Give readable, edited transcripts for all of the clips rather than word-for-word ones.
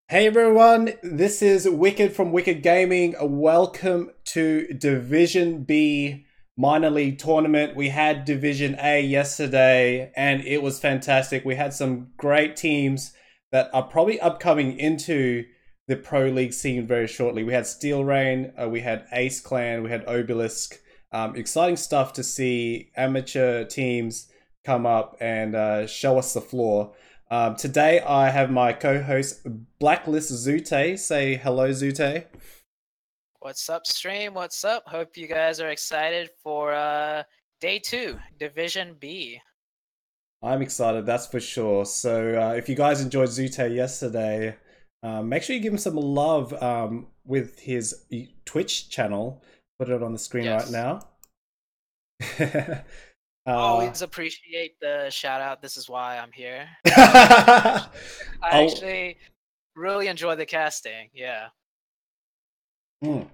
Hey everyone, this is Wicked from Wicked Gaming. Welcome to Division B minor league tournament. We had Division A yesterday and it was fantastic. We had some great teams that are probably upcoming into the pro league scene very shortly. We had Steel Rain, we had Ace Clan, we had Obelisk. Exciting stuff to see amateur teams come up and show us the floor. Today I have my co-host Blacklist Zute. Say hello, Zute. What's up, stream? What's up? Hope you guys are excited for day two, Division B. I'm excited, that's for sure. So if you guys enjoyed Zute yesterday, make sure you give him some love with his Twitch channel. Put it on the screen right Yes. now. uh, Always appreciate the shout out. This is why I'm here. I oh, actually really enjoy the casting. Yeah. mm.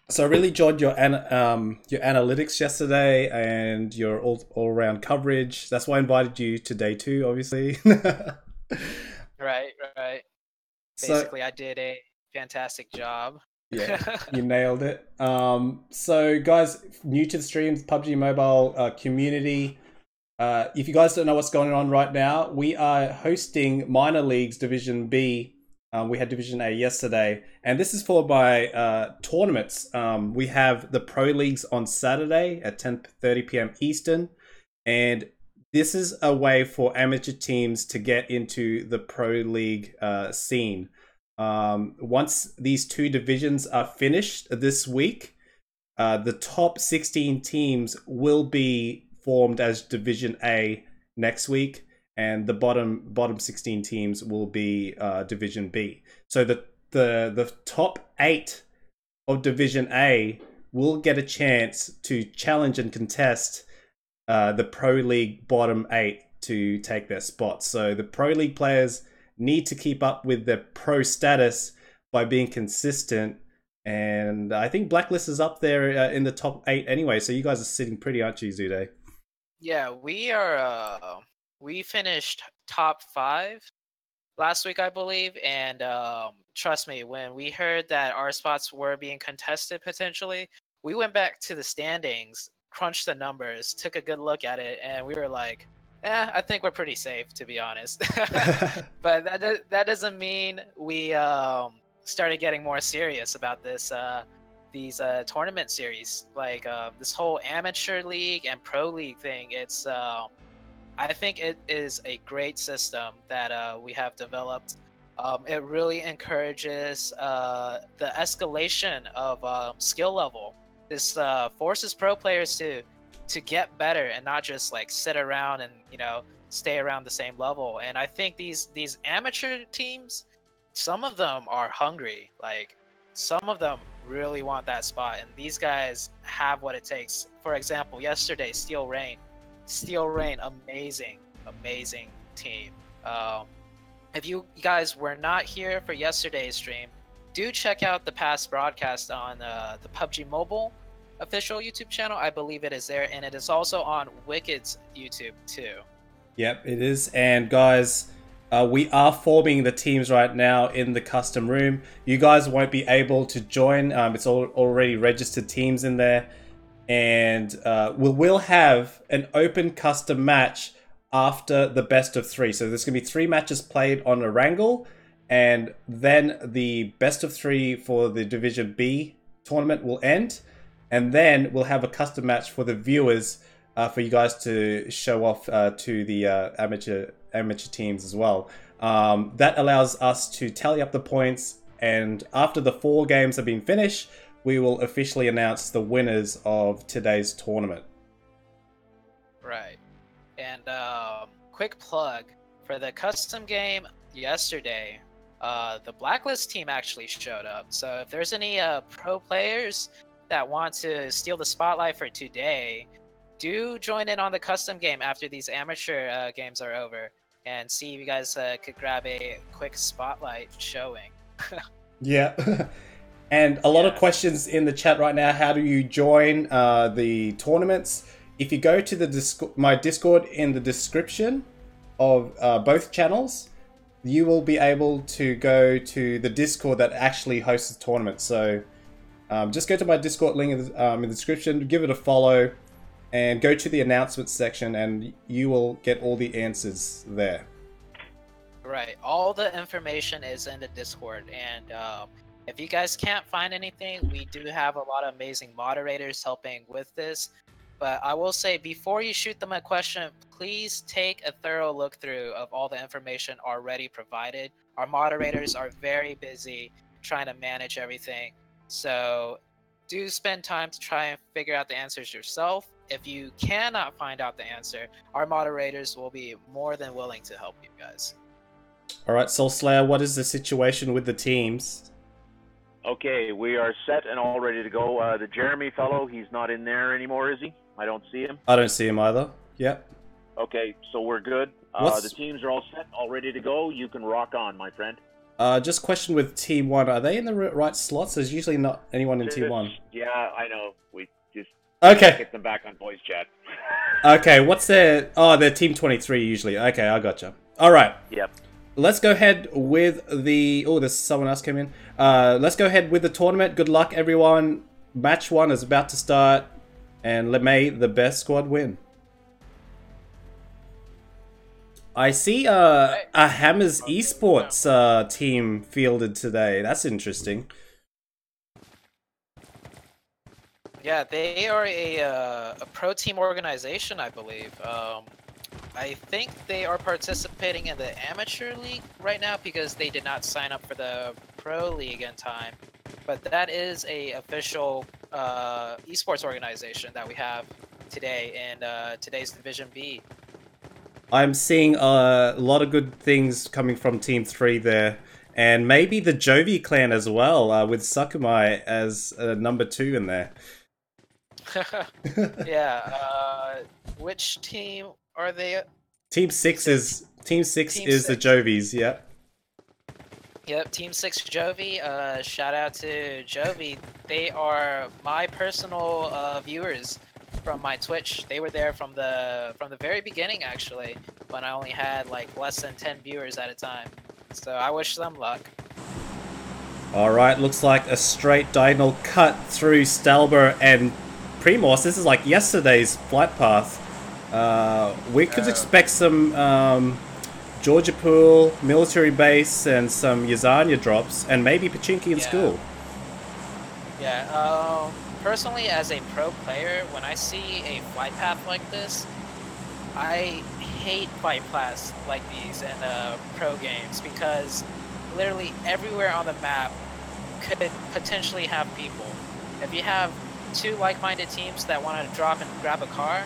So I really enjoyed your analytics yesterday and your all around coverage. That's why I invited you to day two, obviously. Right, right. So Basically, I did a fantastic job. yeah, you nailed it. So guys, new to the streams, PUBG Mobile community. If you guys don't know what's going on right now, we are hosting minor leagues Division B. We had Division A yesterday, and this is followed by tournaments. We have the Pro Leagues on Saturday at 10:30 p.m. Eastern, and this is a way for amateur teams to get into the Pro League scene. Once these two divisions are finished this week, the top 16 teams will be formed as Division A next week, and the bottom 16 teams will be Division B. So the top 8 of Division A will get a chance to challenge and contest the Pro League bottom 8 to take their spot. So the Pro League players need to keep up with their pro status by being consistent. And I think Blacklist is up there in the top 8 anyway. So you guys are sitting pretty, aren't you, Zude? Yeah, we are. We finished top 5 last week, I believe, and trust me, when we heard that our spots were being contested potentially, we went back to the standings, crunched the numbers, took a good look at it, and we were like, I think we're pretty safe, to be honest. But that doesn't mean we started getting more serious about these tournament series, like this whole amateur league and pro league thing. It's I think it is a great system that we have developed. It really encourages the escalation of skill level. This forces pro players to get better and not just like sit around and stay around the same level. And I think these amateur teams, some of them are hungry. Like some of them really want that spot, and these guys have what it takes. For example, yesterday, Steel Rain, amazing, amazing team. If you guys were not here for yesterday's stream, do check out the past broadcast on the PUBG Mobile official YouTube channel. I believe it is there, and it is also on Wicked's YouTube too. Yep, it is. And guys, we are forming the teams right now in the custom room. You guys won't be able to join. It's already registered teams in there. And we will have an open custom match after the best of 3. So there's going to be 3 matches played on a wrangle, and then the best of 3 for the Division B tournament will end, and then we'll have a custom match for the viewers for you guys to show off to the amateur teams as well. That allows us to tally up the points, and after the 4 games have been finished, we will officially announce the winners of today's tournament. Right. And quick plug for the custom game yesterday. The Blacklist team actually showed up. So if there's any pro players that want to steal the spotlight for today, do join in on the custom game after these amateur games are over, and see if you guys could grab a quick spotlight showing. Yeah. And a lot of questions in the chat right now. How do you join the tournaments? If you go to my Discord in the description of both channels, you will be able to go to the Discord that actually hosts the tournament. So just go to my Discord link in the description, give it a follow, and go to the announcements section, and you will get all the answers there. Right. All the information is in the Discord, and if you guys can't find anything, we do have a lot of amazing moderators helping with this. But I will say, before you shoot them a question, please take a thorough look through of all the information already provided. Our moderators are very busy trying to manage everything. So do spend time to try and figure out the answers yourself. If you cannot find out the answer, our moderators will be more than willing to help you guys. Alright, Soul Slayer, what is the situation with the teams? Okay, we are set and all ready to go. The Jeremy fellow, he's not in there anymore, is he? I don't see him. I don't see him either. Yep. Okay, so we're good. The teams are all set, all ready to go. You can rock on, my friend. Just question with Team 1. Are they in the right slots? There's usually not anyone in Team 1. Yeah, I know. We just get them back on voice chat. Okay, what's their... Oh, they're Team 23 usually. Okay, I gotcha. Alright. Yep. Let's go ahead with the... Oh, there's someone else came in. Let's go ahead with the tournament. Good luck, everyone. Match 1 is about to start. And may the best squad win. I see a Hammers Esports team fielded today. That's interesting. Yeah, they are a pro team organization, I believe. I think they are participating in the amateur league right now because they did not sign up for the pro league in time. But that is a official esports organization that we have today in today's Division B. I'm seeing a lot of good things coming from Team 3 there. And maybe the Jovi clan as well, with Sakumai as number 2 in there. Yeah, which team are they? Team 6 is the Jovies, yeah. Yep, Team 6 Jovi. Shout out to Jovi. They are my personal viewers from my Twitch. They were there from the very beginning, actually, when I only had like less than 10 viewers at a time. So I wish them luck. Alright, looks like a straight diagonal cut through Stalber and Primos. This is like yesterday's flight path. We could expect some Georgia Pool, military base, and some Yazania drops, and maybe Pachinki in school. Yeah, personally, as a pro player, when I see a flight path like this, I hate flight paths like these in pro games because literally everywhere on the map could potentially have people. If you have two like-minded teams that want to drop and grab a car,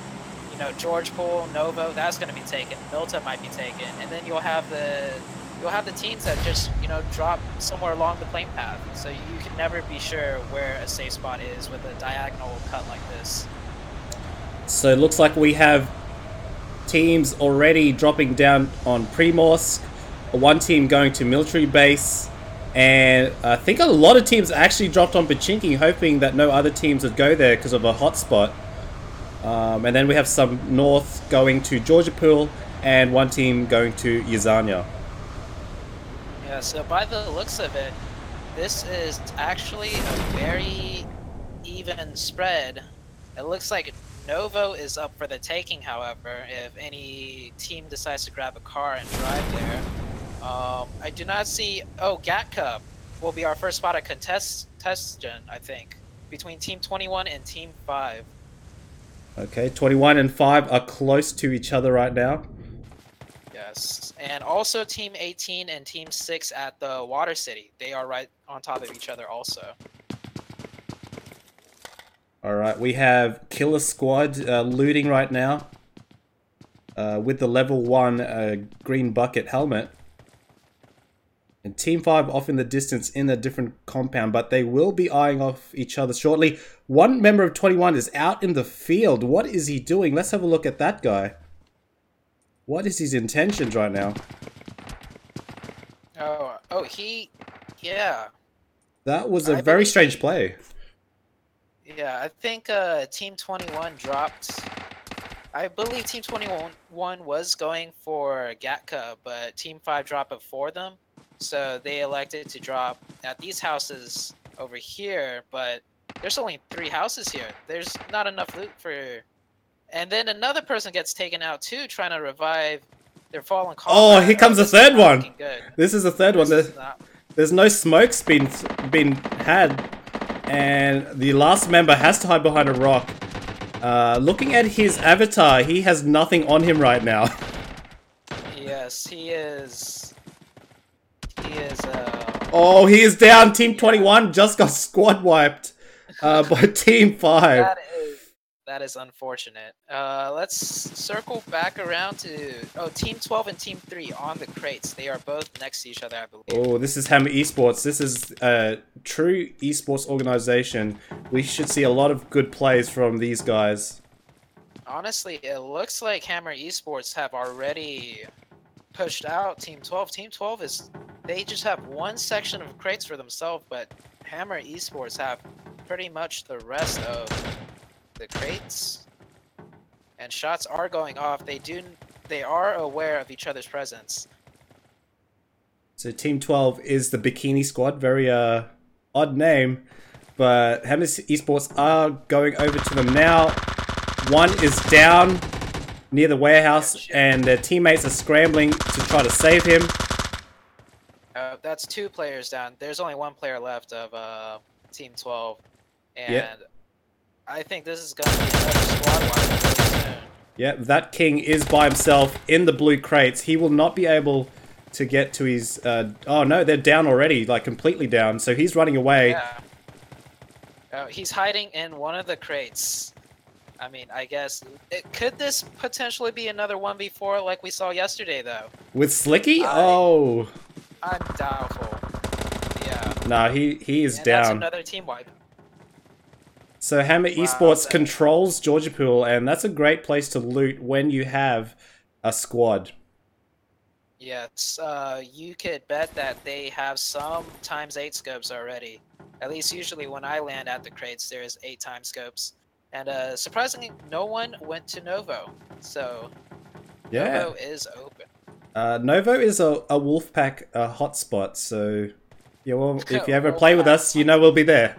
you know, George Pool, Novo, that's going to be taken. Milta might be taken, and then you'll have the teams that just, you know, drop somewhere along the plane path. So you can never be sure where a safe spot is with a diagonal cut like this. So it looks like we have teams already dropping down on Primorsk, one team going to military base, and I think a lot of teams actually dropped on Pachinki, hoping that no other teams would go there because of a hotspot. And then we have some north going to Georgia Pool, and one team going to Yazania. Yeah, so by the looks of it, this is actually a very even spread. It looks like Novo is up for the taking, however, if any team decides to grab a car and drive there. I do not see... Oh, Gatka will be our first spot at contestant, I think, between Team 21 and Team 5. Okay, 21 and 5 are close to each other right now. Yes, and also Team 18 and Team 6 at the Water City. They are right on top of each other also. Alright, we have Killer Squad looting right now with the level 1 green bucket helmet. And Team 5 off in the distance in a different compound, but they will be eyeing off each other shortly. One member of 21 is out in the field. What is he doing? Let's have a look at that guy. What is his intentions right now? Yeah. That was a very strange play. Yeah, I think Team 21 dropped I believe Team 21 was going for Gatka, but Team 5 dropped it for them. So they elected to drop at these houses over here, but there's only 3 houses here. There's not enough loot for... And then another person gets taken out too, trying to revive their fallen comrade. Oh, here comes the this is third not one. looking good. This is the third one. This is not... There's no smokes been had, and the last member has to hide behind a rock. Looking at his avatar, he has nothing on him right now. Yes, he is... He is, Oh, he is down. Team 21 just got squad wiped by Team 5. That is unfortunate. Let's circle back around to Team 12 and Team 3 on the crates. They are both next to each other, I believe. Oh, this is Hammer Esports. This is a true esports organization. We should see a lot of good plays from these guys. Honestly, it looks like Hammer Esports have already pushed out Team 12. Team 12 they just have one section of crates for themselves, but Hammer Esports have pretty much the rest of the crates, and shots are going off. They are aware of each other's presence. So Team 12 is the Bikini Squad. Very odd name, but Hammer Esports are going over to them now. One is down near the warehouse, and their teammates are scrambling to try to save him. That's 2 players down. There's only 1 player left of Team 12, and Yep. I think this is going to be another squad wipe really soon. Yeah, that king is by himself in the blue crates. He will not be able to get to his... oh no, they're down already, like completely down. So he's running away. Yeah. He's hiding in one of the crates. I mean, I guess... Could this potentially be another 1v4 like we saw yesterday, though? With Slicky? Oh. I'm doubtful. Yeah. Nah, he is and down. That's another team wipe. So Hammer Esports controls Georgia Pool, and that's a great place to loot when you have a squad. Yes, you could bet that they have some ×8 scopes already. At least usually when I land at the crates, there's 8 time scopes. And surprisingly, no one went to Novo. So Yeah. Novo is open. Novo is a Wolfpack hotspot, so yeah, well, if you ever play with us, you know we'll be there.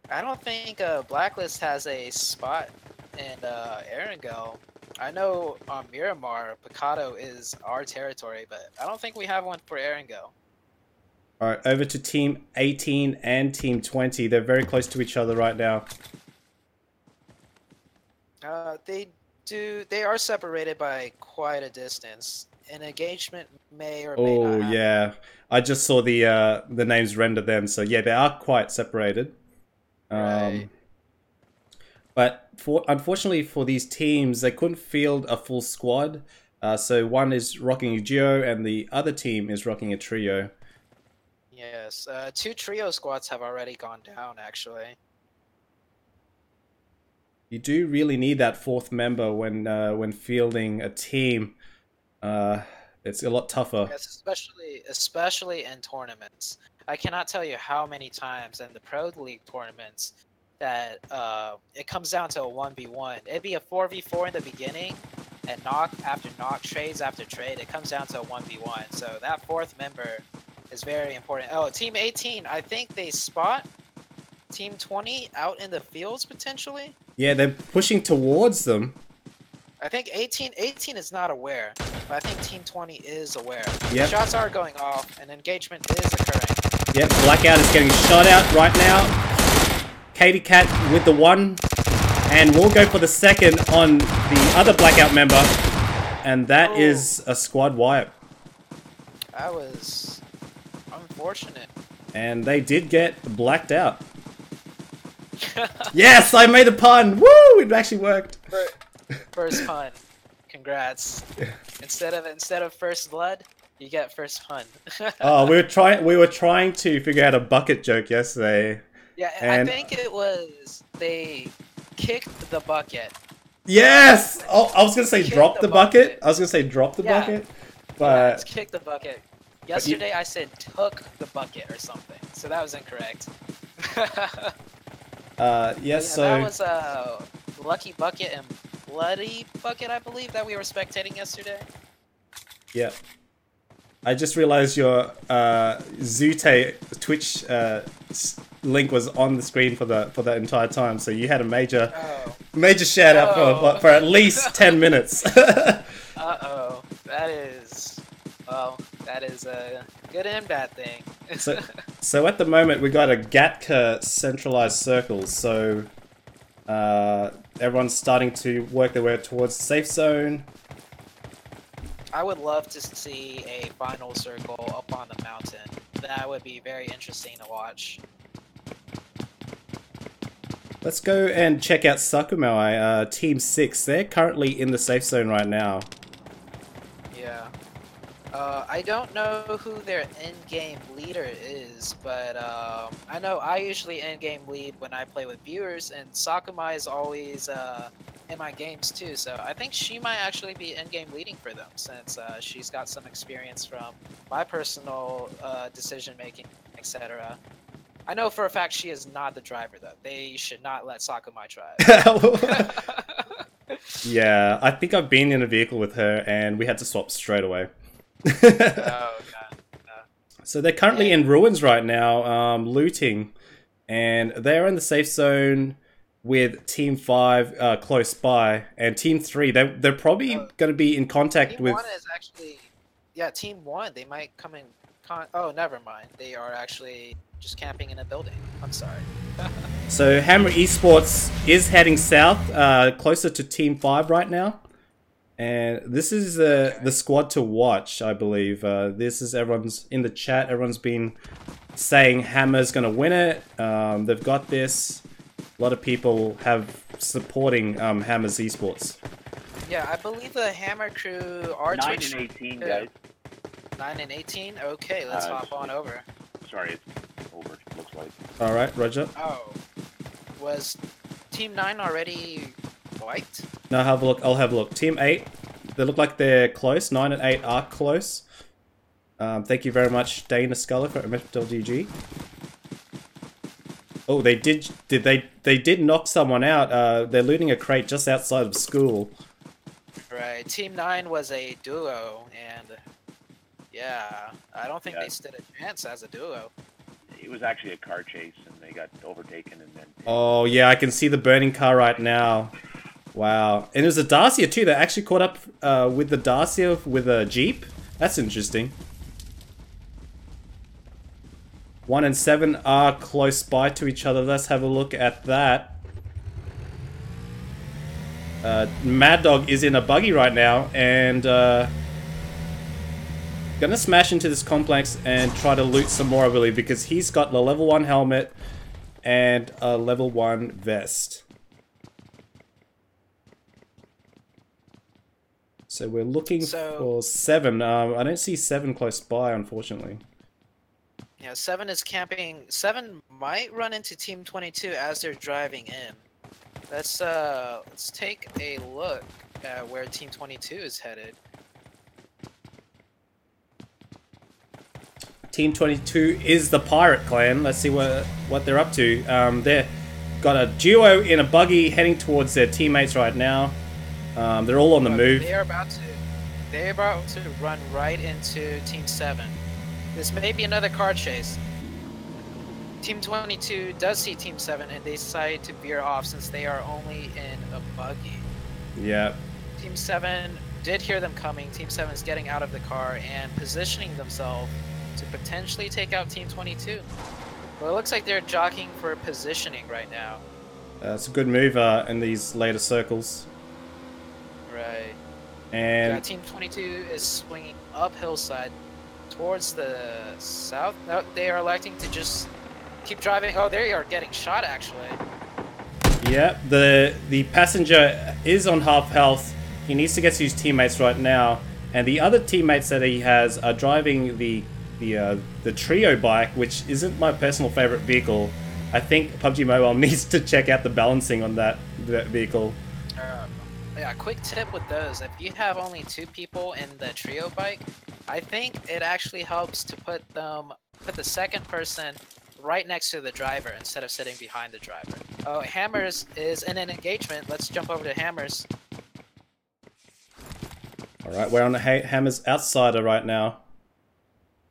I don't think Blacklist has a spot in Erangel. I know on Miramar, Picado is our territory, but I don't think we have one for Erangel. Alright, over to Team 18 and Team 20. They're very close to each other right now. They are separated by quite a distance. An engagement may or may not happen. Yeah. I just saw the names render them, so yeah, they are quite separated. Right. But unfortunately for these teams, they couldn't field a full squad. So one is rocking a duo, and the other team is rocking a trio. Yes, 2 trio squads have already gone down, actually. You do really need that 4th member when fielding a team. It's a lot tougher. Yes, especially in tournaments. I cannot tell you how many times in the Pro League tournaments that it comes down to a 1v1. It'd be a 4v4 in the beginning, and knock after knock, trades after trade. It comes down to a 1v1. So that 4th member is very important. Oh, Team 18, I think they spot Team 20 out in the fields potentially. Yeah, they're pushing towards them. I think 18 is not aware, but I think Team 20 is aware. Yep. Shots are going off, and engagement is occurring. Yep, Blackout is getting shot out right now. Katie Cat with the 1, and we'll go for the 2nd on the other Blackout member, and that is a squad wipe. That was unfortunate. And they did get blacked out. Yes, I made a pun! Woo! It actually worked. First pun. Congrats. Instead of first blood, you get first pun. Oh, we were trying to figure out a bucket joke yesterday. Yeah, and I think it was they kicked the bucket. Yes! Oh, I was gonna say drop the bucket. I was gonna say drop the Yeah. bucket, Yeah, but it's kick the bucket. Yesterday I said took the bucket or something, so that was incorrect. Yeah, That so was Lucky Bucket and Bloody Bucket, I believe, that we were spectating yesterday. yeah. I just realized your Zute Twitch link was on the screen for that entire time, so you had a major shout out for at least 10 minutes. Uh-oh. That is a good and bad thing. So at the moment we got a Gatka centralized circle, so everyone's starting to work their way towards the safe zone. I would love to see a final circle up on the mountain. That would be very interesting to watch. Let's go and check out Sakumaoi, Team 6. They're currently in the safe zone right now. Yeah. I don't know who their in-game leader is, but I know I usually in-game lead when I play with viewers, and Sakumaoi is always in my games too, so I think she might actually be in-game leading for them, since she's got some experience from my personal decision-making, etc. I know for a fact she is not the driver, though. They should not let Sakumaoi drive. Yeah, I think I've been in a vehicle with her, and we had to swap straight away. Oh, God. So they're currently in ruins right now, looting, and they're in the safe zone with Team 5 close by, and Team 3, they're probably going to be in contact Team with... 1 is actually... Yeah, Team 1, they might come in... Oh, never mind. They are actually just camping in a building. I'm sorry. So Hammer Esports is heading south, closer to Team 5 right now. And this is the squad to watch, I believe. This is everyone's in the chat. Everyone's been saying Hammer's going to win it. They've got this. A lot of people have supporting Hammer's Esports. Yeah, I believe the Hammer crew are 9 and 18, guys. 9 and 18? Okay, let's hop on over. Sorry, it's over, looks like. Alright, Roger. Oh. Was Team 9 already wiped? No, have a look. I'll have a look. Team 8, they look like they're close. 9 and 8 are close. Thank you very much, Dana Sculler for MFLGG. Oh, they did knock someone out. They're looting a crate just outside of school. Right. Team 9 was a duo, and yeah, I don't think they stood a chance as a duo. It was actually a car chase, and they got overtaken, and then... Oh, yeah, I can see the burning car right now. Wow. And there's a Dacia, too. They actually caught up with the Dacia with a Jeep. That's interesting. 1 and 7 are close by to each other. Let's have a look at that. Mad Dog is in a buggy right now, and gonna smash into this complex and try to loot some more, I believe, because he's got the level 1 helmet and a level 1 vest. So we're looking for 7. I don't see 7 close by, unfortunately. Yeah, 7 is camping. 7 might run into Team 22 as they're driving in. Let's take a look at where Team 22 is headed. Team 22 is the Pirate Clan. Let's see what they're up to. They've got a duo in a buggy heading towards their teammates right now. They're all on the move. They're about to run right into Team 7. This may be another car chase. Team 22 does see Team 7 and they decide to veer off since they are only in a buggy. Yeah. Team 7 did hear them coming. Team 7 is getting out of the car and positioning themselves to potentially take out Team 22. Well, it looks like they're jockeying for positioning right now. It's a good move in these later circles. Right. And yeah, Team 22 is swinging up hillside towards the south. No, they are electing to just keep driving. Oh, they are getting shot, actually. Yeah, the passenger is on half health. He needs to get to his teammates right now. And the other teammates that he has are driving the trio bike, which isn't my personal favorite vehicle. I think PUBG Mobile needs to check out the balancing on that vehicle. Yeah, quick tip with those. If you have only 2 people in the trio bike, I think it actually helps to put the second person right next to the driver instead of sitting behind the driver. Oh, Hammers is in an engagement. Let's jump over to Hammers. Alright, we're on the Hammers outsider right now.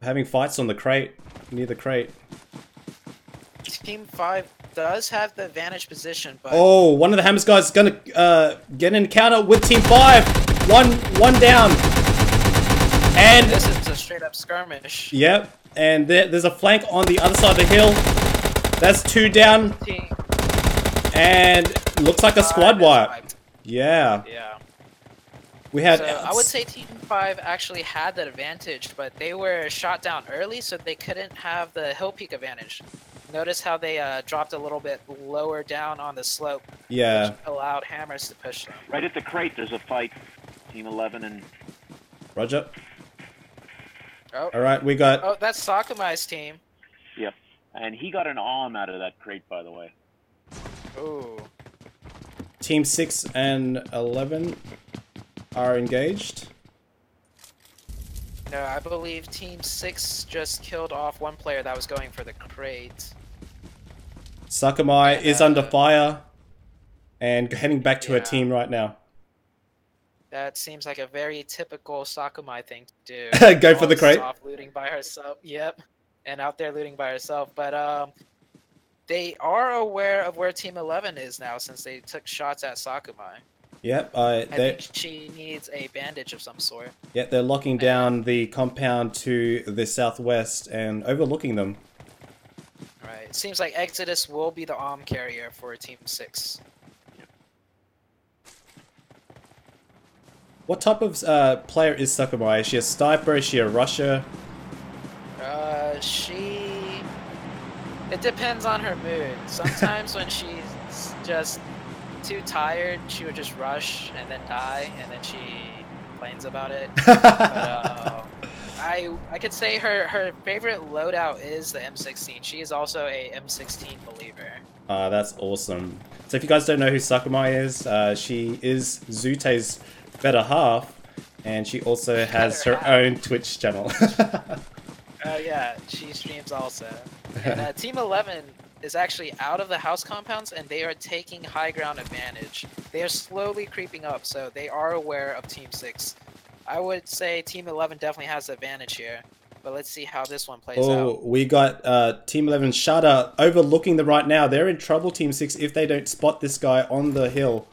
Having fights on the crate, near the crate. Team 5 does have the advantage position, but... Oh, one of the Hammers guys is gonna get an encounter with Team 5! One down! And... This is a straight up skirmish. Yep, and there's a flank on the other side of the hill. That's 2 down. And looks like a squad wipe. Yeah. Yeah. We had... So I would say Team 5 actually had that advantage, but they were shot down early, so they couldn't have the hill peak advantage. Notice how they dropped a little bit lower down on the slope. Yeah. Which allowed Hammers to push them. Right at the crate, there's a fight. Team 11 and... Roger. Oh. Alright, we got... Oh, that's Sakumai's team. Yep. And he got an arm out of that crate, by the way. Ooh. Team 6 and 11 are engaged. No, I believe Team 6 just killed off one player that was going for the crate. Sakumai is under fire and heading back to her Yeah. team right now. That seems like a very typical Sakumai thing to do. Go for the crate. Off looting by herself. Yep. And out there looting by herself. But they are aware of where Team 11 is now since they took shots at Sakumai. Yep, I think she needs a bandage of some sort. yeah, they're locking down the compound to the southwest and overlooking them. Right. It seems like Exodus will be the arm carrier for Team 6. What type of player is Sakumai? Is she a sniper? Is she a rusher? It depends on her mood. Sometimes when she's just too tired, she would just rush and then die, and then she complains about it. But, I could say her favorite loadout is the M16. She is also a M16 believer. That's awesome. So if you guys don't know who Sakumai is, she is Zute's better half, and she also has her own Twitch channel. Oh yeah, she streams also. And Team 11 is actually out of the house compounds, and they are taking high ground advantage. They are slowly creeping up, so they are aware of Team 6. I would say Team 11 definitely has the advantage here, but let's see how this one plays out. We got Team 11 Shutter overlooking them right now. They're in trouble, Team 6, if they don't spot this guy on the hill.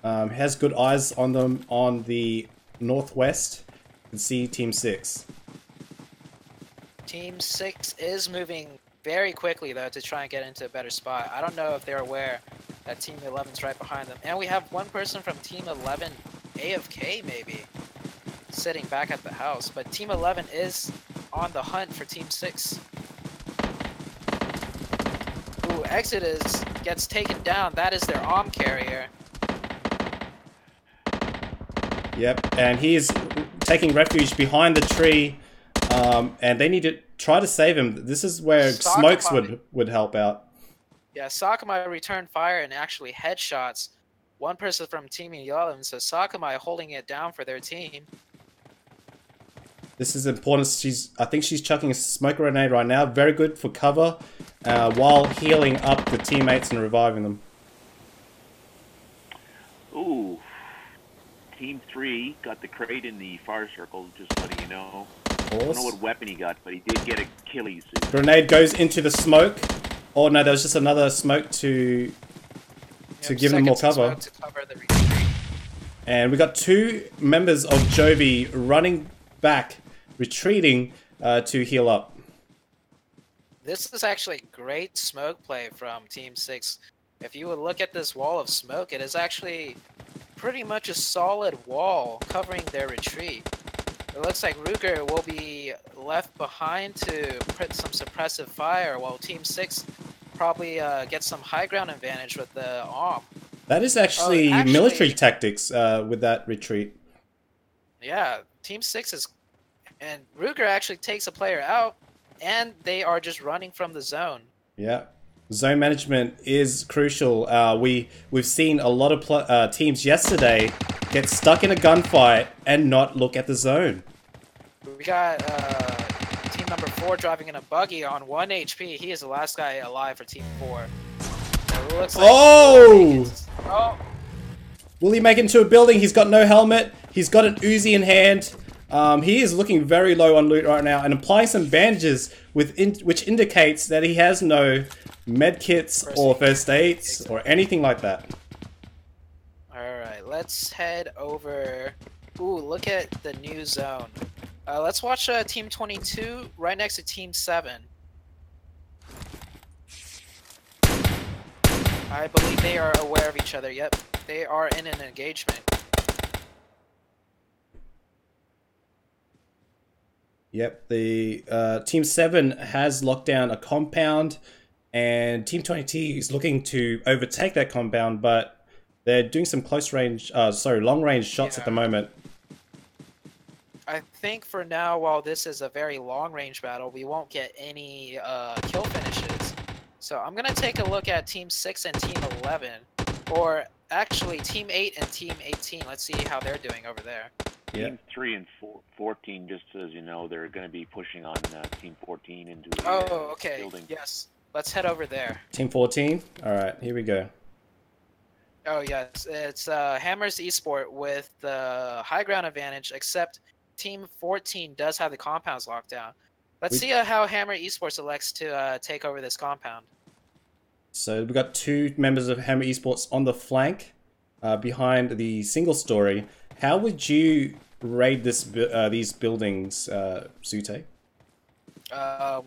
Has good eyes on them on the northwest. You can see Team 6. Team 6 is moving very quickly, though, to try and get into a better spot. I don't know if they're aware that Team 11's right behind them. And we have one person from Team 11, AFK maybe, sitting back at the house. But Team 11 is on the hunt for Team 6. Ooh, Exodus gets taken down. That is their arm carrier. Yep, and he's taking refuge behind the tree, and they need to try to save him. This is where smokes would help out. Yeah, Sakumai returned fire and actually headshots one person from Team 11, so Sakumai holding it down for their team. This is important. I think she's chucking a smoke grenade right now. Very good for cover, while healing up the teammates and reviving them. Ooh. Team 3 got the crate in the far circle, just letting you know. I don't know what weapon he got, but he did get Achilles. Grenade goes into the smoke. Oh no, there was just another smoke to give him more cover. To cover the retreat. And we got 2 members of Jovi running back, retreating to heal up. This is actually great smoke play from Team 6. If you would look at this wall of smoke, it is actually pretty much a solid wall covering their retreat. It looks like Ruger will be left behind to put some suppressive fire, while Team 6 probably gets some high ground advantage with the arm. That is actually military tactics with that retreat. Yeah, Team 6 is... And Ruger actually takes a player out, and they are just running from the zone. Yeah. Zone management is crucial. We've seen a lot of teams yesterday get stuck in a gunfight and not look at the zone. We got Team number 4 driving in a buggy on 1 HP. He is the last guy alive for Team 4. So it looks like oh! Will he make it into a building? He's got no helmet. He's got an Uzi in hand. He is looking very low on loot right now and applying some bandages which indicates that he has no med kits or first aids or anything like that. Alright, let's head over. Ooh, look at the new zone. Let's watch Team 22 right next to Team 7. I believe they are aware of each other. Yep, they are in an engagement. Yep, the Team 7 has locked down a compound, and Team 22 is looking to overtake that compound, but they're doing some long range shots at the moment. I think for now, while this is a very long range battle, we won't get any kill finishes. So I'm gonna take a look at Team 6 and Team 11, or actually Team 8 and Team 18. Let's see how they're doing over there. Team 3 and 14, just as you know, they're going to be pushing on Team 14 into the okay. building. Yes. Let's head over there. Team 14? Alright, here we go. Oh, yes. It's Hammers Esport with the high ground advantage, except Team 14 does have the compounds locked down. Let's see how Hammer Esports elects to take over this compound. So we've got 2 members of Hammer Esports on the flank behind the single story. How would you raid these buildings, Sute?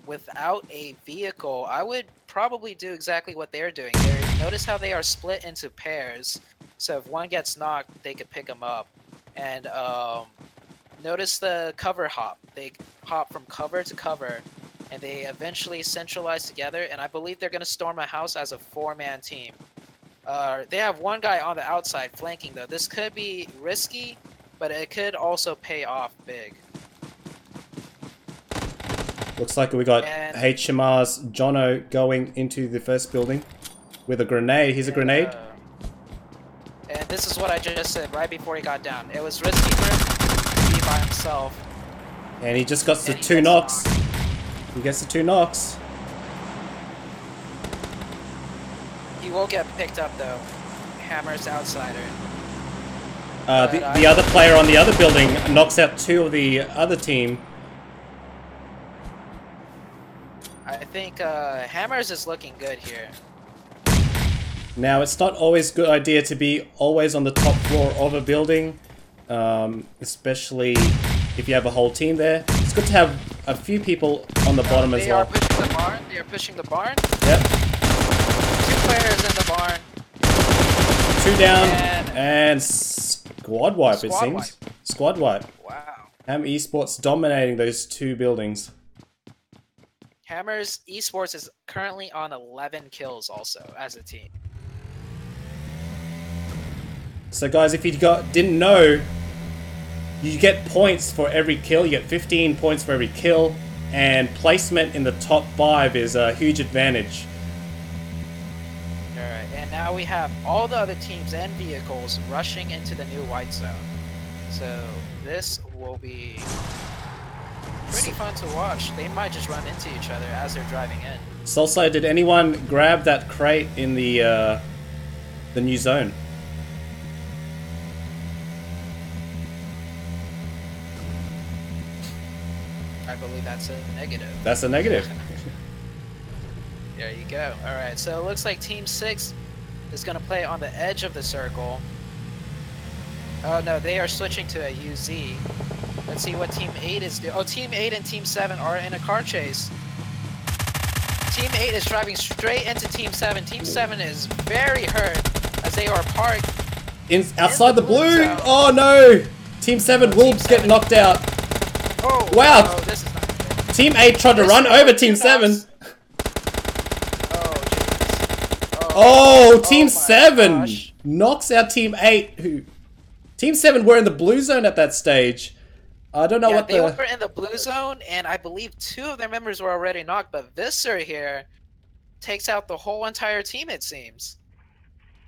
Without a vehicle, I would probably do exactly what they're doing. Notice how they are split into pairs. So if one gets knocked, they could pick them up. And notice the cover hop. They hop from cover to cover, and they eventually centralize together. And I believe they're going to storm a house as a 4-man team. They have one guy on the outside flanking, though. This could be risky, but it could also pay off big. Looks like we got HMR's Jono going into the first building with a grenade. Here's a grenade. And this is what I just said right before he got down. It was risky for him to be by himself. And he just got the 2 knocks. He gets the 2 knocks. He will get picked up though. Hammer's outsider. The other player on the other building knocks out 2 of the other team. I think Hammers is looking good here. Now, it's not always a good idea to be always on the top floor of a building, especially if you have a whole team there. It's good to have a few people on the bottom as well. They are pushing the barn. They are pushing the barn. Yep. 2 players in the barn. 2 down and squad wipe, it seems. Squad wipe. Wow. Ham Esports dominating those 2 buildings. Hammers Esports is currently on 11 kills also as a team. So guys, if you didn't know, you get points for every kill. You get 15 points for every kill, and placement in the top 5 is a huge advantage. Alright, and now we have all the other teams and vehicles rushing into the new white zone. So this will be pretty fun to watch. They might just run into each other as they're driving in. Salsa, did anyone grab that crate in the new zone? I believe that's a negative. That's a negative. There you go. Alright, so it looks like Team 6 is going to play on the edge of the circle. Oh no, they are switching to a UZ. Let's see what Team 8 is doing. Oh, Team 8 and Team 7 are in a car chase. Team 8 is driving straight into Team 7. Team 7 is very hurt as they are parked outside the blue. Oh no! Team 7 will get knocked out. Oh wow! Oh, this is not good. Team 8 tried to run over Team 7. Oh, Team 7 gosh. knocks out Team 8. Team 7 were in the blue zone at that stage. I don't know what they were in the blue zone, and I believe 2 of their members were already knocked, but Visser here takes out the whole entire team, it seems.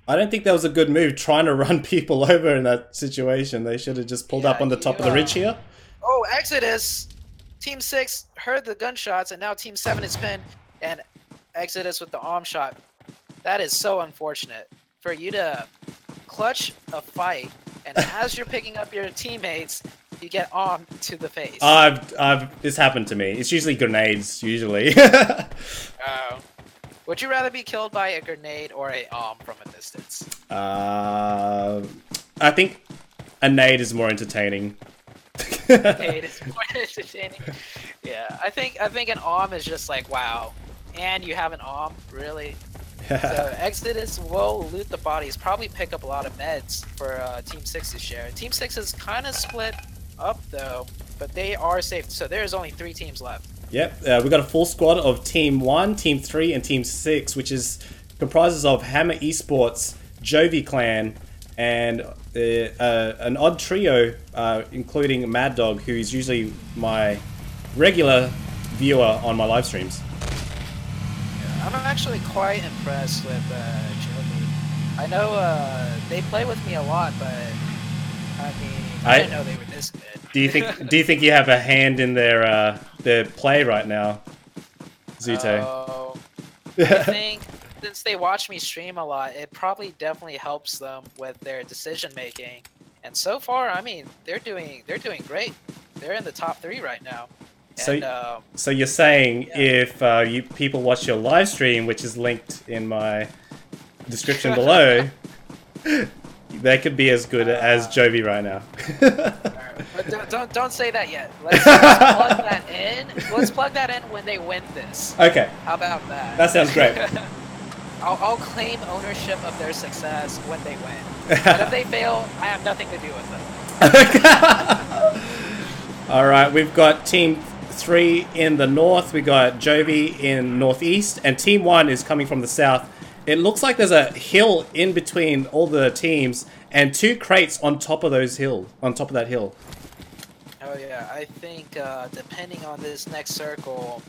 I don't think that was a good move, trying to run people over in that situation. They should have just pulled up on the top of the ridge here. Oh, Exodus! Team 6 heard the gunshots, and now Team 7 is pinned, and Exodus with the arm shot. That is so unfortunate for you to clutch a fight, and as you're picking up your teammates, you get armed to the face. This happened to me. It's usually grenades, usually. Would you rather be killed by a grenade or a from a distance? I think a nade is more entertaining. Nade is more entertaining. Yeah, I think an arm is just like, wow. And you have an arm, really? So Exodus will loot the bodies, probably pick up a lot of meds for Team 6's share. Team 6 is kind of split up though, but they are safe. So there's only 3 teams left. Yep, we got a full squad of Team 1, Team 3, and Team 6, which comprises of Hammer Esports, Jovi Clan, and an odd trio, including Mad Dog, who is usually my regular viewer on my live streams. Yeah, I'm actually quite impressed with Jovi. I know they play with me a lot, but I mean, I didn't know they were this good. Do you think you have a hand in their play right now, Zuto? Oh, I think since they watch me stream a lot, it probably definitely helps them with their decision making. And so far, I mean, they're doing great. They're in the top 3 right now. And, so you're saying if people watch your live stream, which is linked in my description below, they could be as good as Jovi right now. But don't say that yet. Let's plug that in. Let's plug that in when they win this. Okay. How about that? That sounds great. I'll claim ownership of their success when they win. But if they fail, I have nothing to do with them. All right, we've got Team 3 in the north. We got Jovi in northeast, and Team 1 is coming from the south. It looks like there's a hill in between all the teams, and 2 crates on top of that hill. Oh yeah, I think depending on this next circle,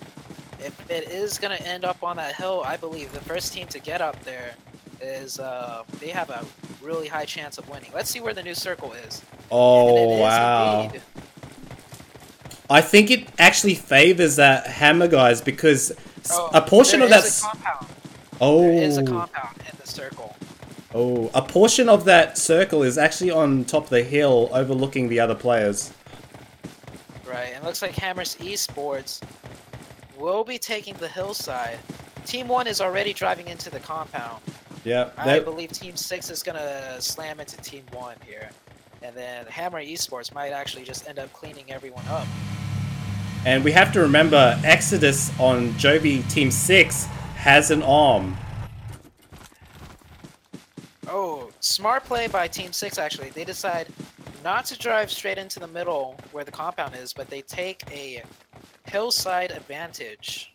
if it is gonna end up on that hill, I believe the first team to get up there is they have a really high chance of winning. Let's see where the new circle is. Oh wow! I think it actually favors that Hammer guys because a portion of that. There is a compound in the circle. Oh, a portion of that circle is actually on top of the hill overlooking the other players. Right, and looks like Hammer's Esports will be taking the hillside. Team 1 is already driving into the compound. Yeah. I believe Team 6 is going to slam into Team 1 here. And then Hammer Esports might actually just end up cleaning everyone up. And we have to remember, Exodus on Jovi Team 6 has an arm. Oh, smart play by Team 6 actually. They decide not to drive straight into the middle where the compound is, but they take a hillside advantage.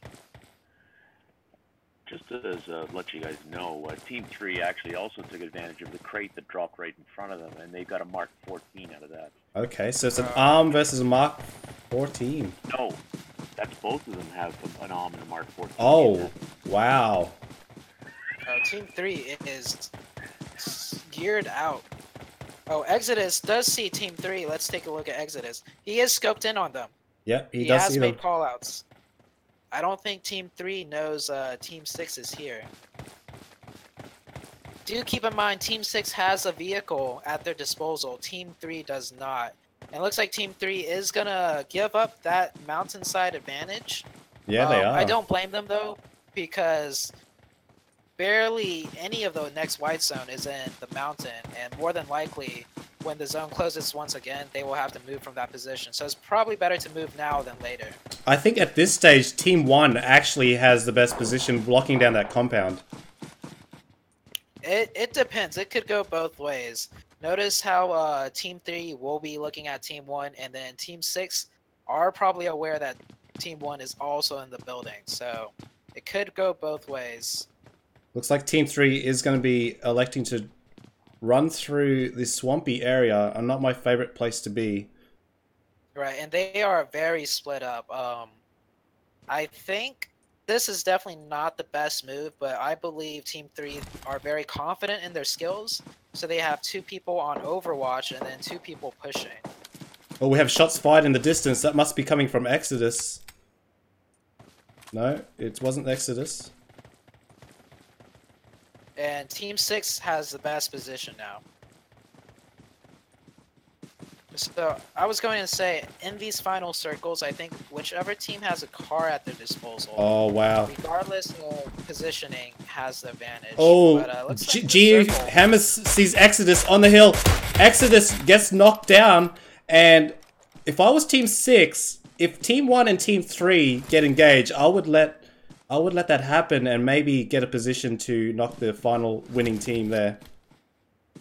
Just to let you guys know, Team 3 actually also took advantage of the crate that dropped right in front of them, and they got a Mark 14 out of that. Okay, so it's an arm versus a Mark 14. No, that's both of them have an arm and a Mark 14. Oh, wow. Team 3 is geared out. Oh, Exodus does see Team 3. Let's take a look at Exodus. He is scoped in on them. Yep, he has does see them. made callouts. I don't think Team 3 knows Team 6 is here. Do keep in mind, Team 6 has a vehicle at their disposal. Team 3 does not. And it looks like Team 3 is going to give up that mountainside advantage. Yeah, they are. I don't blame them, though, because barely any of the next white zone is in the mountain. And more than likely, when the zone closes once again, they will have to move from that position. So it's probably better to move now than later. I think at this stage, Team 1 actually has the best position blocking down that compound. It depends. It could go both ways. Notice how Team 3 will be looking at Team 1, and then Team 6 are probably aware that Team 1 is also in the building. So it could go both ways. Looks like Team 3 is going to be electing to run through this swampy area, and not my favorite place to be. Right, and they are very split up. I think this is definitely not the best move, but I believe Team 3 are very confident in their skills, so they have 2 people on Overwatch and then 2 people pushing. Oh, we have shots fired in the distance. That must be coming from Exodus. No, it wasn't Exodus. And Team 6 has the best position now. So I was going to say, in these final circles, I think whichever team has a car at their disposal, Oh, wow. regardless of positioning, has the advantage. Oh, But, looks like G Hammers sees Exodus on the hill. Exodus gets knocked down, and if I was Team 6, if Team 1 and Team 3 get engaged, I would let that happen and maybe get a position to knock the final winning team there.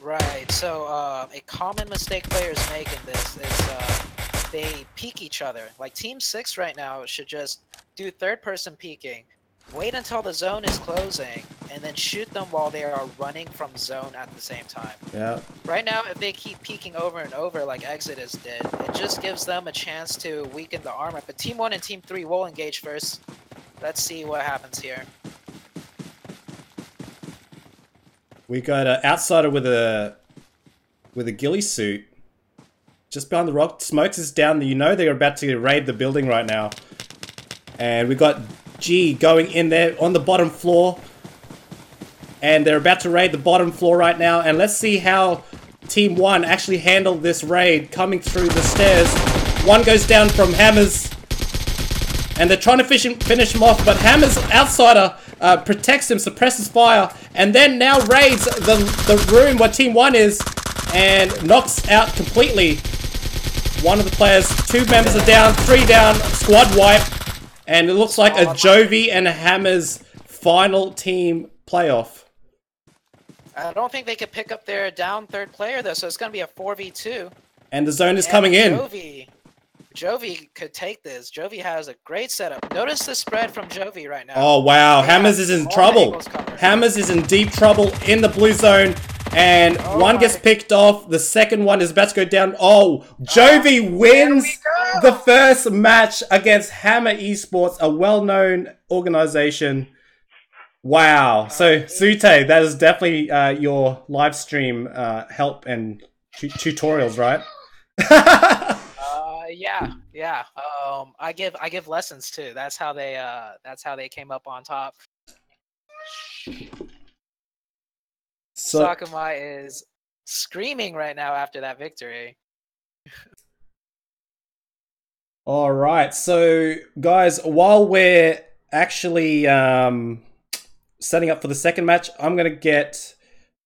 Right, so a common mistake players make in this is they peek each other. Like Team 6 right now should just do third-person peeking, wait until the zone is closing, and then shoot them while they are running from zone at the same time. Yeah. Right now, if they keep peeking over and over like Exodus did, it just gives them a chance to weaken the armor. But Team 1 and Team 3 will engage first. Let's see what happens here. We got an outsider with a ghillie suit just behind the rock. Smokes is down. You know they're about to raid the building right now, and we got G going in there on the bottom floor, and they're about to raid the bottom floor right now. And let's see how Team 1 actually handled this raid coming through the stairs. One goes down from Hammers, and they're trying to finish him off, but Hammers outsider protects him, suppresses fire, and then now raids the room where Team 1 is and knocks out completely one of the players. 2 members are down, 3 down, squad wipe, and it looks like a Jovi and a Hammers final team playoff. I don't think they could pick up their down third player though, so it's going to be a 4v2. And the zone is coming in. Jovi could take this. Jovi has a great setup. Notice the spread from Jovi right now. Oh, wow. Hammers is in trouble. Hammers is in deep trouble in the blue zone. And one gets picked off. The second one is about to go down. Oh, Jovi wins the first match against Hammer Esports, a well-known organization. Wow. So, Sute, that is definitely your live stream help and tutorials, right? Yeah. I give lessons too. That's how they came up on top. So, Sakumai is screaming right now after that victory. all right. So, guys, while we're actually setting up for the second match, I'm gonna get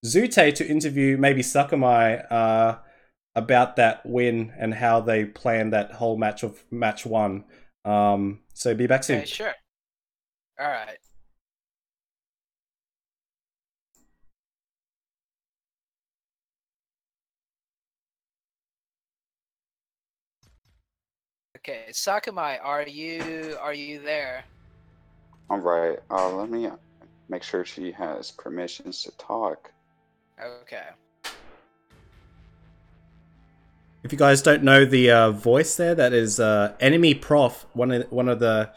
Zute to interview maybe Sakumai about that win and how they planned that whole match of match 1. So be back soon. Okay, sure. All right. Okay, Sakumai, are you there? All right. Let me make sure she has permissions to talk. Okay. If you guys don't know the voice there, that is Enemy Prof, one of the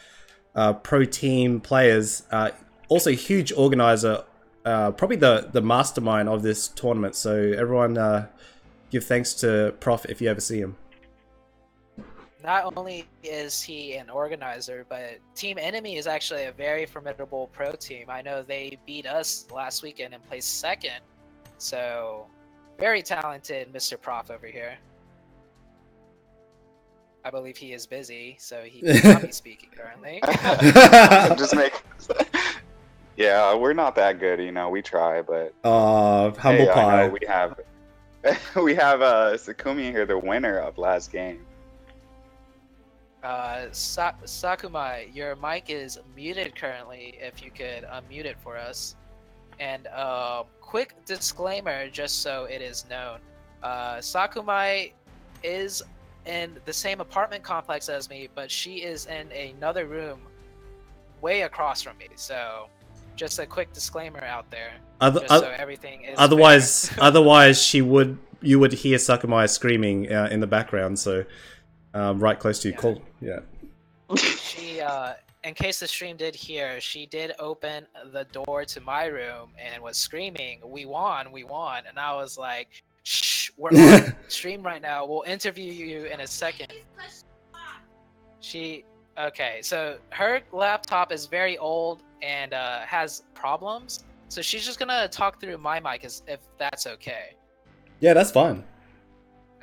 pro team players. Also a huge organizer, probably the mastermind of this tournament. So everyone give thanks to Prof if you ever see him. Not only is he an organizer, but Team Enemy is actually a very formidable pro team. I know they beat us last weekend and placed second. So very talented Mr. Prof over here. I believe he is busy, so he cannot be speaking currently. Just make. Yeah, we're not that good, you know. We try, but. Humble pie. We have Sakumi here, the winner of last game. Sakumai, your mic is muted currently. If you could unmute it for us. And quick disclaimer, just so it is known, Sakumai is in the same apartment complex as me, but she is in another room way across from me. So just a quick disclaimer out there. So everything is otherwise you would hear Sakumai screaming in the background, so right close to you. Yeah. Cool. Yeah. She in case the stream did hear, she did open the door to my room and was screaming, we won, and I was like, shh, we're on stream right now. We'll interview you in a second. Okay, so her laptop is very old and has problems. So she's just gonna talk through my mic if that's okay. Yeah, that's fine.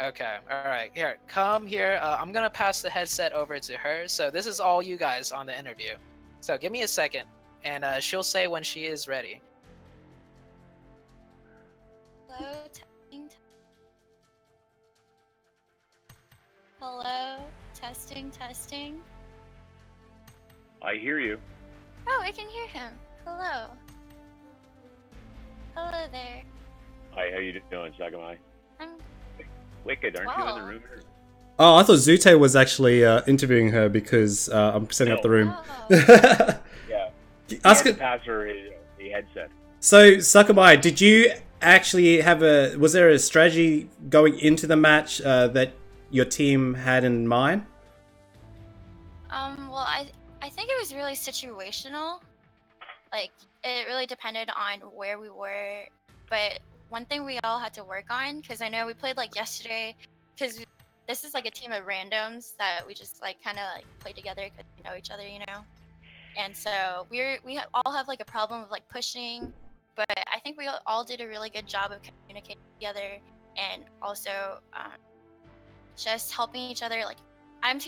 Okay, alright. Here, come here. I'm gonna pass the headset over to her. So this is all you guys on the interview. So give me a second, and she'll say when she is ready. Hello, testing. Hello, testing. I hear you. Oh, I can hear him. Hello. Hello there. Hi, how you doing, Sagamai? I'm. Wicked, aren't you in the room here? Oh, I thought Zute was actually interviewing her because I'm setting up the room. Oh. Yeah. Ask He it. had to pass her the headset. So, Sakamai, did you actually was there a strategy going into the match that your team had in mind? Well, I think it was really situational. Like, it really depended on where we were. But one thing we all had to work on, because I know we played like yesterday, because this is like a team of randoms that we just like kind of like play together because we know each other, you know. And so all have like a problem of like pushing, but I think we all did a really good job of communicating together and also just helping each other. Like I'm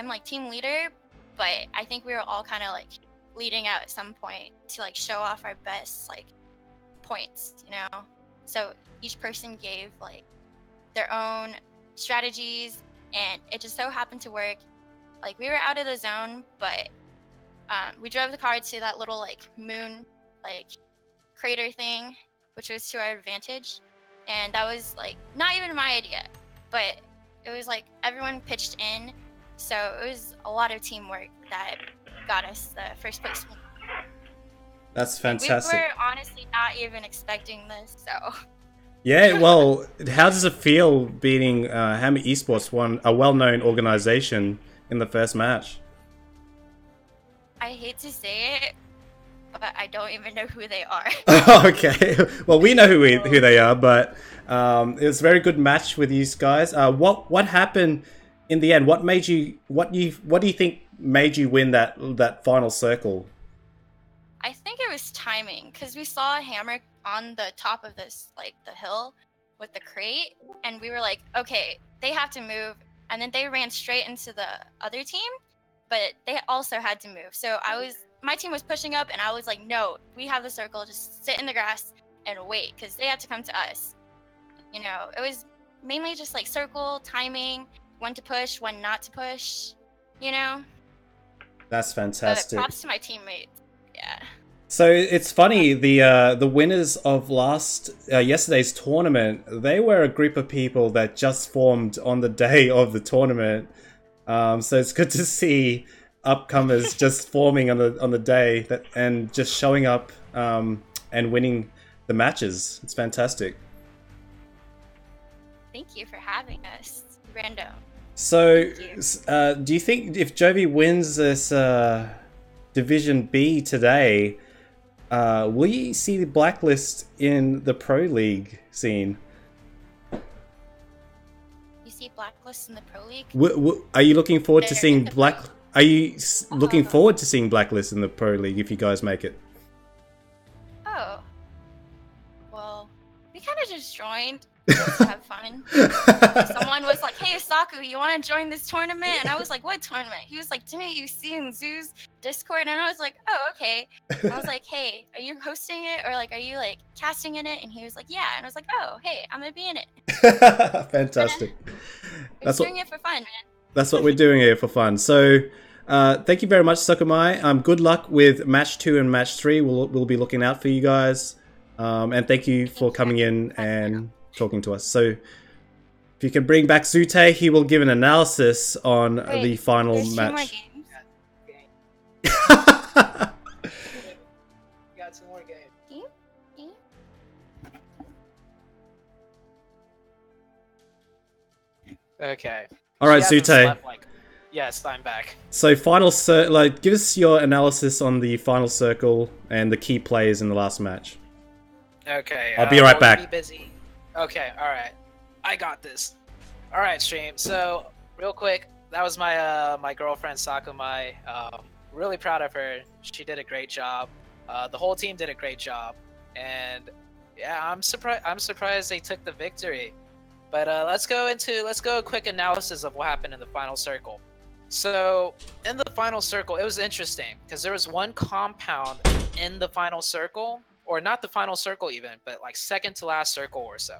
like team leader, but I think we were all kind of like leading out at some point to like show off our best like points, you know. So each person gave like their own strategies, and it just so happened to work. Like we were out of the zone, but we drove the car to that little like moon like crater thing, which was to our advantage, and that was like not even my idea, but it was like everyone pitched in, so it was a lot of teamwork that got us the first place. That's fantastic. We were honestly not even expecting this, so. Yeah, well, how does it feel beating Hammer Esports, a well-known organization, in the first match? I hate to say it, but I don't even know who they are. Okay, well, we know who they are, but it was a very good match with you guys. What happened in the end? What do you think made you win that final circle? I think it was timing, because we saw a hammer on the top of this, like the hill with the crate, and we were like, okay, they have to move, and then they ran straight into the other team, but they also had to move. So my team was pushing up, and I was like, no, we have the circle, just sit in the grass and wait, because they had to come to us. You know, it was mainly just like circle, timing, when to push, when not to push, you know? That's fantastic. But props to my teammates. Yeah. So it's funny, the winners of yesterday's tournament, they were a group of people that just formed on the day of the tournament. So it's good to see upcomers just forming on the day and just showing up and winning the matches. It's fantastic. Thank you for having us. Random. So, do you think if Jovi wins this Division B today, will you see the blacklist in the Pro League scene? You see Blacklist in the Pro League? Are you looking forward to seeing Are you looking forward to seeing Blacklist in the Pro League if you guys make it? Oh. Well, we kind of just joined just to have fun. Someone was like, hey, Saku, you want to join this tournament? And I was like, what tournament? He was like, didn't you see in Zoo's Discord? And I was like, oh, okay. I was like, hey, are you hosting it? Or like, are you like casting in it? And he was like, yeah. And I was like, oh, hey, I'm going to be in it. Fantastic. We're doing it for fun, man. That's what we're doing here for fun. So, thank you very much, Sakumai. Good luck with match 2 and match 3. We'll be looking out for you guys. And thank you for coming in and talking to us. So, if you can bring back Zute, he will give an analysis on the final match. You got some more games. Okay. All right, She hasn't Zute. slept, like- Yes, I'm back. So, give us your analysis on the final circle and the key players in the last match. Okay. I'll be right back. Be busy. Okay, alright. I got this. All right, stream. So real quick, that was my my girlfriend Sakumai. Really proud of her. She did a great job. The whole team did a great job, and yeah, I'm surprised. I'm surprised they took the victory. But let's go a quick analysis of what happened in the final circle. So in the final circle, it was interesting because there was one compound in the final circle, or not the final circle even, but like second to last circle or so.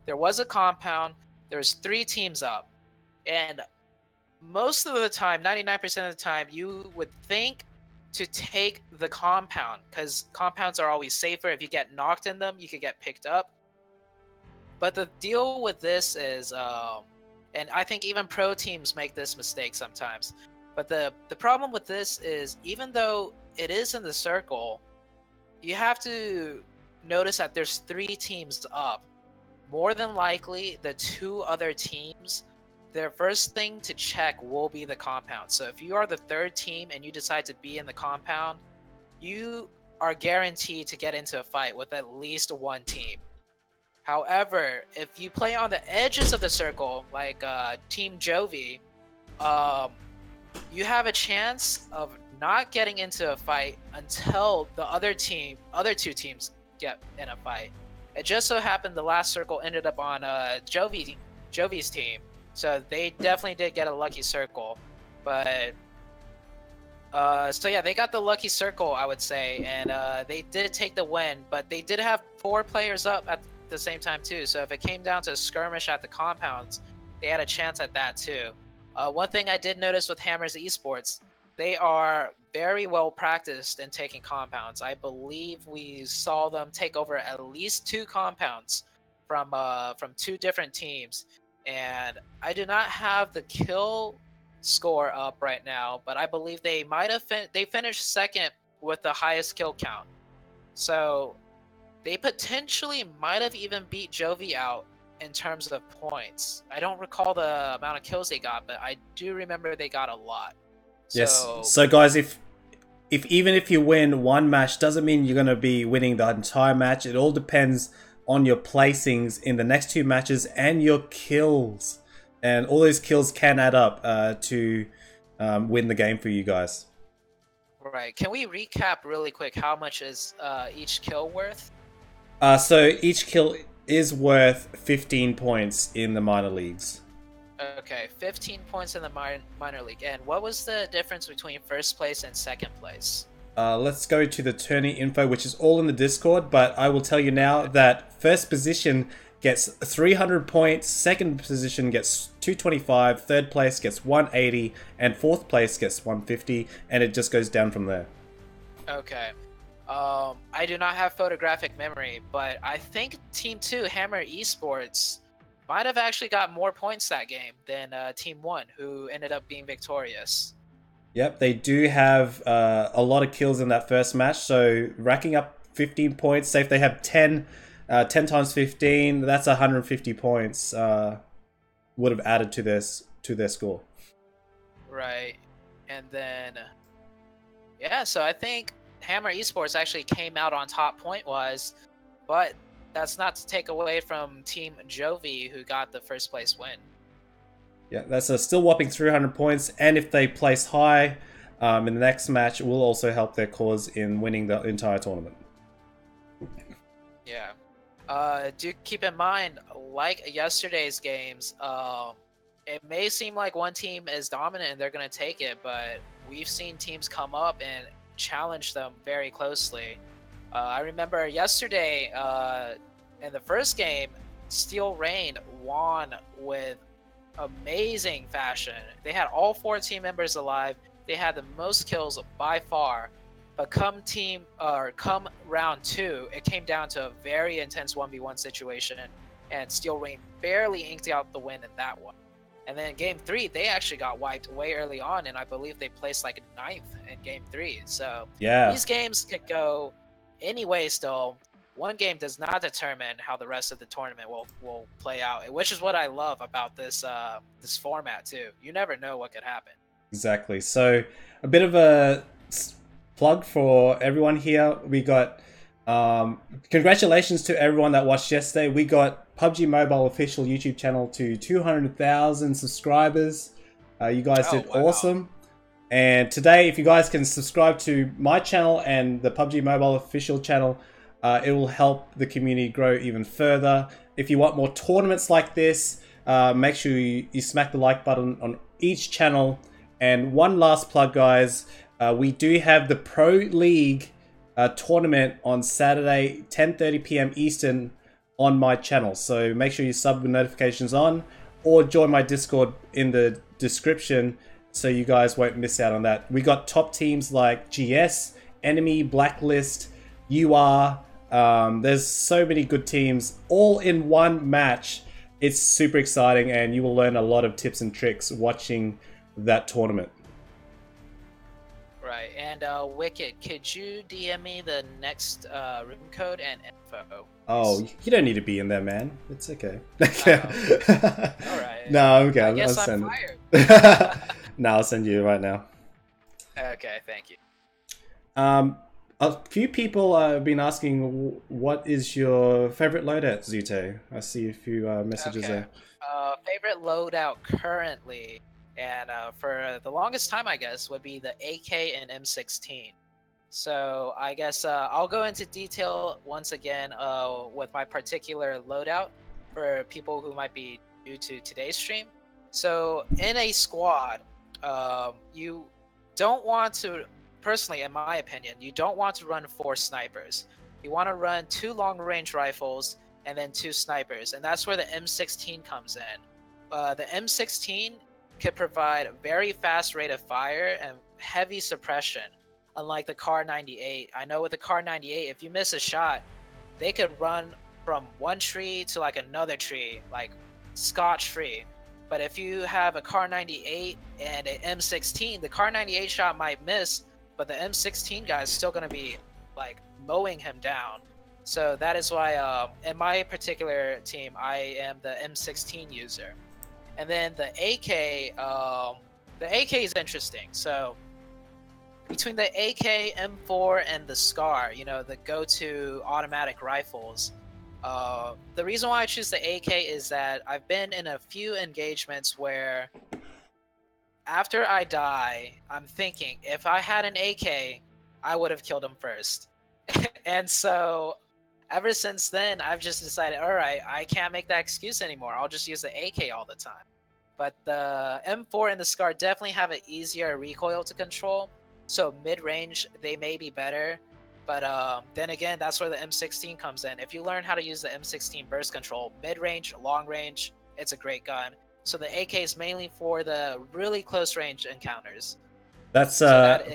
There was a compound. There was 3 teams up, and most of the time, 99% of the time, you would think to take the compound because compounds are always safer. If you get knocked in them, you could get picked up. But the deal with this is, and I think even pro teams make this mistake sometimes. But the problem with this is, even though it is in the circle, you have to notice that there's 3 teams up. More than likely, the 2 other teams, their first thing to check will be the compound. So if you are the 3rd team and you decide to be in the compound, you are guaranteed to get into a fight with at least one team. However, if you play on the edges of the circle, like Team Jovi, you have a chance of not getting into a fight until the other 2 teams get in a fight. It just so happened the last circle ended up on Jovi's team, so they definitely did get a lucky circle. But so yeah, they got the lucky circle, I would say, and they did take the win. But they did have 4 players up at the same time too, so if it came down to a skirmish at the compounds, they had a chance at that too. One thing I did notice with Hammer's Esports, they are very well practiced in taking compounds. I believe we saw them take over at least 2 compounds from 2 different teams, and I do not have the kill score up right now, but I believe they might have they finished second with the highest kill count. So they potentially might have even beat Jovi out in terms of points. I don't recall the amount of kills they got, but I do remember they got a lot. Yes. So guys, if even if you win one match, doesn't mean you're going to be winning the entire match. It all depends on your placings in the next 2 matches and your kills. And all those kills can add up to win the game for you guys. Right. Can we recap really quick how much is each kill worth? So each kill is worth 15 points in the minor leagues. Okay, 15 points in the minor league. And what was the difference between first place and second place? Let's go to the tourney info, which is all in the Discord, but I will tell you now that first position gets 300 points, second position gets 225, third place gets 180, and fourth place gets 150, and it just goes down from there. Okay. I do not have photographic memory, but I think Team 2, Hammer Esports, might have actually got more points that game than Team 1, who ended up being victorious. Yep, they do have a lot of kills in that first match, so racking up 15 points, say if they have 10 times 15, that's 150 points would have added to their score. Right, and then, yeah, so I think Hammer Esports actually came out on top point-wise, but that's not to take away from Team Jovi, who got the first place win. Yeah, that's a still whopping 300 points, and if they place high in the next match, it will also help their cause in winning the entire tournament. Yeah. Do keep in mind, like yesterday's games, it may seem like one team is dominant and they're going to take it, but we've seen teams come up and challenge them very closely. I remember yesterday in the first game, Steel Rain won with amazing fashion. They had all 4 team members alive. They had the most kills by far. But come round 2, it came down to a very intense 1v1 situation, and Steel Rain barely inked out the win in that one. And then game 3, they actually got wiped way early on, and I believe they placed like 9th in game 3. So yeah, these games could go any way still. One game does not determine how the rest of the tournament will play out, which is what I love about this this format too. You never know what could happen. Exactly. So a bit of a plug for everyone here. We got congratulations to everyone that watched yesterday. We got PUBG Mobile official YouTube channel to 200,000 subscribers. You guys did awesome. And today, if you guys can subscribe to my channel and the PUBG Mobile official channel, it will help the community grow even further. If you want more tournaments like this, make sure you smack the like button on each channel. And one last plug, guys. We do have the Pro League tournament on Saturday, 10:30 p.m. Eastern on my channel. So make sure you sub with notifications on or join my Discord in the description so you guys won't miss out on that. We got top teams like GS, Enemy, Blacklist, UR. There's so many good teams all in one match. It's super exciting and you will learn a lot of tips and tricks watching that tournament. Right, and Wicked, could you DM me the next room code and info? Oh, you don't need to be in there, man. It's okay. Alright. No, I'm okay. I guess I'll I'm send fired. it. No, I'll send you right now. Okay, thank you. A few people have been asking, what is your favorite loadout, Zute? I see a few messages there. Favorite loadout currently, and for the longest time, I guess, would be the AK and M16. So I guess I'll go into detail once again with my particular loadout for people who might be new to today's stream. So in a squad, you don't want to, personally in my opinion, you don't want to run 4 snipers. You want to run 2 long-range rifles and then 2 snipers, and that's where the M16 comes in. The M16 can provide a very fast rate of fire and heavy suppression, unlike the Kar 98. I know with the Kar 98, if you miss a shot, they could run from one tree to like another tree, like scotch-free. But if you have a Kar 98 and an M16, the Kar 98 shot might miss, but the M16 guy is still going to be like mowing him down. So that is why in my particular team, I am the M16 user. And then the AK is interesting. So between the AK, M4, and the SCAR, you know, the go-to automatic rifles, the reason why I choose the AK is that I've been in a few engagements where after I die, I'm thinking, if I had an AK, I would have killed him first. And so ever since then, I've just decided, all right, I can't make that excuse anymore. I'll just use the AK all the time. But the M4 and the SCAR definitely have an easier recoil to control. So mid-range, they may be better. But then again, that's where the M16 comes in. If you learn how to use the M16 burst control, mid-range, long-range, it's a great gun. So the AK is mainly for the really close-range encounters. That's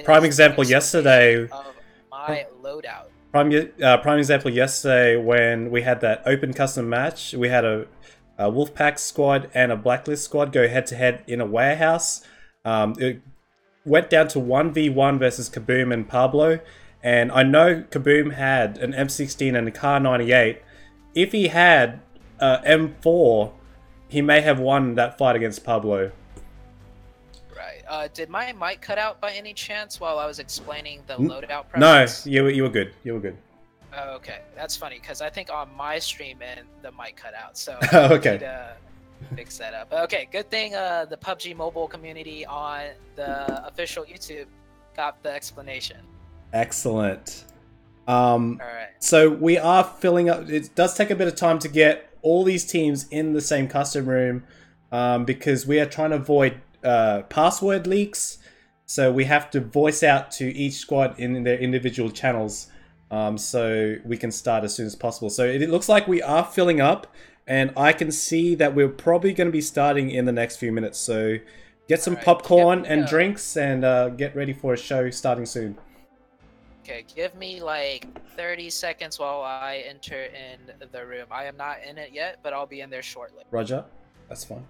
prime example yesterday. Of my loadout. Prime example yesterday when we had that open custom match. We had a Wolfpack squad and a Blacklist squad go head-to-head in a warehouse. It went down to 1v1 versus Kaboom and Pablo. And I know Kaboom had an M16 and a Kar 98. If he had M4, he may have won that fight against Pablo. Right. Did my mic cut out by any chance while I was explaining the loadout process? No, you were good. You were good. Oh, okay. That's funny, because I think on my stream and the mic cut out. So okay. I need to fix that up. Okay, good thing the PUBG mobile community on the official YouTube got the explanation. Excellent. Alright. So we are filling up. It does take a bit of time to get all these teams in the same custom room because we are trying to avoid password leaks. So we have to voice out to each squad in their individual channels so we can start as soon as possible. So it looks like we are filling up, and I can see that we're probably going to be starting in the next few minutes. So get some popcorn and drinks and get ready for a show starting soon. Okay, give me like 30 seconds while I enter in the room. I am not in it yet, but I'll be in there shortly. Roger. That's fine.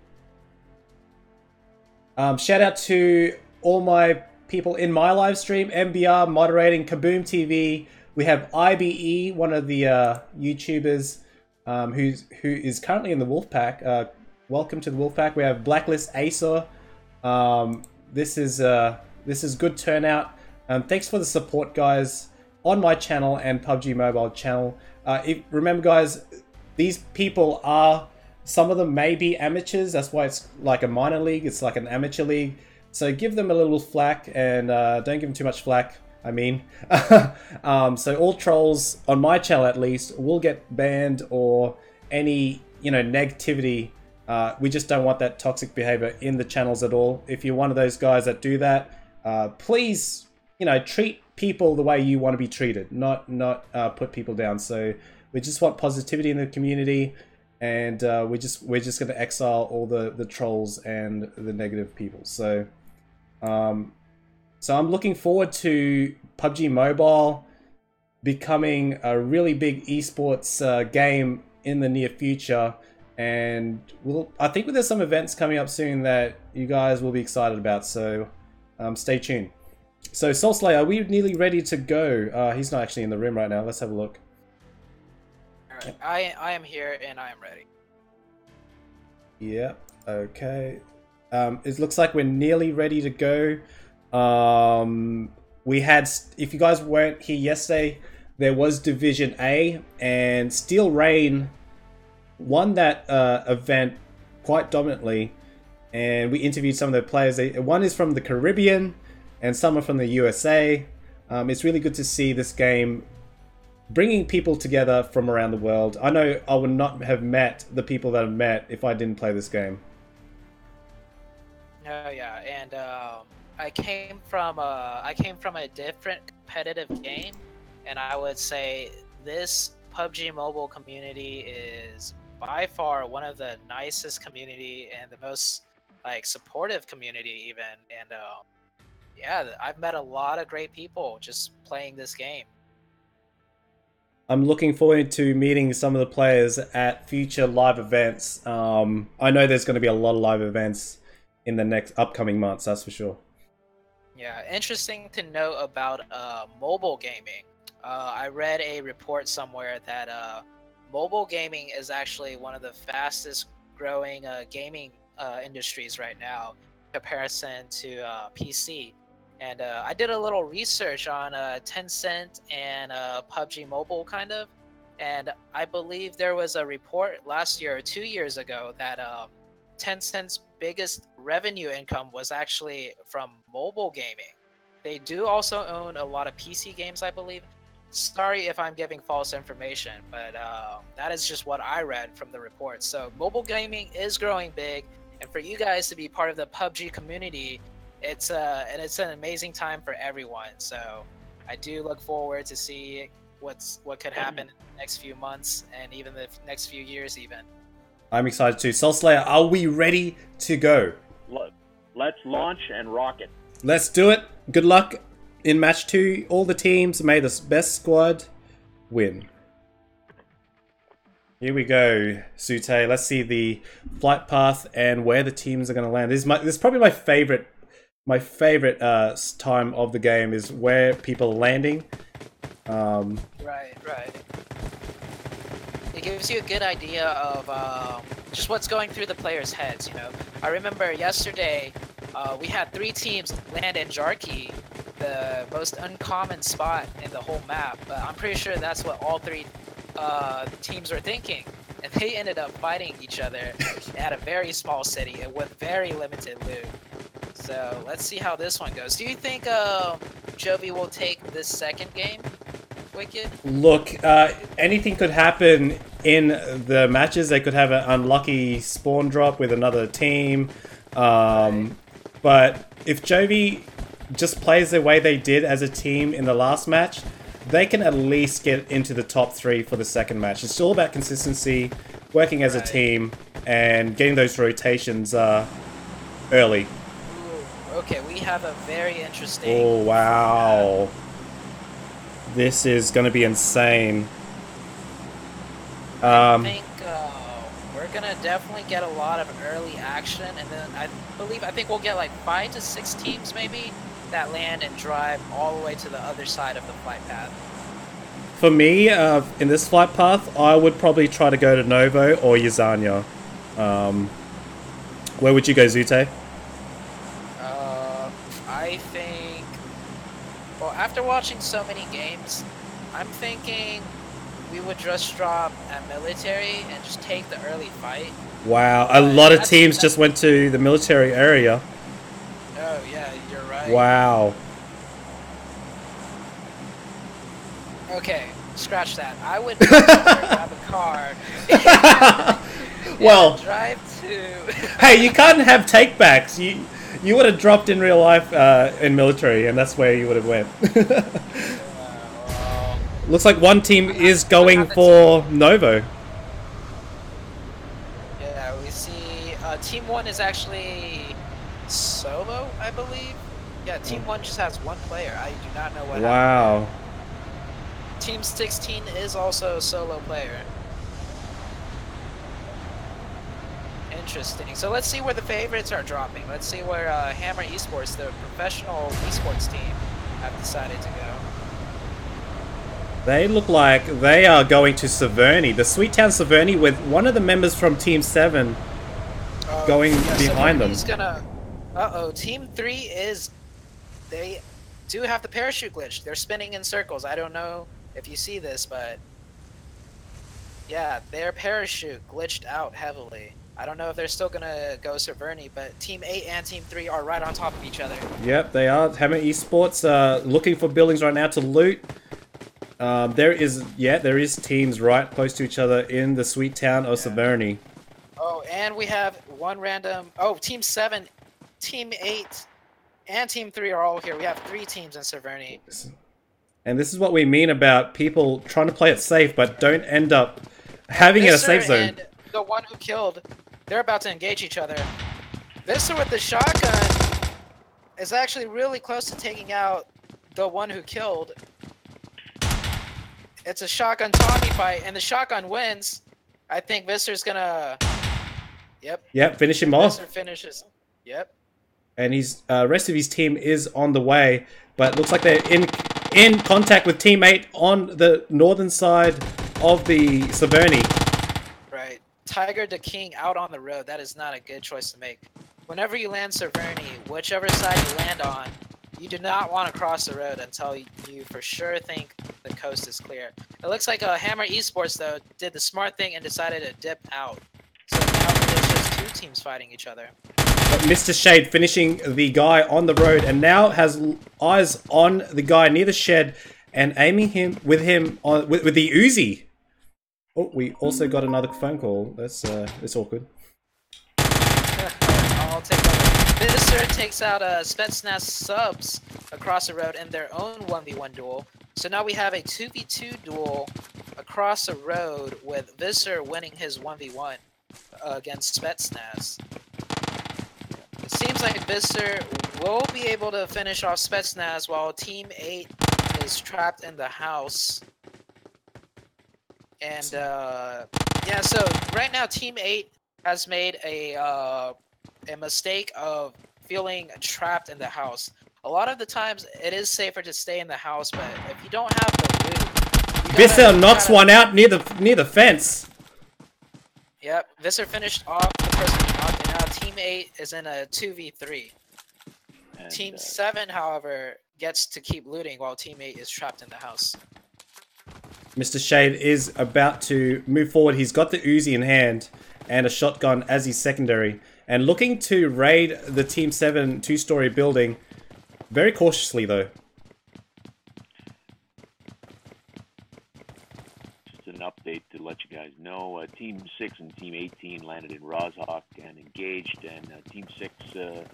Shout out to all my people in my live stream. MBR moderating, Kaboom TV. We have IBE, one of the YouTubers who is currently in the Wolfpack. Welcome to the Wolfpack. We have Blacklist Acer. This is good turnout. Thanks for the support, guys, on my channel and PUBG Mobile channel. Remember, guys, these people are, some of them may be amateurs. That's why it's like a minor league. It's like an amateur league. So give them a little flack, and don't give them too much flack. I mean, so all trolls on my channel at least will get banned, or any negativity. We just don't want that toxic behavior in the channels at all. If you're one of those guys that do that, please treat people the way you want to be treated, not put people down. So we just want positivity in the community, and we're just going to exile all the trolls and the negative people. So so I'm looking forward to PUBG Mobile becoming a really big esports game in the near future, and I think there's some events coming up soon that you guys will be excited about. So stay tuned. So Soul Slayer, are we nearly ready to go? He's not actually in the room right now. Let's have a look. All right. I am here and I am ready. Yeah. Okay. It looks like we're nearly ready to go. We had, if you guys weren't here yesterday, there was Division A, and Steel Rain won that event quite dominantly, and we interviewed some of the players. One is from the Caribbean and some are from the USA. It's really good to see this game bringing people together from around the world. I know I would not have met the people that I've met if I didn't play this game. Oh yeah, and I came from a different competitive game, and I would say this PUBG Mobile community is by far one of the nicest community and the most supportive community even. And yeah, I've met a lot of great people just playing this game. I'm looking forward to meeting some of the players at future live events. I know there's going to be a lot of live events in the next upcoming months, that's for sure. Yeah, interesting to know about mobile gaming. I read a report somewhere that mobile gaming is actually one of the fastest growing gaming industries right now in comparison to PC. And I did a little research on Tencent and PUBG Mobile kind of, and I believe there was a report last year or 2 years ago that Tencent's biggest revenue income was actually from mobile gaming. They do also own a lot of PC games, I believe. Sorry if I'm giving false information, but that is just what I read from the report. So mobile gaming is growing big, and for you guys to be part of the PUBG community, it's an amazing time for everyone. So I do look forward to see what could happen in the next few months and even the next few years even. I'm excited too. Soul Slayer, are we ready to go? Let's launch and rock it. Let's do it. Good luck in match 2. All the teams, may the best squad win. Here we go, Sute. Let's see the flight path and where the teams are going to land. This is probably my favorite time of the game, is where people are landing. Right. It gives you a good idea of just what's going through the players' heads. I remember yesterday we had 3 teams land in Jarkey, the most uncommon spot in the whole map. But I'm pretty sure that's what all 3 teams were thinking, and they ended up fighting each other at a very small city with very limited loot. So let's see how this one goes. Do you think Jovi will take this second game, Wicked? Look, anything could happen in the matches. They could have an unlucky spawn drop with another team. But if Jovi just plays the way they did as a team in the last match, they can at least get into the top 3 for the second match. It's all about consistency, working as a team, and getting those rotations early. Ooh, okay, we have a very interesting... Oh, wow. This is going to be insane. I think we're going to definitely get a lot of early action, and then I think we'll get 5 to 6 teams maybe that land and drive all the way to the other side of the flight path. For me, in this flight path, I would probably try to go to Novo or Yazania. Where would you go, Zute? I think... Well, after watching so many games, I'm thinking we would just drop at military and just take the early fight. Wow, a lot of teams just went to the military area. Oh yeah, you're right. Wow. Okay, scratch that. I would grab a car. Well, drive to. hey, you can't have takebacks. You would have dropped in real life in military, and that's where you would have went. Looks like one team is going for Novo. Yeah, we see Team 1 is actually solo, I believe. Yeah, Team 1 just has one player. I do not know what happened. Wow. Team 16 is also a solo player. Interesting. So let's see where the favorites are dropping. Let's see where Hammer Esports, the professional esports team, have decided to go. They look like they are going to Severny. The Sweet Town Severny with one of the members from Team 7 going behind them. Uh-oh, Team 3 is... They do have the parachute glitch. They're spinning in circles. I don't know if you see this, but... Yeah, their parachute glitched out heavily. I don't know if they're still gonna go Severny, but Team 8 and Team 3 are right on top of each other. Yep, they are. Hammer Esports looking for buildings right now to loot. There is teams right close to each other in the sweet town of Severny. Oh, and we have one random... Oh, Team 7, Team 8, and Team 3 are all here. We have 3 teams in Severny. And this is what we mean about people trying to play it safe, but don't end up having a safe zone. And the one who killed, they're about to engage each other. Visser with the shotgun is actually really close to taking out the one who killed. It's a shotgun Tommy fight, and the shotgun wins. I think Visser's gonna... Yep, finish him off. Visser finishes. Yep. And his rest of his team is on the way, but looks like they're in contact with Team 8 on the northern side of the Severny. Right. Tiger the King out on the road. That is not a good choice to make. Whenever you land Severny, whichever side you land on, you do not want to cross the road until you for sure think the coast is clear. It looks like Hammer Esports, though, did the smart thing and decided to dip out. So now there's just 2 teams fighting each other. But Mr. Shade finishing the guy on the road and now has eyes on the guy near the shed and aiming him with the Uzi. Oh, we also got another phone call. That's awkward. I'll take that. Visser takes out Spetsnaz subs across the road in their own 1v1 duel. So now we have a 2v2 duel across the road with Visser winning his 1v1 against Spetsnaz. It seems like Visser will be able to finish off Spetsnaz while Team 8 is trapped in the house. And yeah, so right now Team 8 has made a mistake of feeling trapped in the house. A lot of the times it is safer to stay in the house, but if you don't have the loot, Visser knocks one out near the fence. Yep, Visser finished off the person he knocked, and now Team 8 is in a 2v3. And, Team 7, however, gets to keep looting while Team 8 is trapped in the house. Mr. Shade is about to move forward. He's got the Uzi in hand and a shotgun as his secondary, and looking to raid the Team 7 two-story building, very cautiously though. Just an update to let you guys know, Team 6 and Team 18 landed in Rozhok and engaged, and Team 6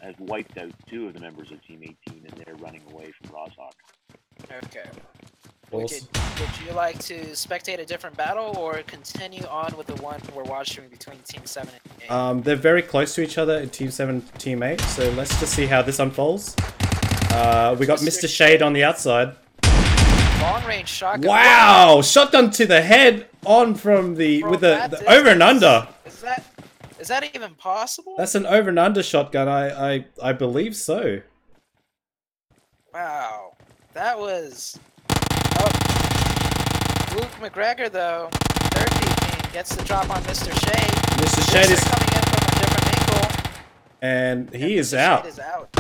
has wiped out 2 of the members of Team 18, and they're running away from Rozhok. Okay. Would you like to spectate a different battle or continue on with the one we're watching between Team 7 and 8? They're very close to each other in Team 7 Team 8, so let's just see how this unfolds. We got Mr. Shade on the outside. Long range shotgun. Wow! Shotgun to the head on from the with the over and under. Is that even possible? That's an over and under shotgun. I believe so. Wow. That was Luke McGregor, though, third team gets the drop on Mr. Shade. Mr. Shade is coming in from a different angle. And he is Mr. out. Shade is out.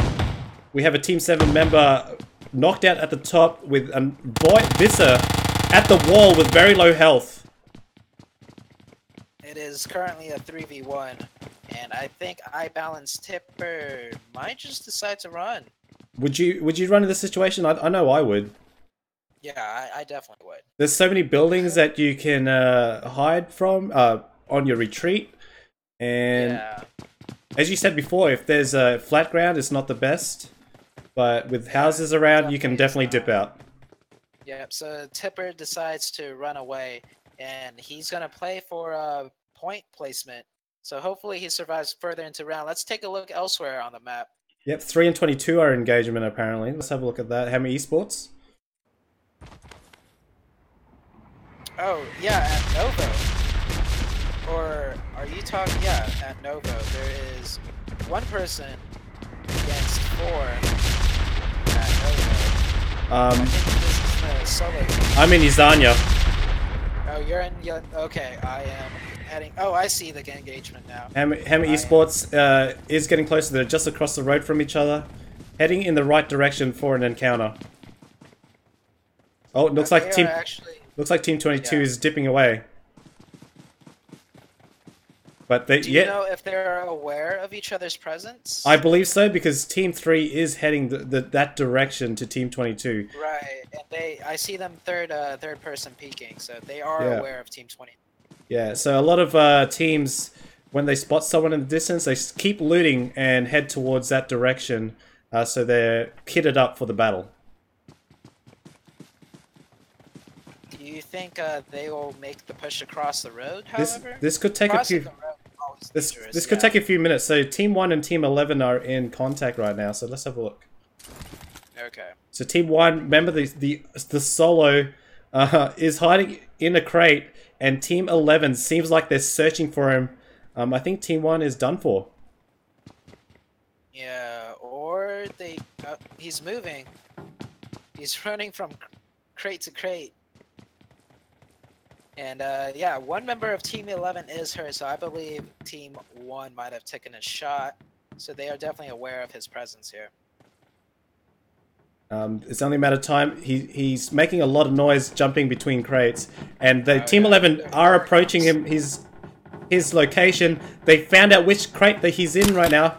We have a Team 7 member knocked out at the top with Visser at the wall with very low health. It is currently a 3v1, and I think I Balance Tipper might just decide to run. Would you run in this situation? I know I would. Yeah, I definitely would. There's so many buildings that you can hide from on your retreat, and Yeah. as you said before, if there's a flat ground, it's not the best. But with houses around, you can definitely dip out. Yep, so Tipper decides to run away, and he's going to play for point placement. So hopefully he survives further into round. Let's take a look elsewhere on the map. Yep, 3 and 22 are engagement apparently. Let's have a look at that. How many esports? Oh, yeah, at Novo. Or are you talking? Yeah, at Novo. There is one person against 4 at Novo. I think this is the solo game. I'm in Izania. Oh, you're in. Okay, I am heading. Oh, I see the engagement now. Hammer Esports is getting closer. They're just across the road from each other, heading in the right direction for an encounter. Oh, it looks like Team 22 is dipping away. But Do you know if they're aware of each other's presence? I believe so, because Team 3 is heading that direction to Team 22. Right, and I see them third person peeking, so they are aware of Team 20. Yeah, so a lot of teams, when they spot someone in the distance, they keep looting and head towards that direction, so they're kitted up for the battle. Do you think they will make the push across the road, however? This could take a few... This could take a few minutes. So Team 1 and Team 11 are in contact right now, so let's have a look. Okay. So Team 1, remember the solo is hiding in a crate, and Team 11 seems like they're searching for him. I think Team 1 is done for. Yeah, or they... he's moving. He's running from crate to crate. And yeah, one member of Team 11 is hurt, so I believe Team 1 might have taken a shot. So they are definitely aware of his presence here. It's only a matter of time. He's making a lot of noise jumping between crates, and the Team 11 are approaching him. His location. They found out which crate that he's in right now,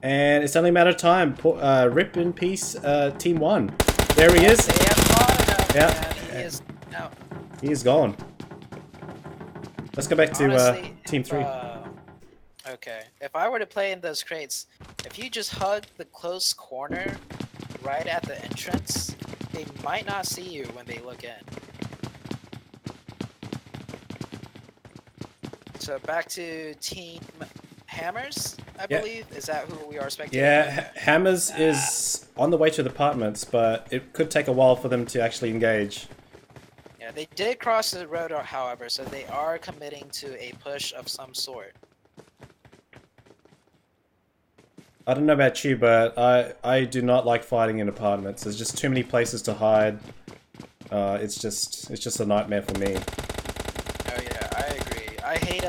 and it's only a matter of time. Rip in peace, Team 1. There he is. They have fought enough, Yeah. and he is out. He is gone. Let's go back to Honestly, Team 3. Okay, if I were to play in those crates, if you just hug the close corner right at the entrance, they might not see you when they look in. So back to Team Hammers, I believe. Is that who we are expecting? Yeah, Hammers is on the way to the apartments, but it could take a while for them to actually engage. Yeah, they did cross the road, however, so they are committing to a push of some sort. I don't know about you, but I do not like fighting in apartments. There's just too many places to hide. It's just a nightmare for me. Oh yeah, I agree. I hate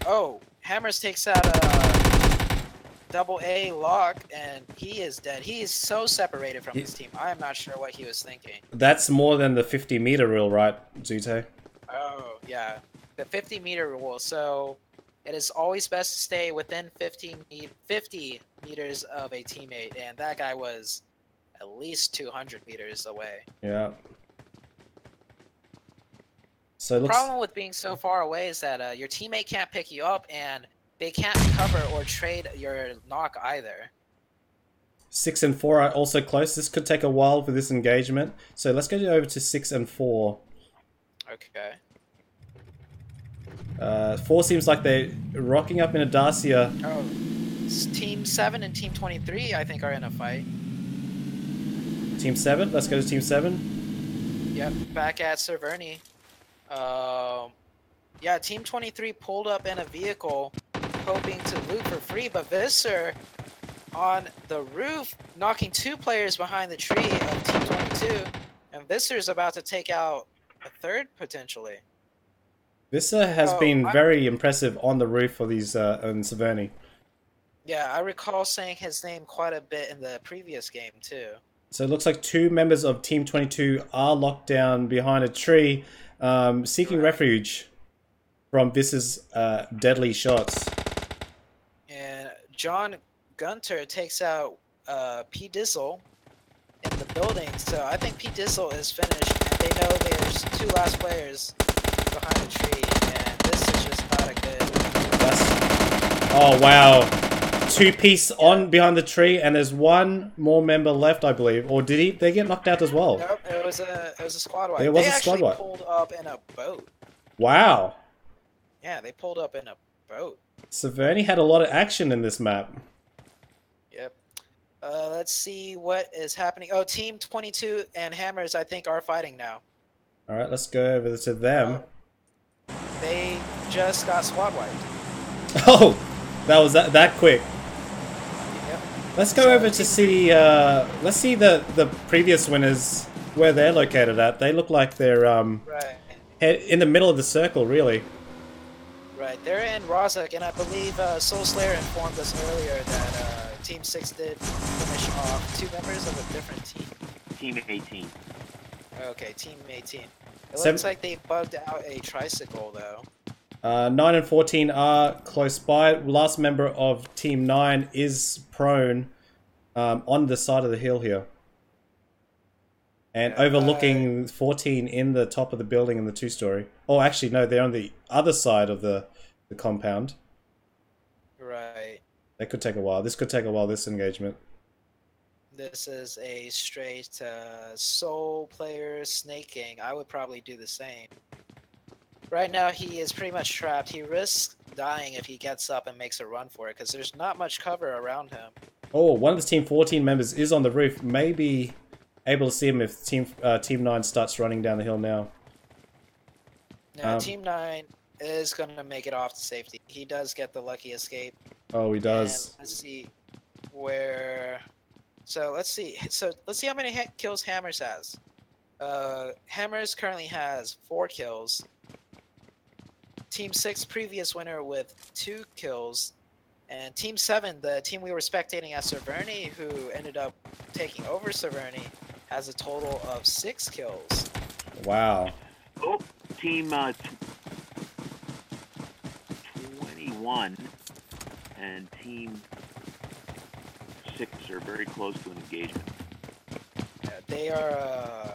oh, Hammers takes out a double A lock, and he is dead. He is so separated from his team. I am not sure what he was thinking. That's more than the 50-meter rule, right, Zuto? Oh yeah, the 50-meter rule. So it is always best to stay within 50 meters of a teammate, and that guy was at least 200 meters away. Yeah. So The problem with being so far away is that your teammate can't pick you up, and they can't cover or trade your knock either. 6 and 4 are also close. This could take a while for this engagement. So let's go over to 6 and 4. Okay. 4 seems like they're rocking up in a Dacia. Oh, Team 7 and Team 23, I think, are in a fight. Team 7? Let's go to Team 7. Yep, back at Cerverni. Yeah, Team 23 pulled up in a vehicle hoping to loot for free, but Visser on the roof knocking 2 players behind the tree of Team 22, and Visser's about to take out a third potentially. Visser has been very impressive on the roof for these on Cerverni. Yeah, I recall saying his name quite a bit in the previous game too. So it looks like 2 members of Team 22 are locked down behind a tree, seeking refuge from Vis's deadly shots. And John Gunter takes out P. Dizzle in the building. So I think P. Dizzle is finished, and they know there's 2 last players behind the tree, and this is just not a good. Oh wow. 2-piece on behind the tree, and there's 1 more member left, I believe. Or did they get knocked out as well? Nope, it was a squad wipe. It was they a squad actually wipe. pulled up in a boat. Wow. Yeah, they pulled up in a boat. Severny had a lot of action in this map. Yep. Let's see what is happening. Oh, Team 22 and Hammers, I think, are fighting now. Alright, let's go over to them. They just got squad wiped. Oh! That was that quick. Yep. Let's go over to see, let's see the previous winners, where they're located at. They look like they're, Right. in the middle of the circle, really. Right. They're in Rozhok, and I believe Soul Slayer informed us earlier that Team 6 did finish off 2 members of a different team. Team 18. Okay, Team 18. It looks like they bugged out a tricycle, though. 9 and 14 are close by. Last member of Team 9 is prone on the side of the hill here. And overlooking 14 in the top of the building in the 2-story. Oh, actually, no, they're on the other side of the compound. Right. That could take a while. This could take a while, this engagement. This is a straight soul player snaking. I would probably do the same. Right now, he is pretty much trapped. He risks dying if he gets up and makes a run for it, because there's not much cover around him. Oh, one of the Team 14 members is on the roof. Maybe able to see him if Team 9 starts running down the hill now. Now, Team 9 is going to make it off to safety. He does get the lucky escape. Oh, he does. And let's see where... So let's see. Let's see how many kills Hammers has. Hammers currently has 4 kills. Team 6 previous winner with 2 kills. And Team 7, the team we were spectating at Severny, who ended up taking over Severny, has a total of 6 kills. Wow. Oh, Team 21 and Team 6 are very close to an engagement. Yeah, they are...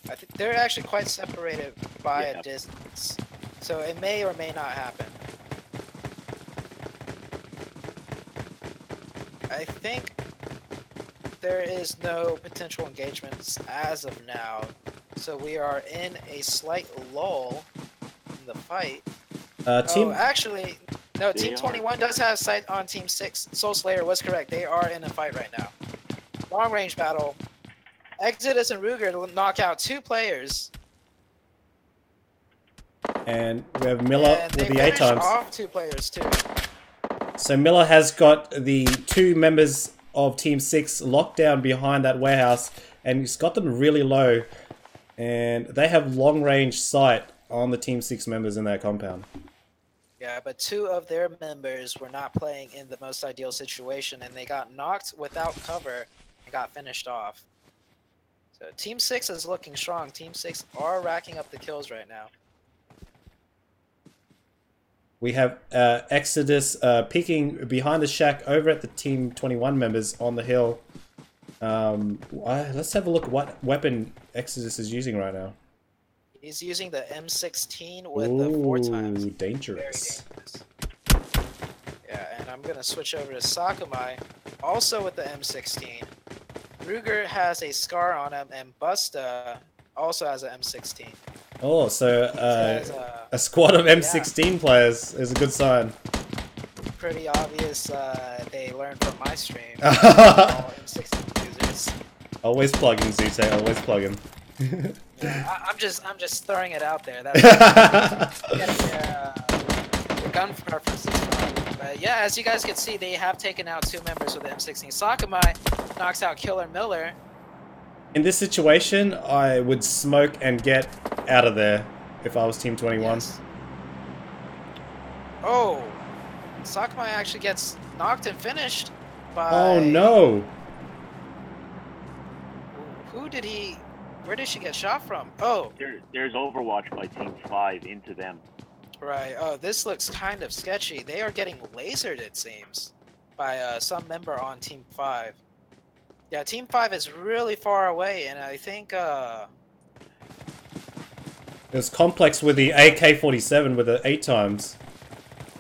I think they're actually quite separated by a distance. So it may or may not happen. I think there is no potential engagements as of now. So we are in a slight lull in the fight. Team... Oh, actually, no, They Team 21 does have sight on Team 6. Soul Slayer was correct. They are in a fight right now. Long range battle. Exodus and Ruger knock out 2 players. And we have Miller And with they the 8 finish times. off 2 players too. So Miller has got the 2 members of Team 6 locked down behind that warehouse, and he's got them really low. And they have long range sight on the Team 6 members in that compound. Yeah, but 2 of their members were not playing in the most ideal situation, and they got knocked without cover and got finished off. So Team 6 is looking strong. Team 6 are racking up the kills right now. We have Exodus peeking behind the shack over at the Team 21 members on the hill. Let's have a look at what weapon Exodus is using right now. He's using the M16 with the 4 times. Dangerous. Very dangerous. Yeah, and I'm going to switch over to Sakumai, also with the M16. Ruger has a scar on him, and Busta also has an M16. Oh, so a squad of M16 players is a good sign. Pretty obvious they learned from my stream. All M16 users. Always plugging, Zute, always plugging. Yeah, I'm just throwing it out there. That's getting the gun preferences from. But yeah, as you guys can see, they have taken out 2 members with the M16. Sakumai knocks out Killer Miller. In this situation, I would smoke and get out of there if I was Team 21. Yes. Oh, Sakumai actually gets knocked and finished by... Oh no! Who did he? Where did she get shot from? Oh, There's Overwatch by Team 5 into them. right. Oh, this looks kind of sketchy. They are getting lasered, it seems, by some member on Team 5. Yeah, Team 5 is really far away, and I think It was complex with the AK-47 with the 8x.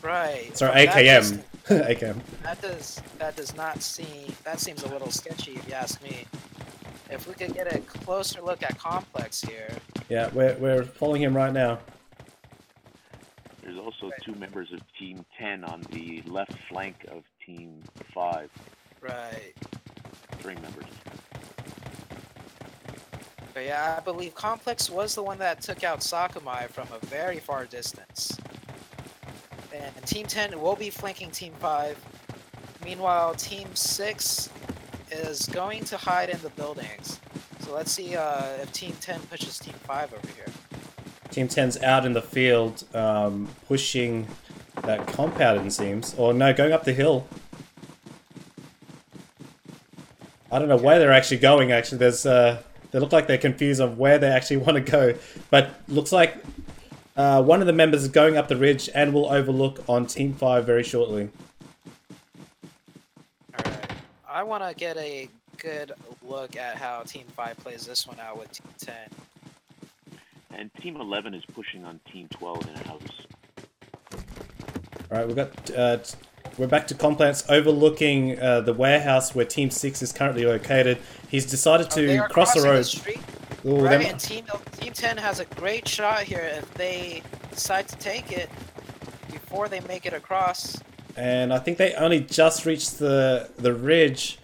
right. Sorry, from that AKM. distance, AKM. that does not seem. That seems a little sketchy, if you ask me. If we could get a closer look at complex here. Yeah, we're following him right now. There's also 2 members of Team 10 on the left flank of Team 5. Right. 3 members. But yeah, I believe Complex was the one that took out Sakurai from a very far distance. And Team 10 will be flanking Team 5. Meanwhile, Team 6 is going to hide in the buildings. So let's see if Team 10 pushes Team 5 over here. Team 10's out in the field, pushing that compound, it seems. Or no, going up the hill. I don't know where they're actually going, actually. They look like they're confused on where they actually want to go. But looks like one of the members is going up the ridge and will overlook on Team 5 very shortly. Alright. I want to get a good look at how Team 5 plays this one out with Team 10. And Team 11 is pushing on Team 12 in a house. Alright, we're back to Complex overlooking the warehouse where Team 6 is currently located. He's decided They to are cross the crossing road. street, Ooh, right, them- and Team 10 has a great shot here if they decide to take it before they make it across. And I think they only just reached the ridge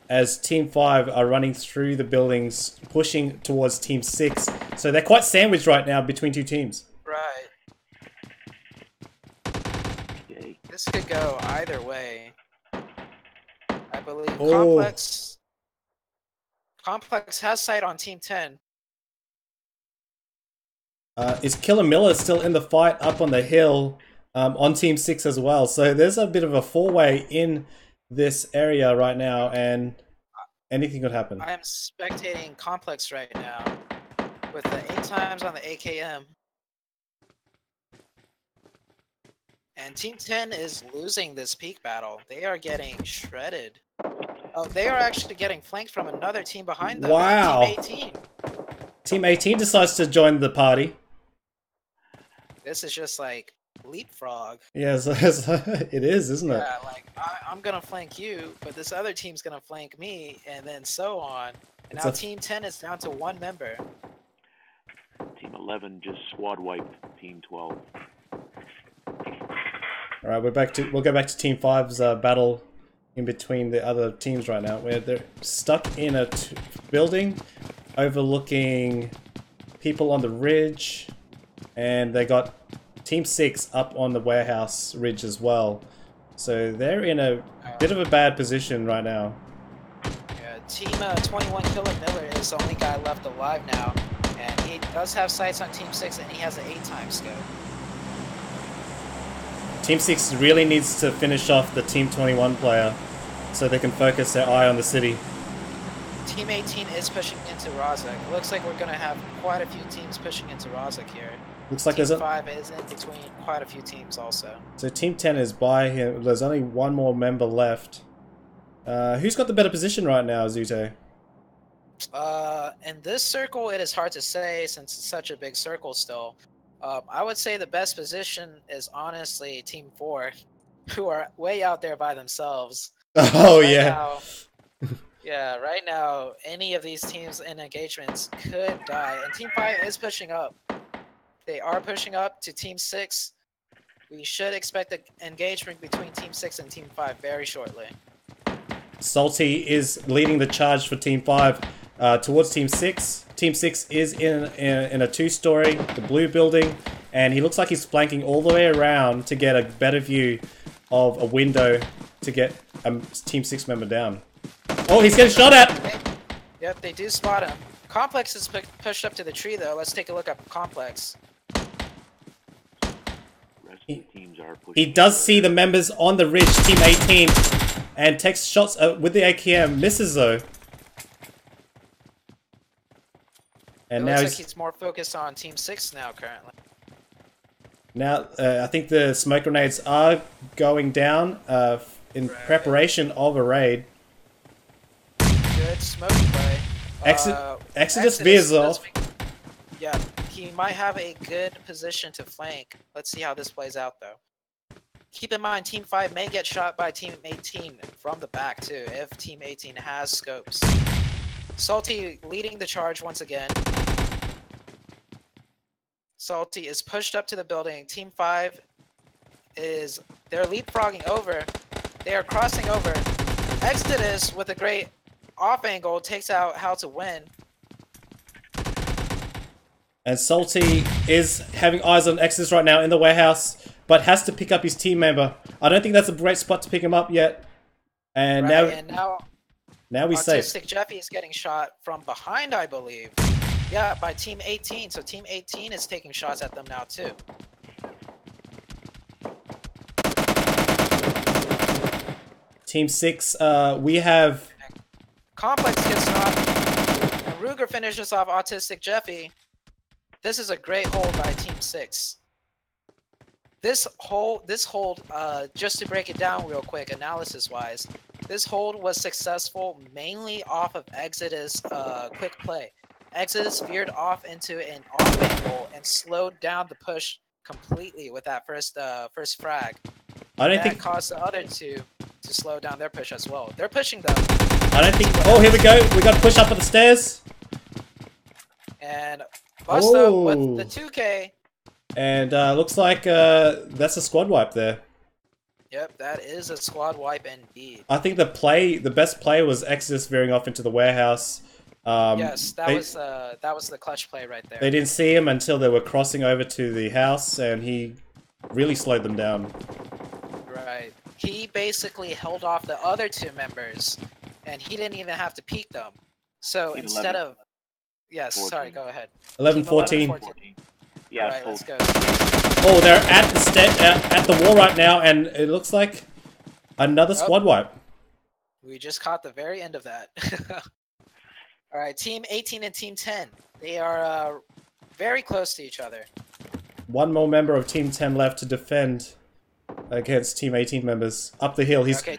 as Team 5 are running through the buildings, pushing towards Team 6. So they're quite sandwiched right now between two teams. Right. Okay. This could go either way. I believe Oh. Complex has sight on Team 10. Is Killer Miller still in the fight up on the hill on Team 6 as well? So there's a bit of a four-way in this area right now, and anything could happen. I am spectating Complex right now with the 8x on the AKM. And Team 10 is losing this peak battle. They are getting shredded. Oh, they are actually getting flanked from another team behind them. Wow. Team 18. Team 18 decides to join the party. This is just like leapfrog. Yes, it is, isn't it? Yeah, like I'm gonna flank you, but this other team's gonna flank me, and then so on. And It's now a- Team 10 is down to one member. Team 11 just squad wiped Team 12. All right, we'll go back to Team 5's battle in between the other teams right now, where they're stuck in a building overlooking people on the ridge, and they got Team 6 up on the warehouse ridge as well. So they're in a bit of a bad position right now. Yeah, Team 21 Killer Miller is the only guy left alive now, and he does have sights on Team 6, and he has an 8x scope. Team 6 really needs to finish off the Team 21 player so they can focus their eye on the city. Team 18 is pushing into Rozak. Looks like we're gonna have quite a few teams pushing into Rozak here. Looks like Team there's 5 is in between quite a few teams also. So Team 10 is by him. There's only one more member left. Who's got the better position right now, Zute? In this circle, it is hard to say since it's such a big circle still. I would say the best position is honestly Team 4, who are way out there by themselves. Oh, Right yeah. now- yeah, right now, any of these teams in engagements could die. And Team 5 is pushing up. They are pushing up to Team 6. We should expect an engagement between Team 6 and Team 5 very shortly. Salty is leading the charge for Team 5 towards Team 6. Team 6 is in a two-story, the blue building, and he looks like he's flanking all the way around to get a better view of a window to get a Team 6 member down. Oh, he's getting shot at! Yep, they do spot him. Complex is pushed up to the tree though. Let's take a look at Complex. Rest of the teams are pushing. He does see the members on the ridge, Team 18, and takes shots with the AKM. Misses though. And It now looks like he's more focused on Team 6 now currently. now I think the smoke grenades are going down in preparation of a raid. Good smoke play. Exodus veers off. Yeah, he might have a good position to flank. Let's see how this plays out, though. Keep in mind, Team 5 may get shot by Team 18 from the back, too, if Team 18 has scopes. Salty leading the charge once again. Salty is pushed up to the building. Team 5 they're leapfrogging over. They are crossing over. Exodus, with a great off angle, takes out How to Win. And Salty is having eyes on Exodus right now in the warehouse, but has to pick up his team member. I don't think that's a great spot to pick him up yet. And now he's safe. Autistic Jeffy is getting shot from behind, I believe. Yeah, by Team 18. So Team 18 is taking shots at them now, too. Team 6, we have... Complex gets knocked, and Ruger finishes off Autistic Jeffy. This is a great hold by Team 6. This hold, just to break it down real quick, analysis-wise, this hold was successful mainly off of Exodus' quick play. Exodus veered off into an off angle and slowed down the push completely with that first frag. That caused the other two to slow down their push as well. They're pushing them. I don't think... Oh, here we go. We got to push up at the stairs. And bust up with the 2K. And looks like that's a squad wipe there. Yep, that is a squad wipe indeed. I think the best play was Exodus veering off into the warehouse. Yes, that was the clutch play right there. They didn't see him until they were crossing over to the house, and he really slowed them down. Right. He basically held off the other two members, and he didn't even have to peek them. So Team instead 11. of... Yes, 14. sorry, go ahead. 11, Team 14. 14. Yeah, Alright, let's go. Oh, they're at the wall right now, and it looks like another squad wipe. We just caught the very end of that. Alright, Team 18 and Team 10. They are very close to each other. One more member of Team 10 left to defend against Team 18 members. Up the hill, he's... Okay,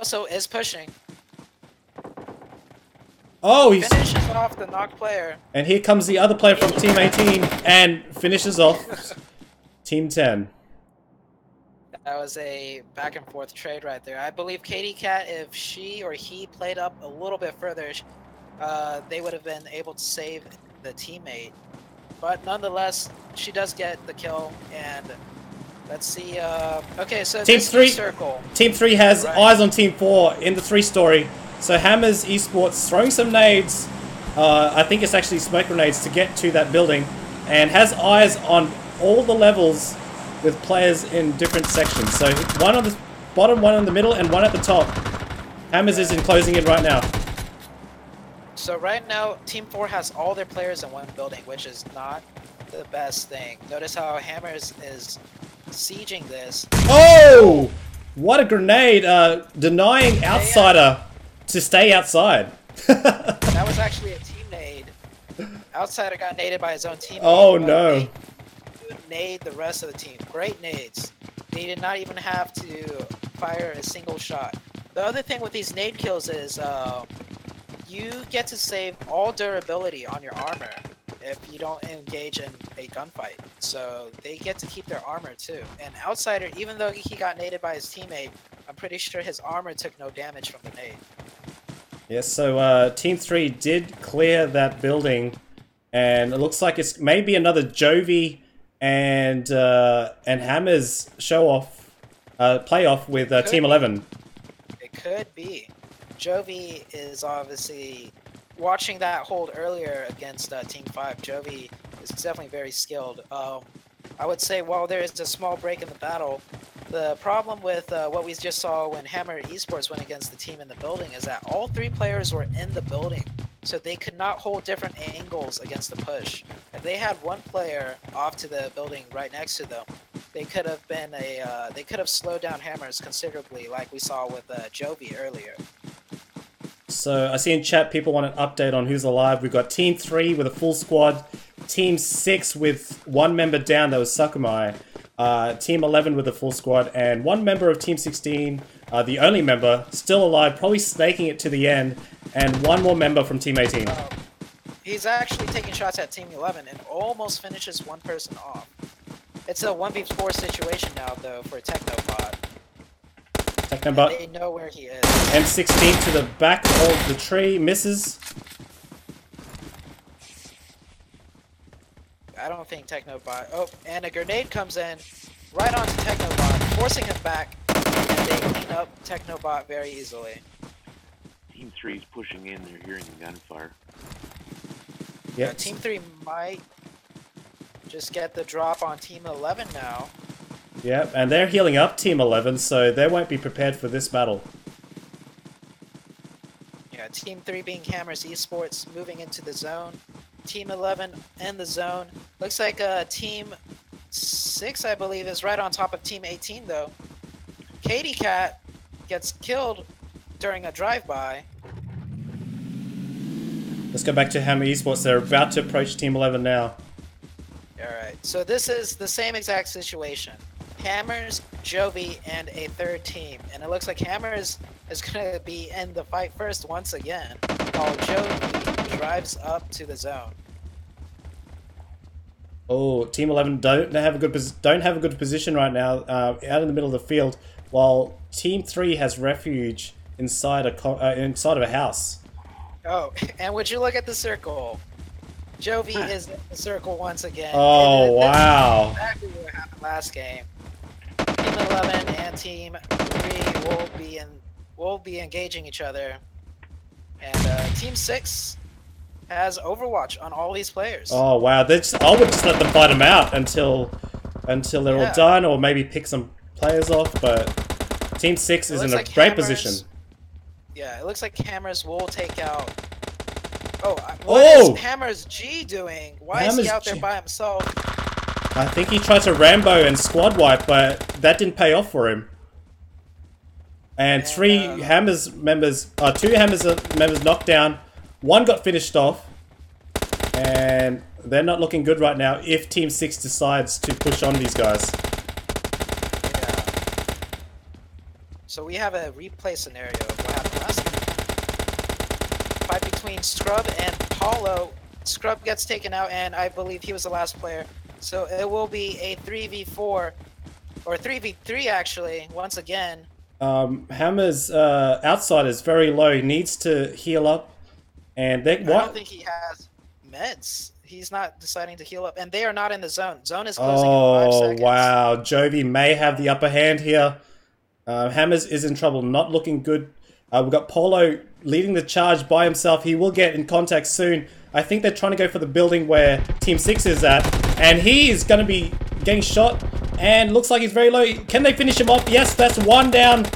so is pushing. Oh, he's... Finishes off the knocked player. And here comes the other player from Team 18 and finishes off Team 10. That was a back and forth trade right there. I believe Katie Cat, if she or he played up a little bit further, they would have been able to save the teammate. But nonetheless, she does get the kill. And let's see. Okay, so Team this 3 circle. Team 3 has eyes on Team 4 in the 3-story. So Hammers Esports throwing some nades. I think it's actually smoke grenades to get to that building, and has eyes on all the levels with players in different sections. So one on the bottom, one in the middle, and one at the top. Hammers is enclosing it right now. So right now, Team 4 has all their players in one building, which is not the best thing. Notice how Hammers is sieging this. Oh! What a grenade! Denying Outsider to stay outside. That was actually a team nade. Outsider got naded by his own teammate. Oh no. They nade the rest of the team. Great nades. They did not even have to fire a single shot. The other thing with these nade kills is you get to save all durability on your armor if you don't engage in a gunfight. So they get to keep their armor too. And Outsider, even though he got naded by his teammate, I'm pretty sure his armor took no damage from the nade. Yes, so Team 3 did clear that building, and it looks like it's maybe another Jovi and Hammers show-off, playoff with Team 11. It could be. Jovi is obviously watching that hold earlier against Team 5. Jovi is definitely very skilled. I would say while there is a small break in the battle, the problem with what we just saw when Hammer Esports went against the team in the building is that all three players were in the building, so they could not hold different angles against the push. If they had one player off to the building right next to them, they could have been slowed down Hammers considerably, like we saw with Jovi earlier. So I see in chat people want an update on who's alive. We've got Team 3 with a full squad, Team 6 with one member down, that was Sakumai, Team 11 with a full squad, and one member of Team 16, the only member, still alive, probably snaking it to the end, and one more member from Team 18. He's actually taking shots at Team 11 and almost finishes one person off. It's a 1v4 situation now, though, for Technobot. Technobot. They know where he is. M16 to the back of the tree, misses. I don't think Technobot... Oh, and a grenade comes in right onto Technobot, forcing him back, and they clean up Technobot very easily. Team 3 is pushing in. They're hearing the gunfire. Yeah, Team 3 might just get the drop on Team 11 now. yeah, and they're healing up Team 11, so they won't be prepared for this battle. Yeah, Team 3 being Hammers Esports moving into the zone. Team 11 in the zone. Looks like Team 6, I believe, is right on top of Team 18, though. Katie Cat gets killed during a drive-by. Let's go back to Hammer Esports. They're about to approach Team 11 now. Alright, so this is the same exact situation. Hammers, Jovi, and a third team. And it looks like Hammers is going to be in the fight first once again, while Jovi drives up to the zone. Oh, Team 11 don't have a good position right now, out in the middle of the field, while Team 3 has refuge inside a house. Oh, and would you look at the circle? Jovi is in the circle once again. Oh, wow. Exactly what happened last game. Team 11 and Team 3 will be engaging each other. And Team 6 has Overwatch on all these players. Oh, wow. I would just let them fight them out until they're all done, or maybe pick some players off, but Team 6 is in a great position. Yeah, it looks like Hammers will take out... Oh, what is Hammers G doing? Why is he out there by himself? I think he tried to Rambo and squad wipe, but that didn't pay off for him. And two Hammers members knocked down. One got finished off, and they're not looking good right now if Team 6 decides to push on these guys. Yeah. So we have a replay scenario of what happened last game. Fight between Scrub and Paulo. Scrub gets taken out, and I believe he was the last player. So it will be a 3v4, or 3v3 actually, once again. Hammer's outside is very low. He needs to heal up. And I don't think he has meds. He's not deciding to heal up, and they are not in the zone. Zone is closing in 5 seconds. Oh, wow. Jovi may have the upper hand here. Hammers is in trouble, not looking good. We've got Polo leading the charge by himself. He will get in contact soon. I think they're trying to go for the building where Team 6 is at, and he is going to be getting shot, and looks like he's very low. Can they finish him off? Yes, that's one down.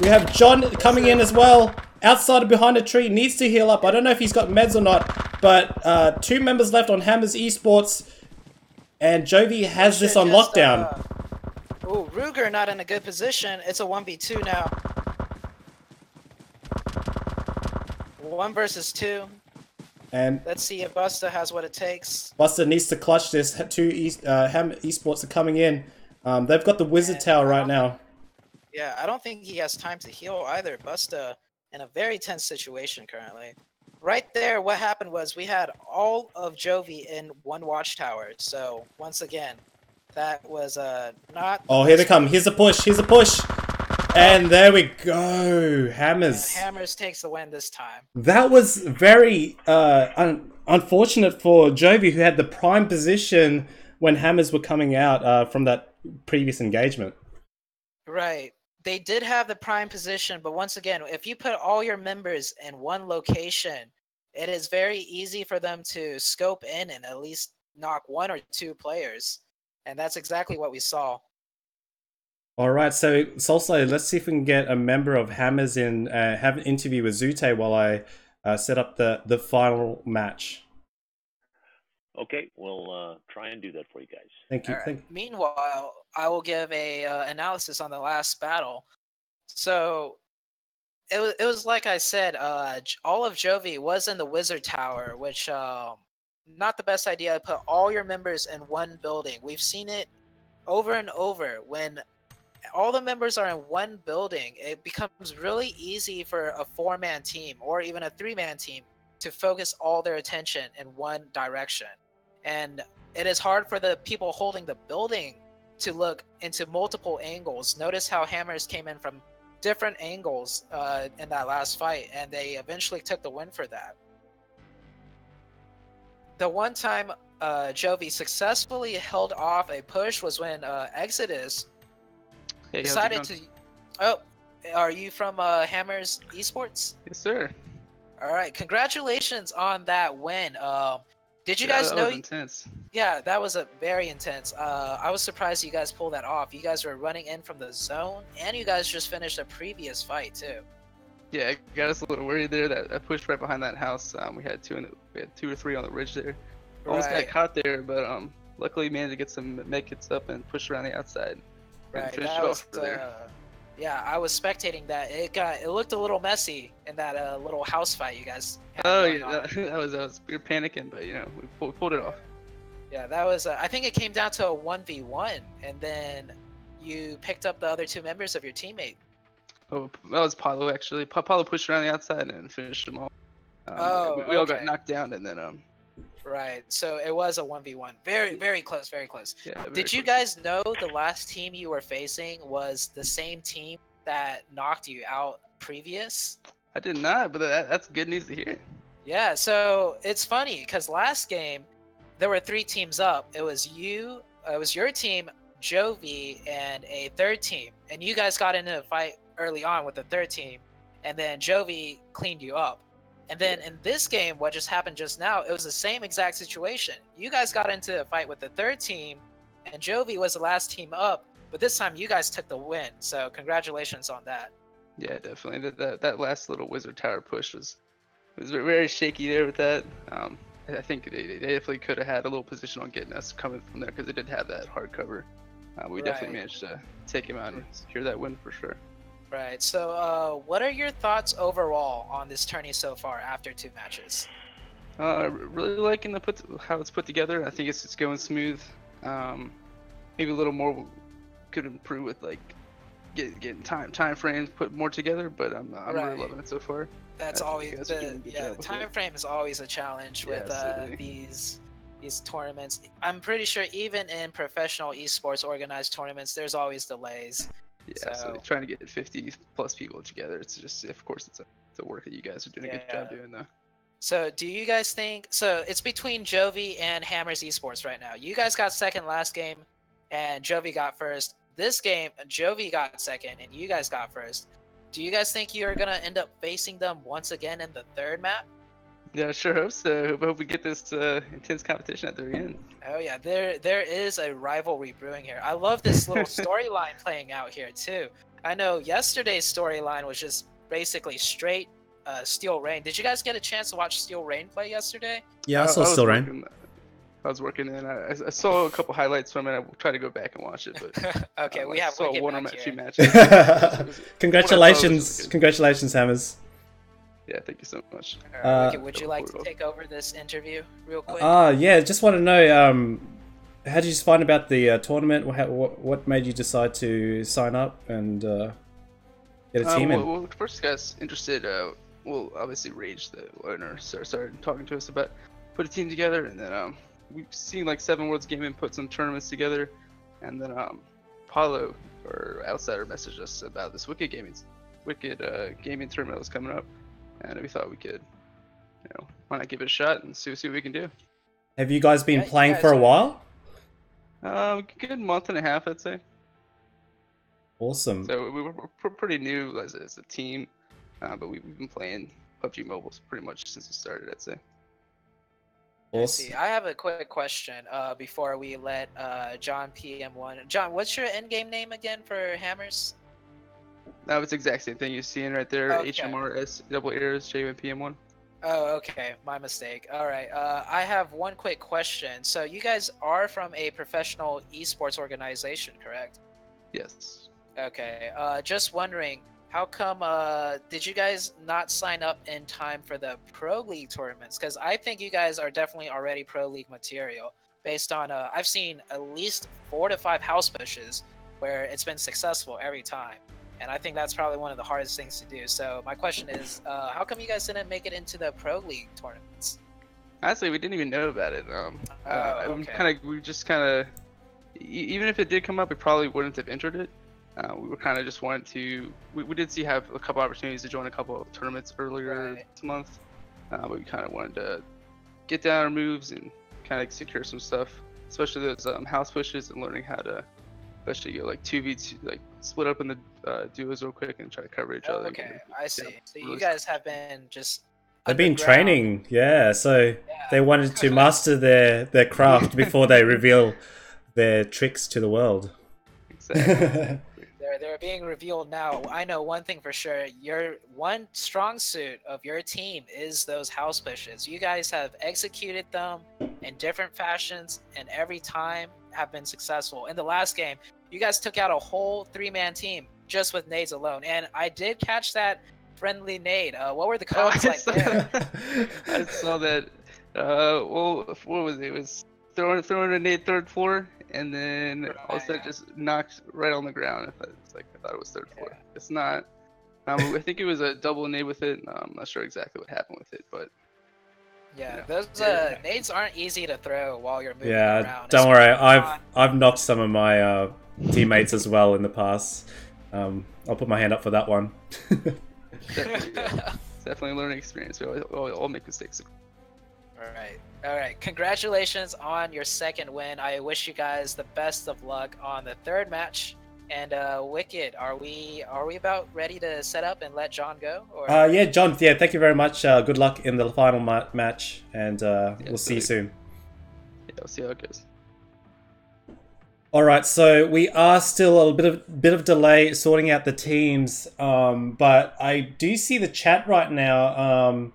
We have John coming in as well. Outside behind a tree, needs to heal up. I don't know if he's got meds or not, but 2 members left on Hammers Esports, and Jovi has this on lockdown. Oh, Ruger not in a good position. It's a 1v2 now. 1 versus 2. And let's see if Busta has what it takes. Busta needs to clutch this. 2 Hammer Esports are coming in. They've got the Wizard Tower right now. Yeah, I don't think he has time to heal either. Busta in a very tense situation currently. Right there, what happened was we had all of Jovi in 1 watchtower. So once again, that was not. Oh, here they come. Here's a push. Here's a push. And there we go. Hammers. And Hammers takes the win this time. That was very unfortunate for Jovi, who had the prime position when Hammers were coming out from that previous engagement. Right. They did have the prime position, but once again, if you put all your members in one location, it is very easy for them to scope in and at least knock 1 or 2 players. And that's exactly what we saw. All right, so Soulslayer, let's see if we can get a member of Hammers in, have an interview with Zute while I set up the final match. Okay, we'll try and do that for you guys. Thank you. Right. Meanwhile, I will give a analysis on the last battle. So it was like I said, all of Jovi was in the Wizard Tower, which not the best idea to put all your members in one building. We've seen it over and over. When all the members are in one building, it becomes really easy for a 4-man team or even a 3-man team to focus all their attention in one direction. And it is hard for the people holding the building to look into multiple angles. Notice how Hammers came in from different angles in that last fight, and they eventually took the win for that. The one time Jovi successfully held off a push was when Exodus Hey, decided to. Oh, are you from Hammers Esports? Yes, sir. All right, congratulations on that win. Did you Yeah, guys that know? was intense. Yeah, that was a very intense. I was surprised you guys pulled that off. You guys were running in from the zone, and you guys just finished a previous fight too. Yeah, it got us a little worried there. That I pushed right behind that house. We had two or three on the ridge there. Almost Right. got caught there, but luckily managed to get some medkits up and push around the outside. And Right, finish that it was off there. yeah. I was spectating that. It looked a little messy in that little house fight you guys had Oh going yeah, on. that was we were panicking, but we pulled it off. Yeah, that was. I think it came down to a 1v1, and then you picked up the other 2 members of your teammate. Oh, that was Paulo actually. Paulo pushed around the outside and finished them all. Oh, we all got okay. knocked down, and then Right. So it was a 1v1. Very, very close. Very close. yeah. very Did you close. guys know the last team you were facing was the same team that knocked you out previous? I did not, but that's good news to hear. Yeah. So it's funny because last game there were 3 teams up. It was your team, Jovi, and a third team. And you guys got into a fight early on with the third team, and then Jovi cleaned you up. And then in this game, what just happened just now, it was the same exact situation. You guys got into a fight with the third team, and Jovi was the last team up, but this time you guys took the win. So congratulations on that. Yeah, definitely. That last little Wizard Tower push was very shaky there with that. I think they definitely could have had a little position on getting us coming from there because they did have that hard cover. We definitely Right. managed to take him out and secure that win for sure. Right. So what are your thoughts overall on this tourney so far after 2 matches? Really liking how it's put together. I think it's going smooth. Maybe a little more could improve with like getting time frames put more together, but I'm Right. really loving it so far. That's I think always you guys are doing a the good yeah. job The with time it. frame is always a challenge Yeah, with absolutely. these tournaments. I'm pretty sure even in professional esports organized tournaments, there's always delays. Yeah, so So- trying to get 50 plus people together, it's just, of course, it's a work that you guys are doing a good job Yeah. doing though. So do you guys think so? It's between Jovi and Hammers Esports right now. You guys got second last game, and Jovi got first. This game, Jovi got second, and you guys got first. Do you guys think you're gonna end up facing them once again in the third map? Yeah, I sure hope so. Hope we get this intense competition at the very end. Oh yeah, there is a rivalry brewing here. I love this little storyline playing out here too. I know yesterday's storyline was just basically straight Steel Rain. Did you guys get a chance to watch Steel Rain play yesterday? Yeah, I saw was Still Rain. I was working and I saw a couple highlights from it. I tried to go back and watch it, but Okay, we have saw Wicked one or back two here. matches. It was- Congratulations, good. congratulations, Hammers. Yeah, thank you so much. All right, Uh, Wicked, would you like to take over this interview real quick? Yeah, just want to know, how did you find about the tournament? What made you decide to sign up and get a team in? Well, first guys interested, well, obviously Rage, the owner, started talking to us about put a team together, and then we've seen like 7 Worlds Gaming put some tournaments together, and then Paulo, or Outsider, messaged us about this Wicked gaming tournament that was coming up, and we thought we could, why not give it a shot and see what we can do. Have you guys been Yeah, you playing guys for a are- while? Good month and a half, I'd say. Awesome. So we're pretty new as a team, but we've been playing PUBG Mobile pretty much since it started, I'd say. I Awesome. see. I have a quick question before we let John PM1. John, what's your in-game name again for Hammers? No, it's the exact same thing you're seeing right there. Okay. HMRS double arrows JMPM1. Oh, okay. My mistake. All right. I have one quick question. So you guys are from a professional esports organization, correct? Yes. Okay. Just wondering, how come did you guys not sign up in time for the Pro League tournaments? Because I think you guys are definitely already Pro League material based on I've seen at least 4 to 5 house pushes where it's been successful every time. And I think that's probably one of the hardest things to do. So my question is, how come you guys didn't make it into the Pro League tournaments? Honestly, we didn't even know about it. Okay. We just kind of, even if it did come up, we probably wouldn't have entered it. We were kind of just wanted to. We did have a couple opportunities to join a couple of tournaments earlier this month, but we kind of wanted to get down our moves and kind of secure some stuff, especially those house pushes and learning how to, especially go like 2v2, like split up in the duos real quick and try to cover each other. Okay, I see. So really you guys have been just They've been underground. training, yeah. So Yeah. they wanted to master their craft before they reveal their tricks to the world. Exactly. They're being revealed now. I know one thing for sure. Your one strong suit of your team is those house pushes. You guys have executed them in different fashions, and every time have been successful. In the last game, you guys took out a whole 3-man team just with nades alone. And I did catch that friendly nade. What were the comments like there? I saw that. Well, what was it? It was throwing a nade third floor, and then all of a sudden just knocked right on the ground. I thought it was third floor. It's not. I think it was a double nade with it. I'm not sure exactly what happened with it, but Yeah, those nades aren't easy to throw while you're moving Yeah, around. don't worry. I've knocked some of my teammates as well in the past. I'll put my hand up for that one. Definitely a learning experience. We all make mistakes. All right. Congratulations on your second win. I wish you guys the best of luck on the third match. And Wicked, are we about ready to set up and let John go? Or... Yeah, John. Yeah, thank you very much. Good luck in the final match, and we'll see you soon. Yeah, we'll see how it goes. All right, so we are still a bit of delay sorting out the teams, but I do see the chat right now.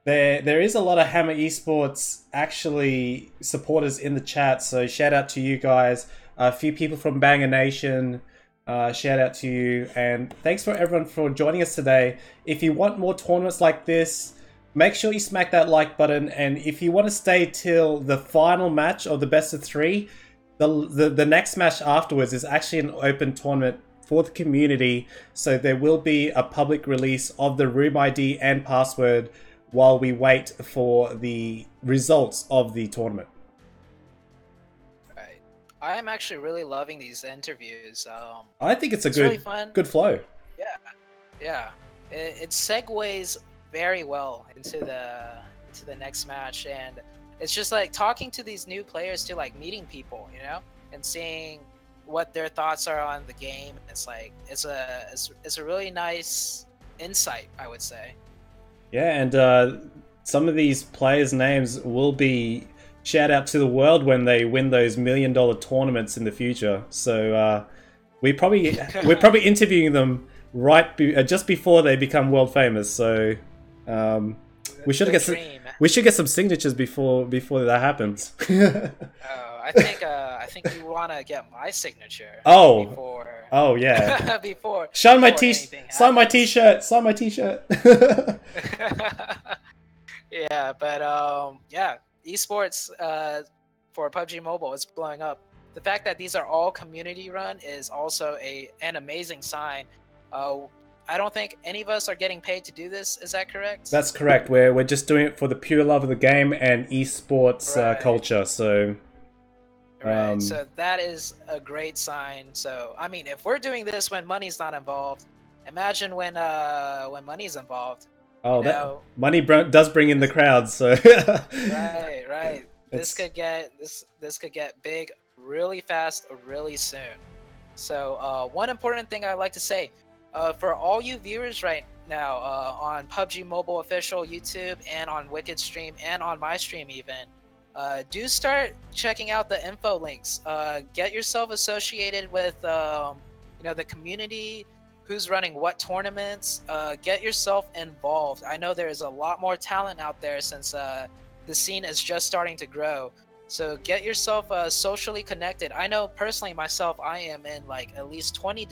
There is a lot of Hammer Esports actually supporters in the chat, so shout out to you guys. A few people from Banger Nation, shout out to you, and thanks for everyone for joining us today. If you want more tournaments like this, make sure you smack that like button, and if you want to stay till the final match of the best of 3, the next match afterwards is actually an open tournament for the community, so there will be a public release of the room ID and password while we wait for the results of the tournament. Right. I am actually really loving these interviews. I think it's really fun. Good flow. Yeah. It segues very well into the next match, and it's just like talking to these new players too, like meeting people, you know, and seeing what their thoughts are on the game. It's like it's a really nice insight, I would say. Yeah, and some of these players' names will be shout out to the world when they win those $1 million tournaments in the future. So we're probably interviewing them just before they become world famous. So we should get some signatures before that happens. I think you want to get my signature. Oh yeah. before sign my t-shirt. Sign my t-shirt. Yeah, but yeah, esports for PUBG Mobile is blowing up. The fact that these are all community run is also an amazing sign. I don't think any of us are getting paid to do this. Is that correct? That's correct. We're just doing it for the pure love of the game and esports culture. So. Right. So that is a great sign. So I mean, if we're doing this when money's not involved, imagine when money's involved. Oh, money does bring in the crowds. So. Right. This could get big really fast, really soon. So one important thing I'd like to say, for all you viewers right now on PUBG Mobile Official YouTube and on Wicked Stream and on my stream even. Do start checking out the info links. Get yourself associated with the community, who's running what tournaments. Get yourself involved. I know there's a lot more talent out there since the scene is just starting to grow. So get yourself socially connected. I know personally myself, I am in like at least 20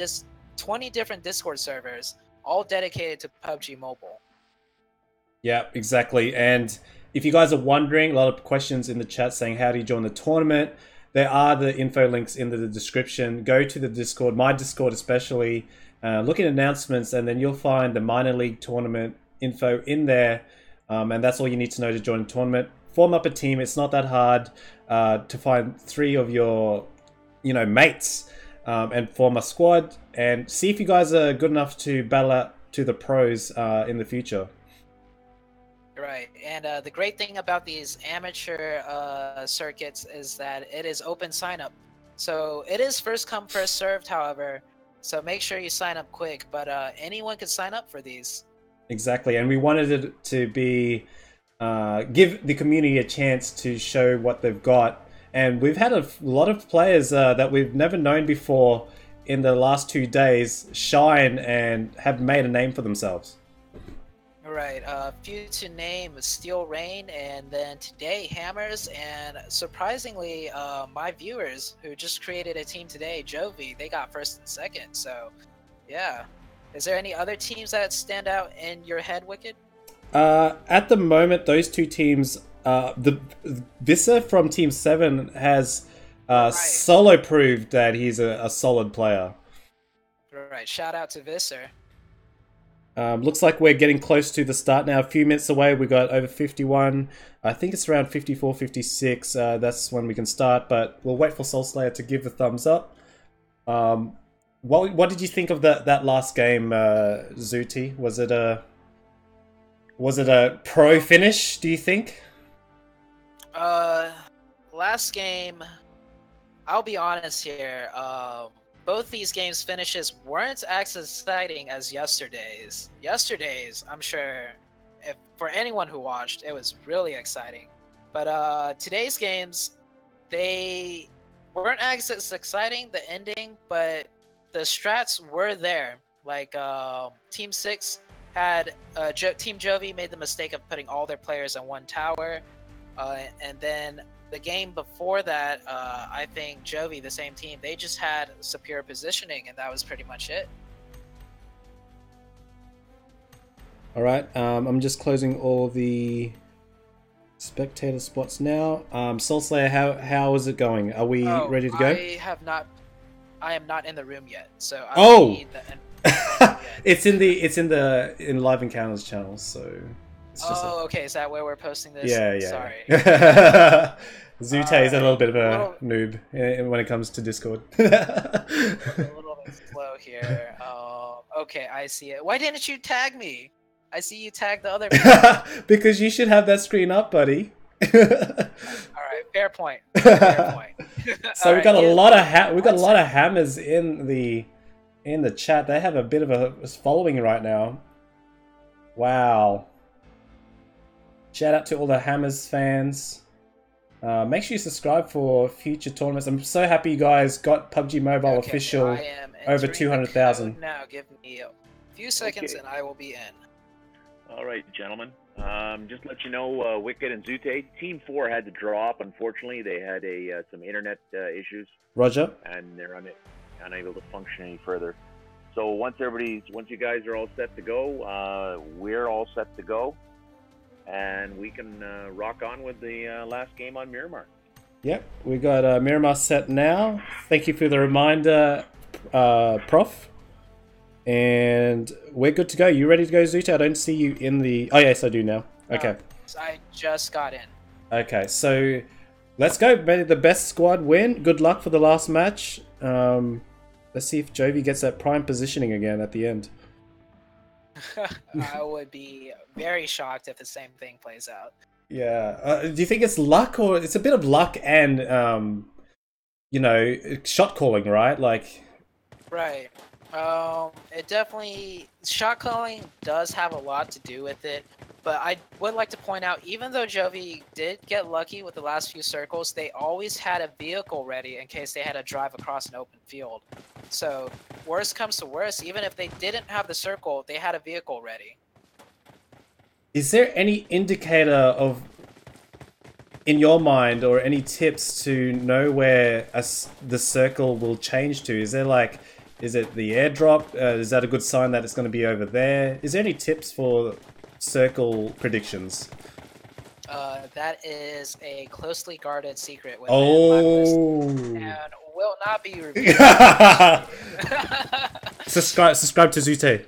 different Discord servers all dedicated to PUBG Mobile. Yeah, exactly. And if you guys are wondering, a lot of questions in the chat saying how do you join the tournament, there are the info links in the description. Go to the Discord, my Discord especially, look at announcements, and then you'll find the minor league tournament info in there. And that's all you need to know to join the tournament. Form up a team. It's not that hard to find 3 of your, mates and form a squad and see if you guys are good enough to battle out to the pros in the future. Right, and the great thing about these amateur circuits is that it is open sign up. So it is first come, first served, however. So make sure you sign up quick, but anyone can sign up for these. Exactly, and we wanted it to be give the community a chance to show what they've got. And we've had a lot of players that we've never known before in the last 2 days shine and have made a name for themselves. Right, a few to name: Steel Rain, and then today Hammers, and surprisingly, my viewers who just created a team today, Jovi, they got first and second. So, yeah. Is there any other teams that stand out in your head, Wicked? At the moment, those 2 teams, the Visser from Team 7 has solo proved that he's a solid player. Right, shout out to Visser. Looks like we're getting close to the start now. A few minutes away. We got over 51. I think it's around 54, 56. That's when we can start. But we'll wait for Soul Slayer to give the thumbs up. What did you think of that last game, Zuti? Was it a pro finish? Do you think? Last game, I'll be honest here. Both these games' finishes weren't as exciting as yesterday's. Yesterday's, I'm sure, for anyone who watched, it was really exciting. But today's games, they weren't as exciting, the ending, but the strats were there. Like, Team 6 had... Team Jovi made the mistake of putting all their players in one tower. And then... the game before that, I think Jovi, the same team, they just had superior positioning, and that was pretty much it. All right, I'm just closing all the spectator spots now. Soul Slayer, how is it going? Are we ready to go? I am not in the room yet, so it's in live encounters channel, so. Okay. Is that where we're posting this? Yeah. Sorry. Zute is a little bit of a noob when it comes to Discord. A little bit slow here. Okay, I see it. Why didn't you tag me? I see you tagged the other people. Because you should have that screen up, buddy. All right, fair point. Fair point. So we got a lot of hammers in the chat. They have a bit of a following right now. Wow. Shout out to all the Hammers fans. Make sure you subscribe for future tournaments. I'm so happy you guys got PUBG Mobile official over 200,000. Now give me a few seconds and I will be in. All right, gentlemen. Just to let you know, Wicked and Zute, Team 4 had to drop. Unfortunately, they had some internet issues. Roger. And they're unable to function any further. So once you guys are all set to go, we're all set to go. And we can rock on with the last game on Miramar. Yep, we got Miramar set now. Thank you for the reminder, Prof. And we're good to go. You ready to go, Zuta? I don't see you in the... Oh, yes, I do now. Okay. I just got in. Okay, so let's go. May the best squad win. Good luck for the last match. Let's see if Jovi gets that prime positioning again at the end. I would be very shocked if the same thing plays out. Yeah. Do you think it's luck, or it's a bit of luck and, shot calling, right? Right. It definitely... Shot calling does have a lot to do with it, but I would like to point out, even though Jovi did get lucky with the last few circles, they always had a vehicle ready in case they had to drive across an open field. So, worst comes to worst, even if they didn't have the circle, they had a vehicle ready. Is there any indicator of, in your mind, or any tips to know where the circle will change to? Is there Is it the airdrop? Is that a good sign that it's going to be over there? Is there any tips for circle predictions? That is a closely guarded secret with Oh. and will not be revealed. subscribe to Zute.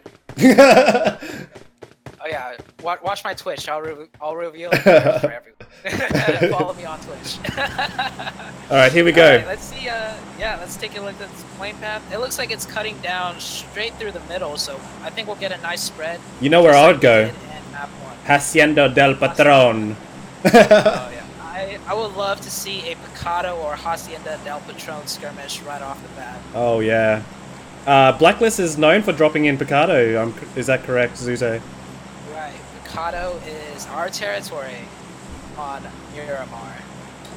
Oh yeah, watch my Twitch. I'll reveal it for everyone. Follow me on Twitch. All right, here we go. Right, let's see. Yeah, let's take a look at this plane path. It looks like it's cutting down straight through the middle, so I think we'll get a nice spread. You know where I would go? In map 1. Hacienda del Patron. Oh yeah. I would love to see a Picado or Hacienda del Patron skirmish right off the bat. Oh yeah. Blacklist is known for dropping in Picado. Is that correct, Zute? Right. Picado is our territory on Miramar.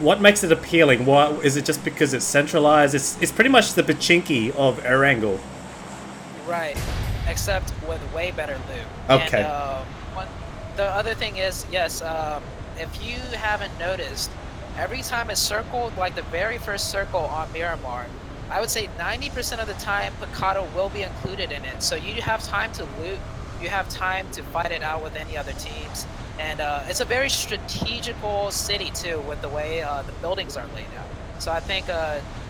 What makes it appealing? What is it? Just because it's centralized? It's pretty much the Pachinki of Erangel. Right. Except with way better loot. Okay. And, the other thing is, yes, if you haven't noticed, every time it's circled, like the very first circle on Miramar, I would say 90% of the time Picado will be included in it. So you have time to loot, you have time to fight it out with any other teams. And it's a very strategical city too, with the way the buildings are laid out. So I think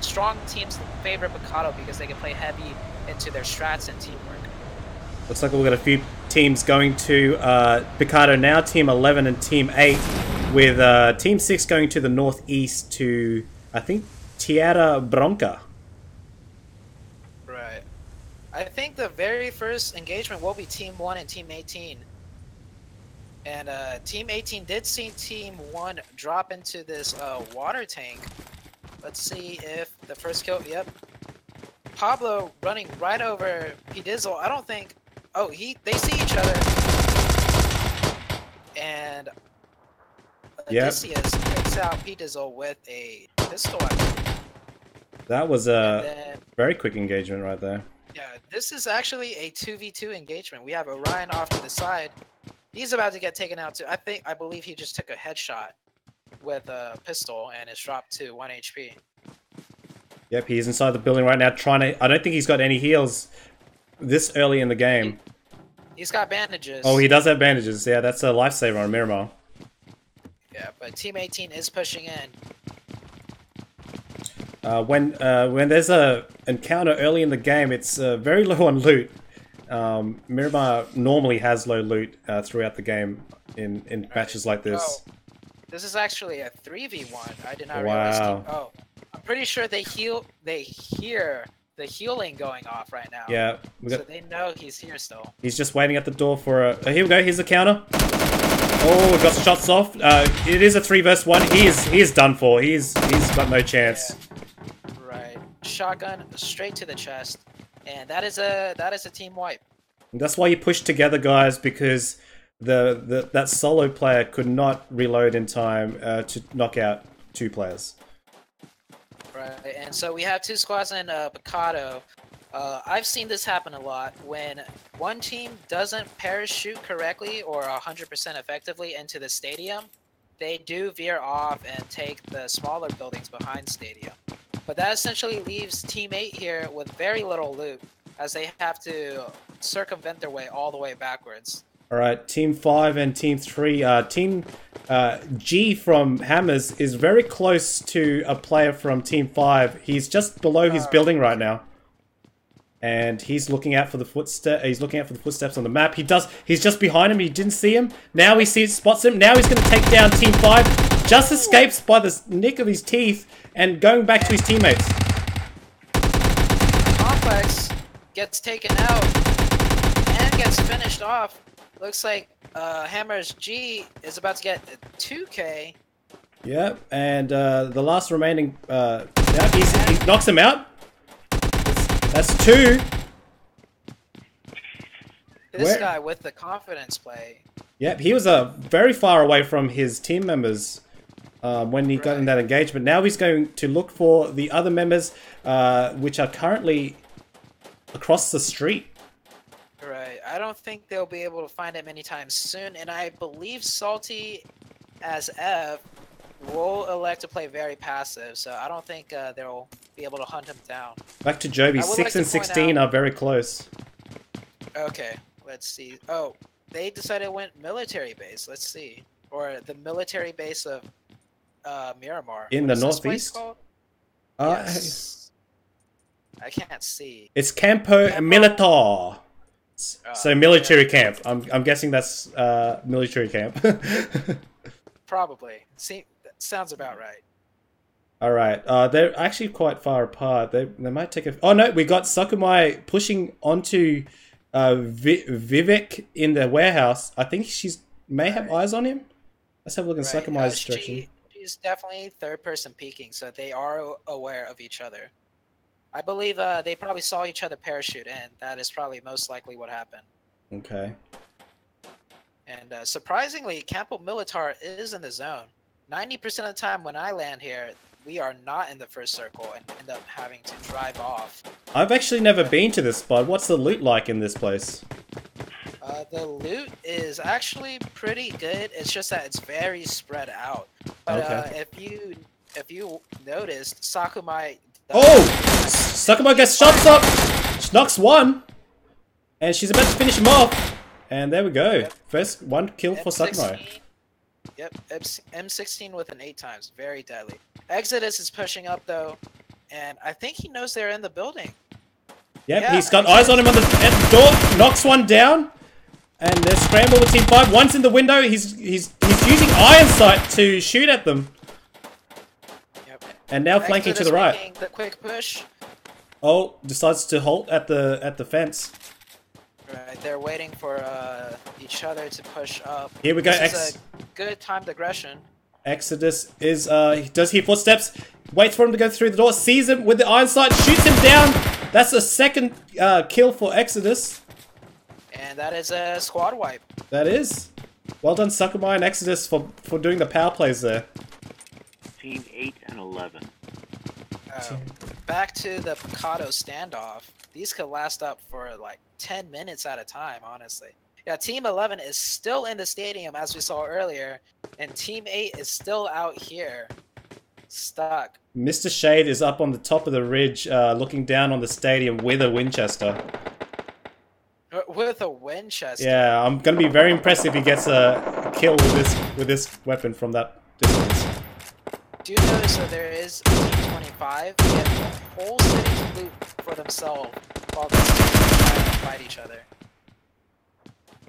strong teams favor Picado because they can play heavy into their strats and teamwork. Looks like we've got a few teams going to Picado now, Team 11 and Team 8, with Team 6 going to the northeast to, I think, Tierra Bronca. Right. I think the very first engagement will be Team 1 and Team 18. And Team 18 did see Team 1 drop into this water tank. Let's see if the first kill, yep. Pablo running right over P-Dizzle. I don't think... Oh, they see each other. And Odysseus takes out P-Dizzle with a pistol. That was a very quick engagement right there. Yeah, this is actually a 2v2 engagement. We have Orion off to the side. He's about to get taken out too. I believe he just took a headshot with a pistol and is dropped to 1 HP. Yep, he's inside the building right now trying to... I don't think he's got any heals this early in the game. He's got bandages. Oh, he does have bandages. Yeah, that's a lifesaver on Miramar. Yeah, but Team 18 is pushing in. When there's a encounter early in the game, it's very low on loot. Miramar normally has low loot throughout the game in matches like this. Oh, this is actually a 3v1. I did not Wow. realize. Oh, I'm pretty sure they hear the healing going off right now. Yeah, so they know he's here still. He's just waiting at the door for a... here we go. Here's the counter. Oh, we got shots off. It is a 3 versus 1. He is done for. He's got no chance. Yeah. Right. Shotgun straight to the chest, and that is a team wipe. And that's why you push together, guys, because that solo player could not reload in time to knock out 2 players. Right, and so we have 2 squads in Picado. I've seen this happen a lot when one team doesn't parachute correctly or 100% effectively into the stadium. They do veer off and take the smaller buildings behind stadium. But that essentially leaves Team 8 here with very little loot, as they have to circumvent their way all the way backwards. All right, Team 5 and Team 3. Team G from Hammers is very close to a player from Team 5. He's just below his building right now. And he's looking out for the footsteps on the map. He's just behind him. He didn't see him. Now he spots him. Now he's going to take down Team 5. Just escapes by the nick of his teeth and going back to his teammates. Complex gets taken out and gets finished off. Looks like Hammer's G is about to get 2K. Yep, and the last remaining... he knocks him out. That's 2. This guy with the confidence play. Yep, he was very far away from his team members when he got in that engagement. Now he's going to look for the other members, which are currently across the street. Right. I don't think they'll be able to find him anytime soon, and I believe Salty, as Ev, will elect to play very passive, so I don't think they'll be able to hunt him down. Back to Joby. I would 6 like to and point 16 out- are very close. Okay, let's see. Oh, they decided went military base. Let's see, or the military base of Miramar. In What the is this place northeast? called? Uh, Yes. I can't see. It's Campo Militar. So military yeah. camp. I'm guessing that's military camp. Probably. See, that sounds about right. All right. They're actually quite far apart. They might take a. Oh no, we got Sakumai pushing onto Vivek in the warehouse. I think she's may have eyes on him. Let's have a look in Sakumai's direction. She's definitely third person peeking, so they are aware of each other. I believe they probably saw each other parachute, and that is probably most likely what happened. Okay. And surprisingly, Campo Militar is in the zone. 90% of the time when I land here, we are not in the first circle and end up having to drive off. I've actually never been to this spot. What's the loot like in this place? The loot is actually pretty good. It's just that it's very spread out. But Okay. if you noticed, Sakumai. Oh! Sakumai gets shots up! She knocks one! And she's about to finish him off! And there we go. Yep. First one kill for Sakumai. M16. Yep, M16 with an 8 times. Very deadly. Exodus is pushing up though, and I think he knows they're in the building. Yep, Yeah, he's got eyes on him on the door, knocks one down, and they're scrambled with Team 5. One's in the window, he's using iron sight to shoot at them. Yep. And now flanking to Exodus the right. making the quick push. Oh, decides to halt at the fence. Right, they're waiting for each other to push up. Here we go, This is a good timed aggression. Exodus is, he does hear footsteps, waits for him to go through the door, sees him with the iron sight, shoots him down. That's a second kill for Exodus. And that is a squad wipe. That is. Well done, Sakumai and Exodus, for doing the power plays there. Team 8 and 11. Back to the Picado standoff. These could last up for like 10 minutes at a time, honestly. Yeah, Team 11 is still in the stadium, as we saw earlier, and Team 8 is still out here, stuck. Mr. Shade is up on the top of the ridge, looking down on the stadium with a Winchester. With a Winchester. Yeah, I'm gonna be very impressed if he gets a kill with this weapon from that distance. Do you notice that there is a Team 25? They have the whole city to loot for themselves while these teams are trying to fight each other.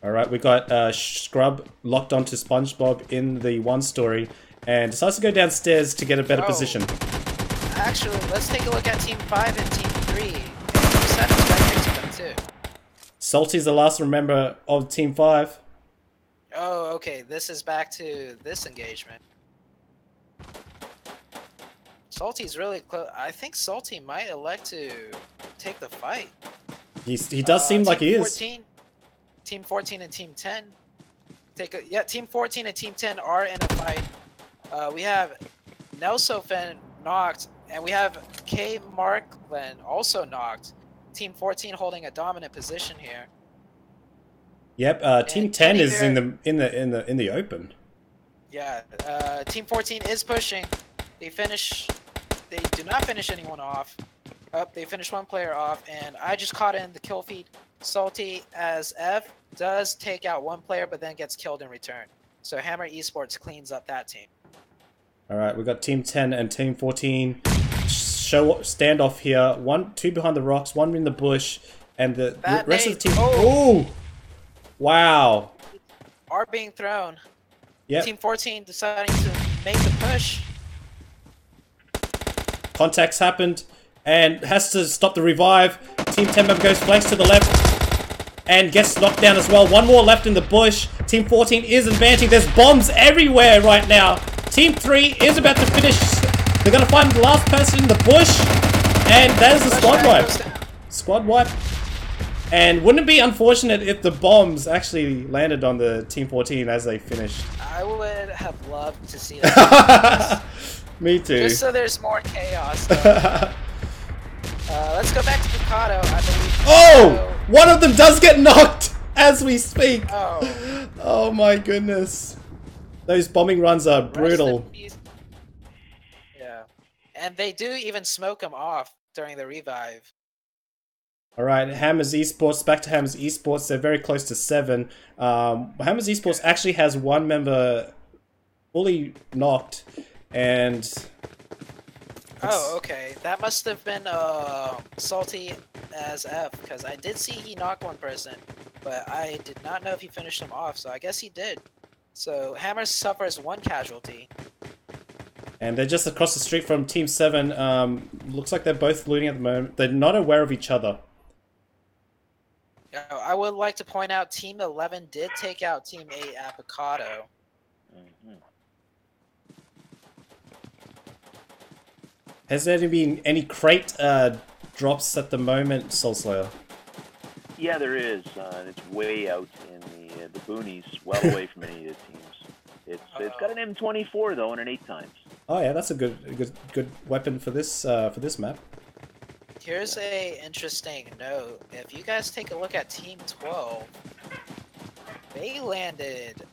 Alright, we got Scrub locked onto SpongeBob in the one story and decides to go downstairs to get a better position. Actually, let's take a look at Team 5 and Team 3. And Team 7 is right next to them too. Salty's the last member of Team 5. Oh, okay. This is back to this engagement. Salty's really close. I think Salty might elect to take the fight. He does seem like he is. 14, Team 14 and Team 10. Team 14 and Team 10 are in a fight. We have Nelsofen knocked, and we have K Markland also knocked. Team 14 holding a dominant position here. Yep, Team 10 is Bear, in the open. Yeah, Team 14 is pushing. They do not finish anyone off. They finish one player off, and I just caught in the kill feed. Salty as F does take out one player, but then gets killed in return. So Hammer Esports cleans up that team. Alright, we got Team 10 and Team 14 standoff here. Two behind the rocks, one in the bush, and the rest of the team. Oh! Wow. Are being thrown. Yep. Team 14 deciding to make the push. Contacts happened and has to stop the revive. Team 10 member goes flanks to the left and gets knocked down as well. One more left in the bush. Team 14 is advancing. There's bombs everywhere right now. Team 3 is about to finish. They're going to find the last person in the bush. And that is the squad wipe. Squad wipe. And wouldn't it be unfortunate if the bombs actually landed on the Team 14 as they finished? I would have loved to see that. Me too. Just so there's more chaos. Let's go back to Picado, I believe. Oh! One of them does get knocked as we speak. Oh. Oh my goodness. Those bombing runs are brutal. Yeah. And they do even smoke him off during the revive. All right, Hammers Esports, back to Hammers Esports. They're very close to 7. Hammers Esports actually has one member fully knocked, and... Oh, okay. That must have been salty as F, because I did see he knocked one person, but I did not know if he finished him off, so I guess he did. So Hammers suffers 1 casualty. And they're just across the street from Team 7. Looks like they're both looting at the moment. They're not aware of each other. I would like to point out Team 11 did take out Team 8 at Picado. Has there been any crate drops at the moment, Soulslayer? Yeah, there is. It's way out in the boonies, well away from any of the teams. It's got an M24 though and an 8x. Oh yeah, that's a good weapon for this map. Here's a interesting note. If you guys take a look at Team 12, they landed...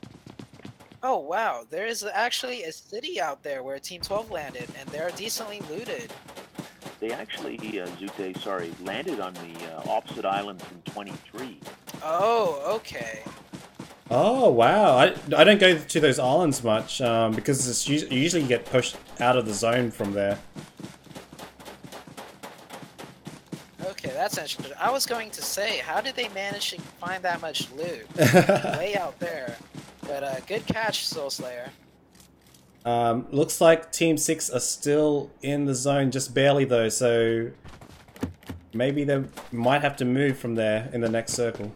Oh wow, there is actually a city out there where Team 12 landed, and they're decently looted. They actually, Zute, landed on the opposite island from 23. Oh, okay. Oh wow, I don't go to those islands much because it's usually you get pushed out of the zone from there. Okay, that's interesting. I was going to say, how did they manage to find that much loot? Way out there. But good catch, Soulslayer. Looks like Team 6 are still in the zone, just barely though, so maybe they might have to move from there in the next circle.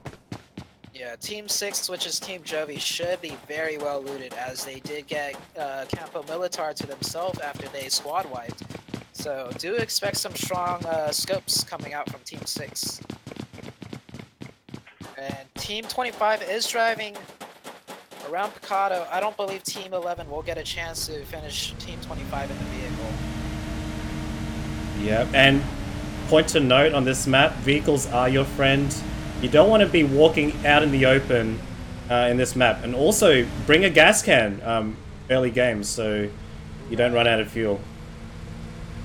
Yeah, Team 6, which is Team Jovi, should be very well looted, as they did get Campo Militar to themselves after they squad wiped. So do expect some strong scopes coming out from Team 6. And Team 25 is driving around Picado. I don't believe Team 11 will get a chance to finish Team 25 in the vehicle. Yeah, and point to note on this map, vehicles are your friend. You don't want to be walking out in the open in this map. And also, bring a gas can early games so you don't run out of fuel.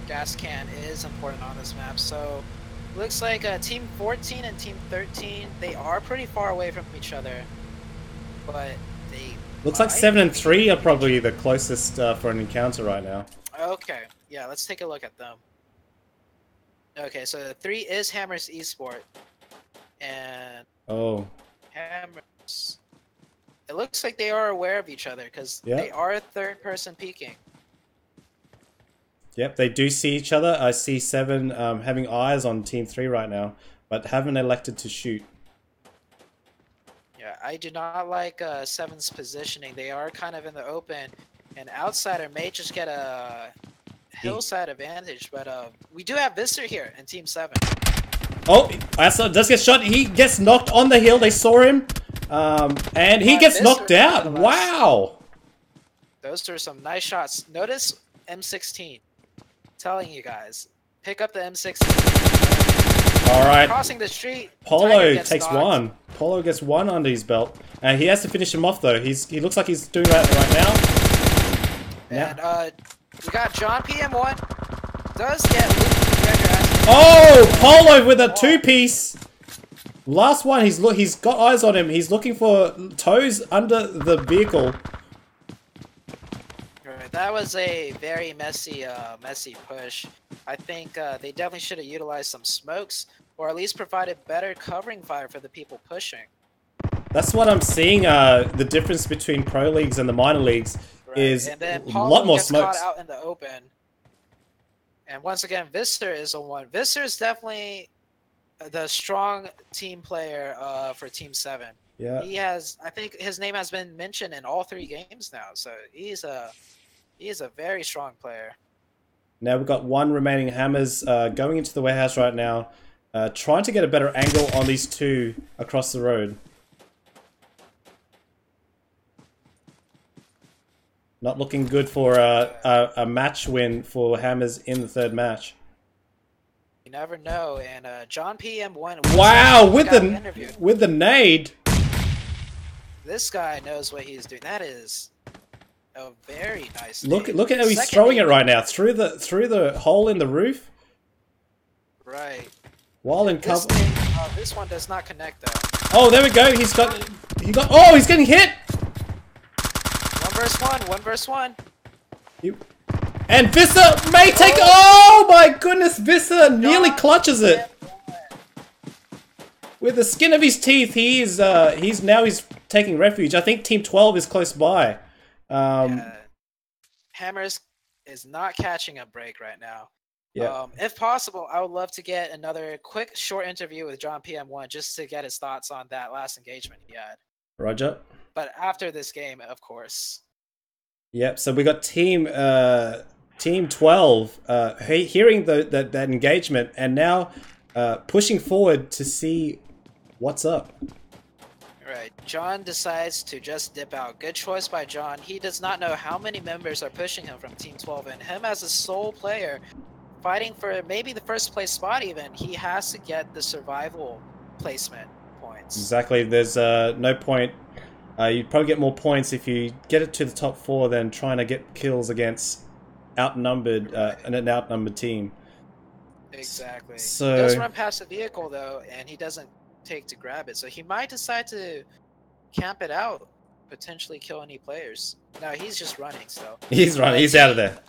Gas can is important on this map, so looks like Team 14 and Team 13, they are pretty far away from each other, but they... Looks like 7 and 3 are probably the closest for an encounter right now. Okay, yeah, let's take a look at them. Okay, so 3 is Hammers Esport, and Hammers... It looks like they are aware of each other, because they are third person peeking. Yep, they do see each other. I see 7 having eyes on Team 3 right now, but haven't elected to shoot. Yeah, I do not like 7's positioning. They are kind of in the open, and Outsider may just get a hillside advantage, but we do have Visser here in Team 7. Oh, Outsider does get shot. He gets knocked on the hill. They saw him, and he gets knocked out. Wow! Those are some nice shots. Notice M16. Telling you guys, pick up the M16. All right. Crossing the street. Polo takes knocked. 1. Polo gets 1 under his belt. He has to finish him off though. He looks like he's doing that right now. And we got John PM1. Does get loot. Oh, Polo with a 2-piece. Last one. He's got eyes on him. He's looking for toes under the vehicle. That was a very messy push. I think they definitely should have utilized some smokes, or at least provided better covering fire for the people pushing. That's what I'm seeing. The difference between pro leagues and the minor leagues is a lot more smokes. Caught out in the open. And once again, Visser is a 1. Visser is definitely the strong team player for Team 7. Yeah. He has. I think his name has been mentioned in all 3 games now, so he's a very strong player. Now we've got 1 remaining Hammers going into the warehouse right now, trying to get a better angle on these 2 across the road. Not looking good for a match win for Hammers in the 3rd match. You never know, and John PM1. Wow, with the nade. This guy knows what he's doing. That is a very nice. Look nade. at how he's Second throwing nade- it right now through the hole in the roof Right. while in This, cover. nade, this one does not connect though. Oh, there we go. Oh, he's getting hit. 1v1. 1v1. And Vissa may take. Oh my goodness, Vissa nearly clutches it. With the skin of his teeth, he's taking refuge. I think Team 12 is close by. Hammers is not catching a break right now. Yeah. If possible, I would love to get another quick, short interview with John PM1 just to get his thoughts on that last engagement he had. Roger. But after this game, of course. Yep. So we got Team 12 hearing that engagement and now pushing forward to see what's up. Right. John decides to just dip out. Good choice by John. He does not know how many members are pushing him from Team 12, and him as a sole player fighting for maybe the first place spot even, he has to get the survival placement points. Exactly. There's no point. You'd probably get more points if you get it to the top 4 than trying to get kills against an outnumbered team. Exactly. So, he does run past the vehicle though, and he doesn't take to grab it, so he might decide to camp it out, potentially kill any players. No, he's just running. So he's running. He's out of there.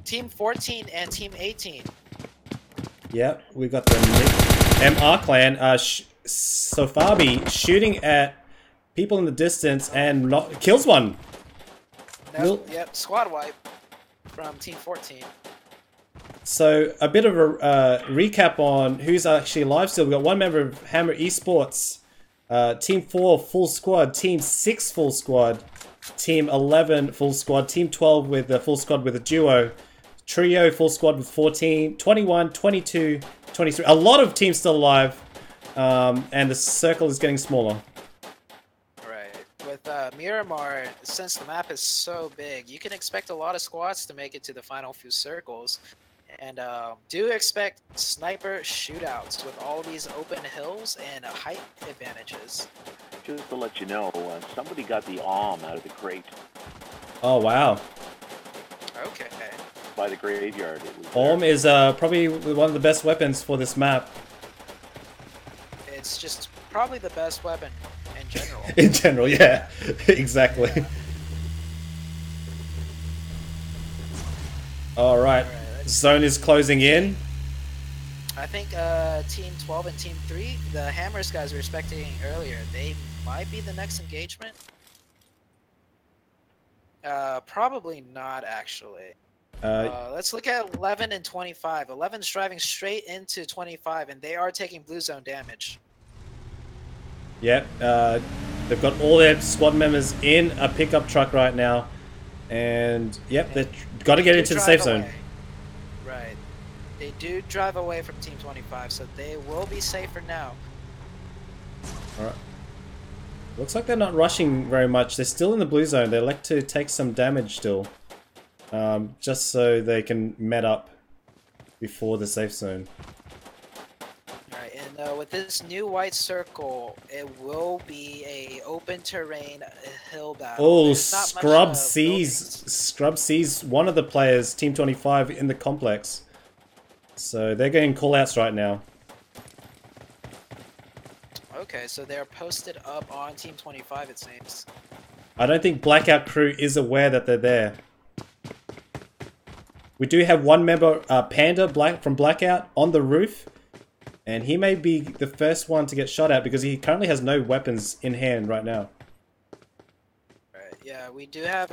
Team 14 and Team 18. Yep, we got the MR clan. Sofabi shooting at people in the distance and kills one. No, yep, squad wipe from Team 14. So a bit of a recap on who's actually alive still. We've got one member of Hammer Esports, Team 4 full squad, Team 6 full squad, Team 11 full squad, Team 12 with a full squad with a duo, Trio full squad with 14, 21, 22, 23. A lot of teams still alive, and the circle is getting smaller. Right. With Miramar, since the map is so big, you can expect a lot of squads to make it to the final few circles. And do expect sniper shootouts with all these open hills and height advantages. Just to let you know, somebody got the AUM out of the crate Oh wow. Okay. by the graveyard. Orm is probably one of the best weapons for this map. It's just probably the best weapon in general. In general, yeah. Exactly. Yeah. Alright. Zone is closing in. I think Team 12 and Team 3, the Hammers guys we were expecting earlier, they might be the next engagement. Probably not, actually. Let's look at 11 and 25. 11's driving straight into 25, and they are taking blue zone damage. Yep. They've got all their squad members in a pickup truck right now. And, yep, they've got to get into the safe zone. Right. They do drive away from Team 25, so they will be safer now. Alright. Looks like they're not rushing very much. They're still in the blue zone. They like to take some damage still. Just so they can met up before the safe zone. Alright, and with this new white circle, it will be a open terrain hill battle. Oh, There's not much, Scrub sees one of the players, Team 25, in the complex. So they're getting call-outs right now. Okay, so they're posted up on Team 25, it seems. I don't think Blackout Crew is aware that they're there. We do have one member, Panda from Blackout, on the roof. And he may be the first one to get shot at because he currently has no weapons in hand right now. Right, yeah, we do have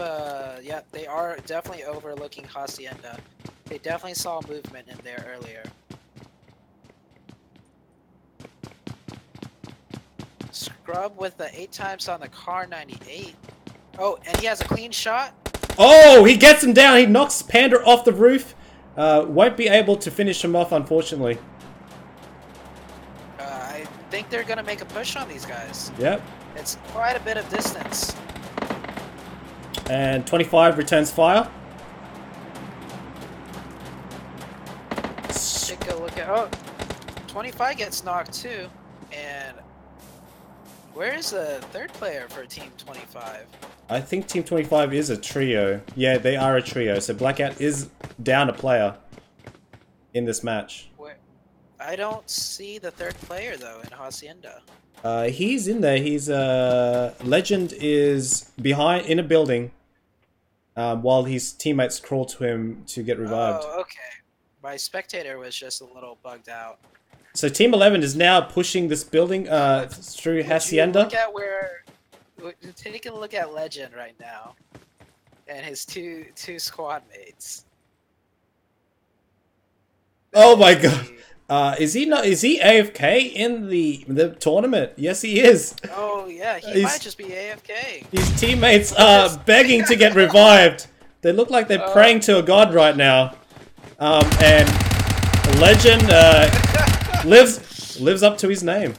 yeah, they are definitely overlooking Hacienda. They definitely saw movement in there earlier. Scrub with the 8 times on the car 98. Oh, and he has a clean shot. Oh, he gets him down. He knocks Panda off the roof. Won't be able to finish him off, unfortunately. I think they're gonna make a push on these guys. Yep. It's quite a bit of distance. And 25 returns fire. Take a look at... Oh, 25 gets knocked too. And Where's the third player for Team 25? I think Team 25 is a trio. Yeah, they are a trio. So Blackout is down a player in this match. Where? I don't see the third player though in Hacienda. He's in there. He's Legend is behind in a building, while his teammates crawl to him to get revived. Oh, okay. My spectator was just a little bugged out. So Team 11 is now pushing this building through Hacienda. Look at where. Take a look at Legend right now, and his two squad mates. Oh my god! Is he not? Is he AFK in the tournament? Yes, he is. Oh yeah, he might just be AFK. His teammates are begging to get revived. They look like they're praying to a god right now. And Legend lives up to his name.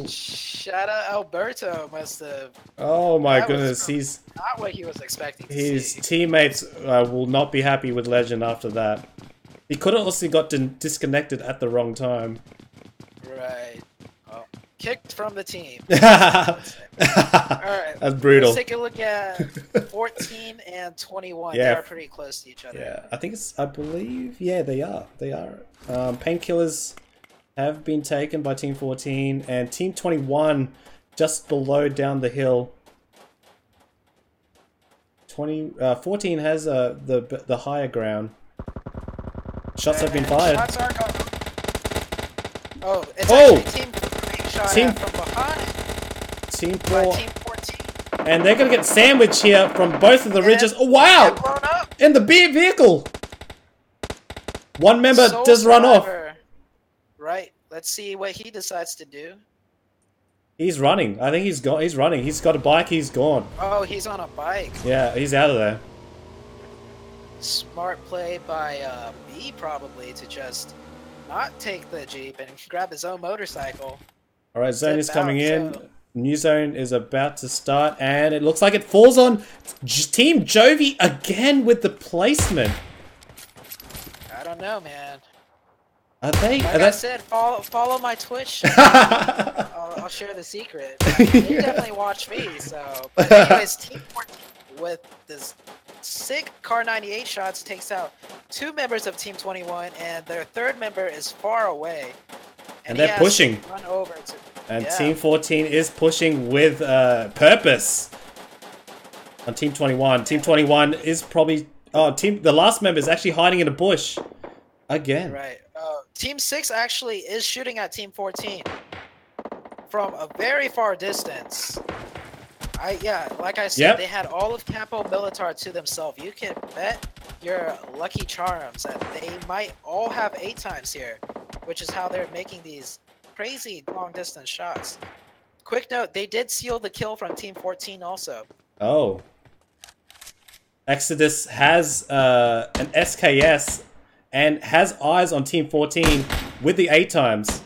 Shout out Alberto must have. Oh my goodness, he's not what he was expecting. His teammates will not be happy with Legend after that. He could have also got disconnected at the wrong time. Right. Oh, kicked from the team. Alright. That's brutal. Let's take a look at 14 and 21. Yeah. They're pretty close to each other. Yeah, I think I believe, yeah, they are. They are. Painkillers have been taken by Team 14, and Team 21 just below down the hill. 14 has the higher ground. Shots have been fired. Shots are going. Oh, it's actually Team 4 being shot at from behind. Team 4. By Team 14. And they're going to get sandwiched here from both of the ridges. Oh, wow! In the vehicle! One member does run off. Right. Let's see what he decides to do. He's running. I think he's gone. He's running. He's got a bike. He's gone. Oh, he's on a bike. Yeah, he's out of there. Smart play by B probably to just not take the Jeep and grab his own motorcycle. Alright, zone is coming in. New zone is about to start, and it looks like it falls on Team Jovi again with the placement. I don't know, man. Are they? Like I said, follow my Twitch. I'll share the secret. They definitely watch me. So, but anyways, Team 14 with this sick Car 98 shots takes out 2 members of Team 21, and their third member is far away. And they're pushing. Run over to, and Team 14 is pushing with purpose on Team 21. Team 21 is probably the last member is actually hiding in a bush again. Right. Team 6 actually is shooting at Team 14 from a very far distance. Like I said, they had all of Campo Militar to themselves. You can bet your lucky charms that they might all have 8 times here, which is how they're making these crazy long distance shots. Quick note, they did seal the kill from Team 14 also. Oh. Exodus has an SKS and has eyes on Team 14 with the 8 times.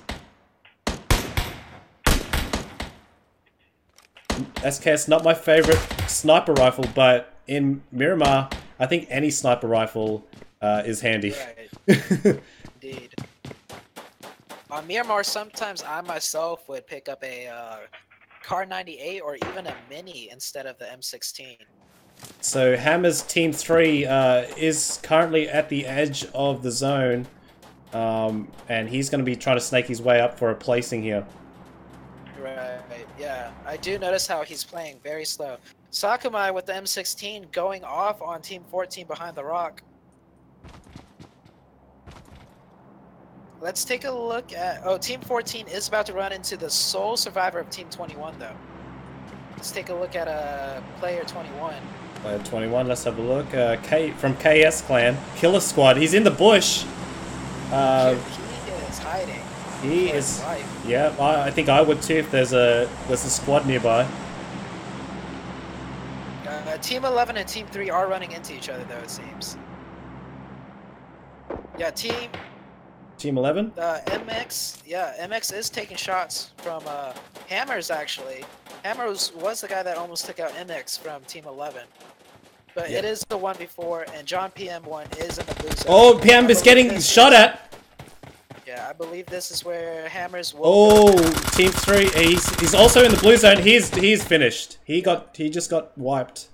SKS, not my favorite sniper rifle, but in Miramar, I think any sniper rifle is handy. Right. Indeed. On Miramar, sometimes I myself would pick up a Car 98 or even a Mini instead of the M16. So Hammer's Team 3 is currently at the edge of the zone, and he's going to be trying to snake his way up for a placing here. Right, yeah. I do notice how he's playing very slow. Sakumai with the M16 going off on Team 14 behind the rock. Let's take a look at... Oh, Team 14 is about to run into the sole survivor of Team 21, though. Let's take a look at player 21. Player 21, let's have a look. From KS Clan. Killer Squad. He's in the bush. He is hiding. He is... Yeah, I think I would too if there's a squad nearby. Team 11 and Team 3 are running into each other, though, it seems. Yeah, Team 11? MX is taking shots from Hammers, actually. Hammers was the guy that almost took out MX from Team 11. But it is the one before, and John PM1 is in the blue zone. Oh, PM is getting shot at! Yeah. Yeah, I believe this is where Hammers will. Oh, Team 3. He's also in the blue zone. He's finished. He just got wiped.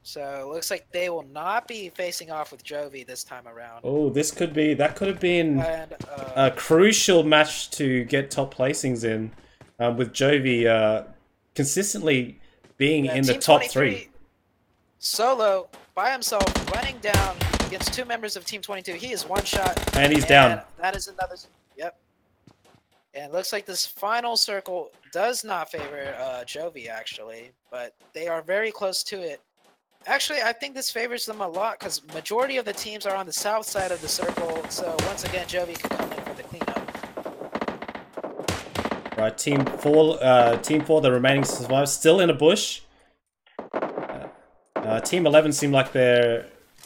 So it looks like they will not be facing off with Jovi this time around. Oh, that could have been And a crucial match to get top placings in, with Jovi consistently being in the Team top 23, 3. Solo by himself, running down against 2 members of Team 22. He is one shot. And he's down. That is another. Yep. And it looks like this final circle does not favor Jovi, actually, but they are very close to it. Actually, I think this favors them a lot because majority of the teams are on the south side of the circle. So once again, Jovi can come in for the cleanup. Right, Team 4, the remaining survivors, still in a bush. Team 11 seem like they're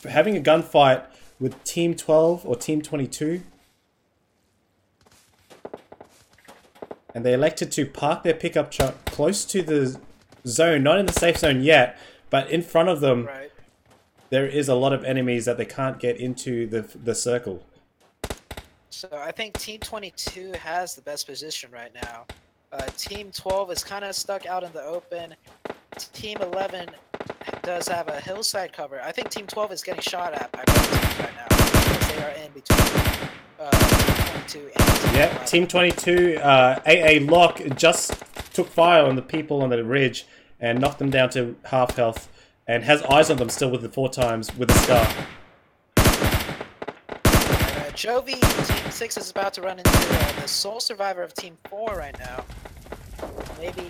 having a gunfight with Team 12 or Team 22. And they elected to park their pickup truck close to the zone, not in the safe zone yet, but in front of them, Right. there is a lot of enemies that they can't get into the circle. So I think Team 22 has the best position right now. Team 12 is kind of stuck out in the open. Team 11 does have a hillside cover. I think Team 12 is getting shot at by both teams right now because they are in between Team 22 and Team 11. Team 22, AA Lock just took fire on the people on the ridge and knocked them down to half health and has eyes on them still with the 4 times with a scar. Jovi, Team 6 is about to run into the sole survivor of Team 4 right now. Maybe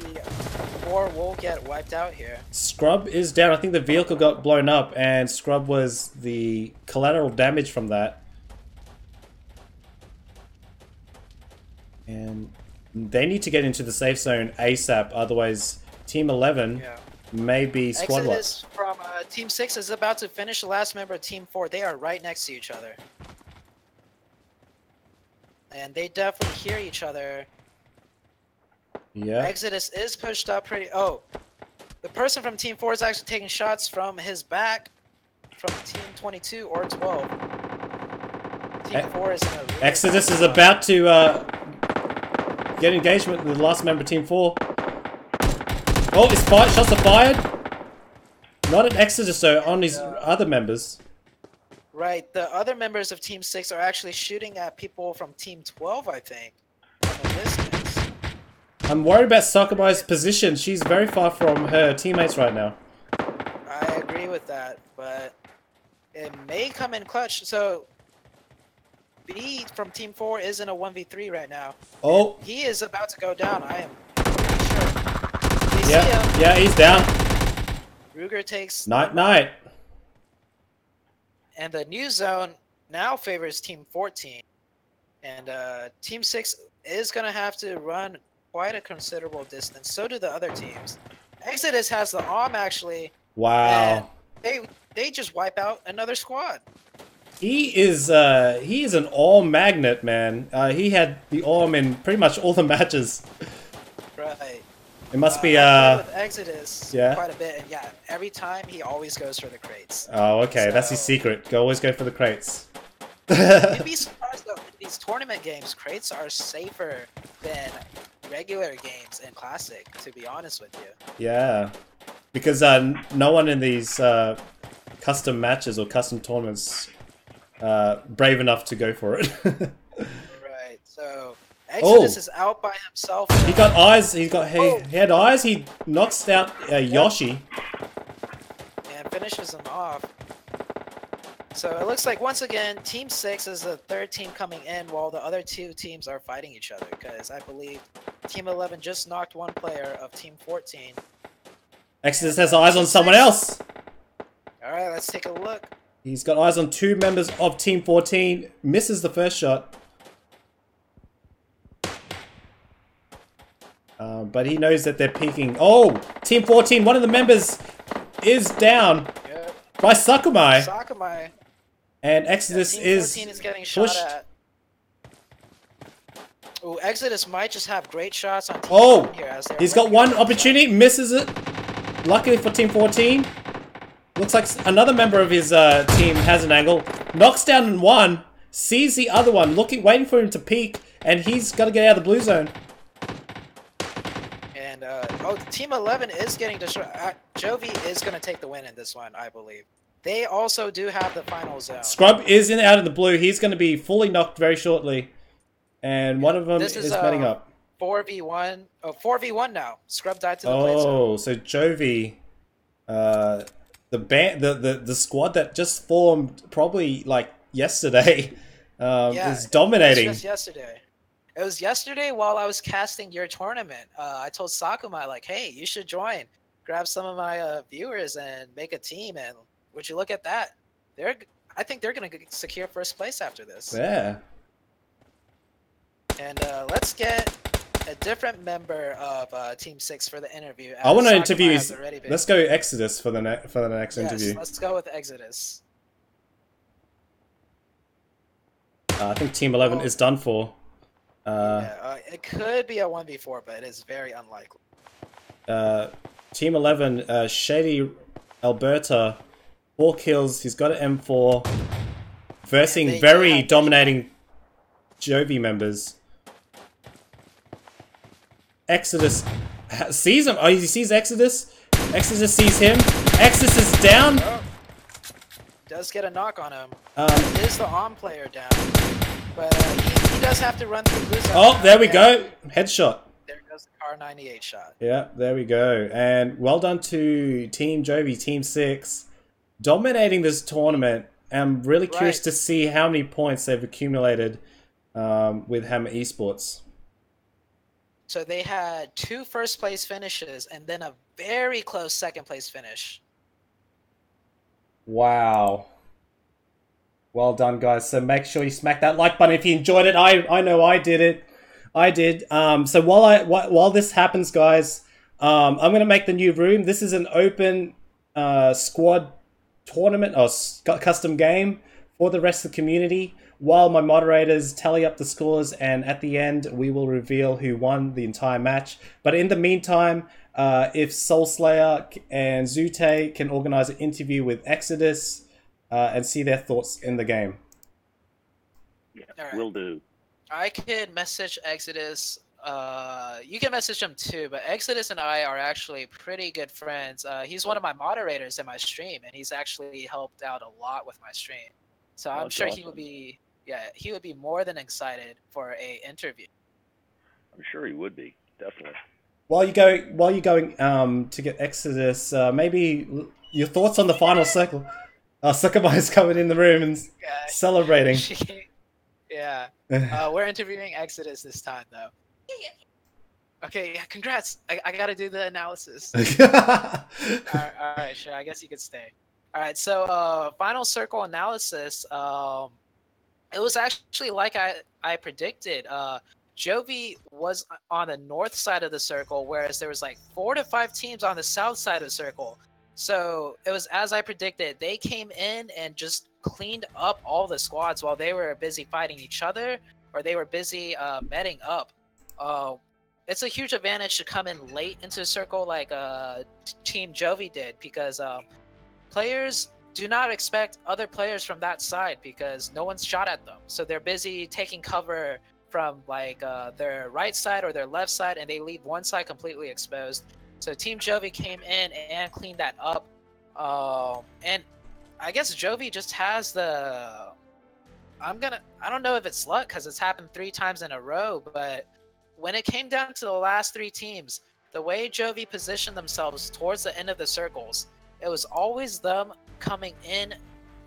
4 will get wiped out here. Scrub is down. I think the vehicle got blown up and Scrub was the collateral damage from that. And they need to get into the safe zone ASAP, otherwise Team 11 may be squad wiped. Exodus from Team 6 is about to finish the last member of Team 4. They are right next to each other. And they definitely hear each other. Yeah. Exodus is pushed up pretty... Oh, the person from Team 4 is actually taking shots from his back from Team 22 or 12. Team 4 is in a really Exodus is about to get engagement with the last member of Team 4. Oh, his shots are fired. Not at Exodus though, on his other members. Right, the other members of Team 6 are actually shooting at people from Team 12, I think, from a distance. I'm worried about Sakuba's position. She's very far from her teammates right now. I agree with that, but it may come in clutch. So, B from Team 4 is in a 1v3 right now. Oh. And he is about to go down, I am pretty sure. They see him. Yeah, he's down. Ruger takes... Night. And the new zone now favors Team 14. And Team 6 is going to have to run quite a considerable distance. So do the other teams. Exodus has the arm, actually. Wow. And they just wipe out another squad. He is an AWM magnet, man. He had the AWM in pretty much all the matches. Right. It must be with Exodus yeah. quite a bit, and yeah, every time he always goes for the crates. Oh, okay, So- that's his secret. Always go for the crates. You'd be surprised though, in these tournament games, crates are safer than regular games in Classic, to be honest with you. Yeah, because no one in these custom matches or custom tournaments brave enough to go for it. Right, so Exodus is out by himself. He got eyes. He had eyes. He knocks out Yoshi. And finishes him off. So it looks like once again, Team 6 is the third team coming in while the other 2 teams are fighting each other. Because I believe Team 11 just knocked one player of Team 14. Exodus has eyes on someone else. Alright, let's take a look. He's got eyes on 2 members of Team 14. Misses the first shot. But he knows that they're peeking. Oh! Team 14, one of the members is down by Sakumai. Sakumai. And Exodus Team 14 is getting shot pushed. at. Ooh, Exodus might just have great shots on Team Oh! 14 here as they're He's got working one on opportunity, misses it. Luckily for Team 14. Looks like another member of his team has an angle. Knocks down one. sees the other one, waiting for him to peek, and he's got to get out of the blue zone. And Team 11 is getting destroyed. Jovi is going to take the win in this one, I believe. They also do have the final zone. Scrub is out of the blue. He's going to be fully knocked very shortly, and one of them is matting up. 4v1. Oh, 4v1 now. Scrub died to the blade zone. Oh, so Jovi, the squad that just formed probably like yesterday, is dominating. It was just yesterday. It was yesterday while I was casting your tournament. I told Sakuma, like, hey, you should join. Grab some of my viewers and make a team. And would you look at that? I think they're going to secure first place after this. Yeah. And let's get a different member of Team 6 for the interview. I want to interview. Let's go Exodus for the next interview. Let's go with Exodus. I think Team 11 is done for. It could be a 1v4, but it is very unlikely. Team 11, Shady Alberta, 4 kills. He's got an M4, versing very dominating Jovi members. Exodus sees him. Oh, he sees Exodus. Exodus sees him. Exodus is down. Oh, does get a knock on him. Is the on player down? But he does have to run through blue zone. Oh, there we go. Headshot. There goes the car 98 shot. Yeah, there we go. And well done to Team Jovi, Team 6, dominating this tournament. I'm really curious to see how many points they've accumulated with Hammer Esports. So they had 2 first place finishes and then a very close second place finish. Wow. Well done, guys. So make sure you smack that like button if you enjoyed it. I know I did it. I did. So while this happens, guys, I'm going to make the new room. This is an open squad tournament or custom game for the rest of the community, while my moderators tally up the scores, and at the end we will reveal who won the entire match. But in the meantime, if Soulslayer and Zute can organize an interview with Exodus and see their thoughts in the game. Yeah, right. Will do. I could message Exodus. You can message him too, but Exodus and I are actually pretty good friends. He's one of my moderators in my stream, and he's actually helped out a lot with my stream. So I'm sure he would be, he would be more than excited for a interview. I'm sure he would be, definitely. While you're going to get Exodus, maybe your thoughts on the final circle. Succubi's coming in the room and celebrating. Yeah. We're interviewing Exodus this time, though. Okay, yeah, congrats. I got to do the analysis. All right, sure. I guess you could stay. All right, so final circle analysis. It was actually like I predicted. Jovi was on the north side of the circle, whereas there was like 4 to 5 teams on the south side of the circle. So it was as I predicted. They came in and just cleaned up all the squads while they were busy fighting each other, or they were busy meting up. It's a huge advantage to come in late into a circle like Team Jovi did, because players do not expect other players from that side because no one's shot at them. So they're busy taking cover from like their right side or their left side, and they leave one side completely exposed. So Team Jovi came in and cleaned that up. And I guess Jovi just has the... I don't know if it's luck because it's happened 3 times in a row, but when it came down to the last 3 teams, the way Jovi positioned themselves towards the end of the circles, it was always them coming in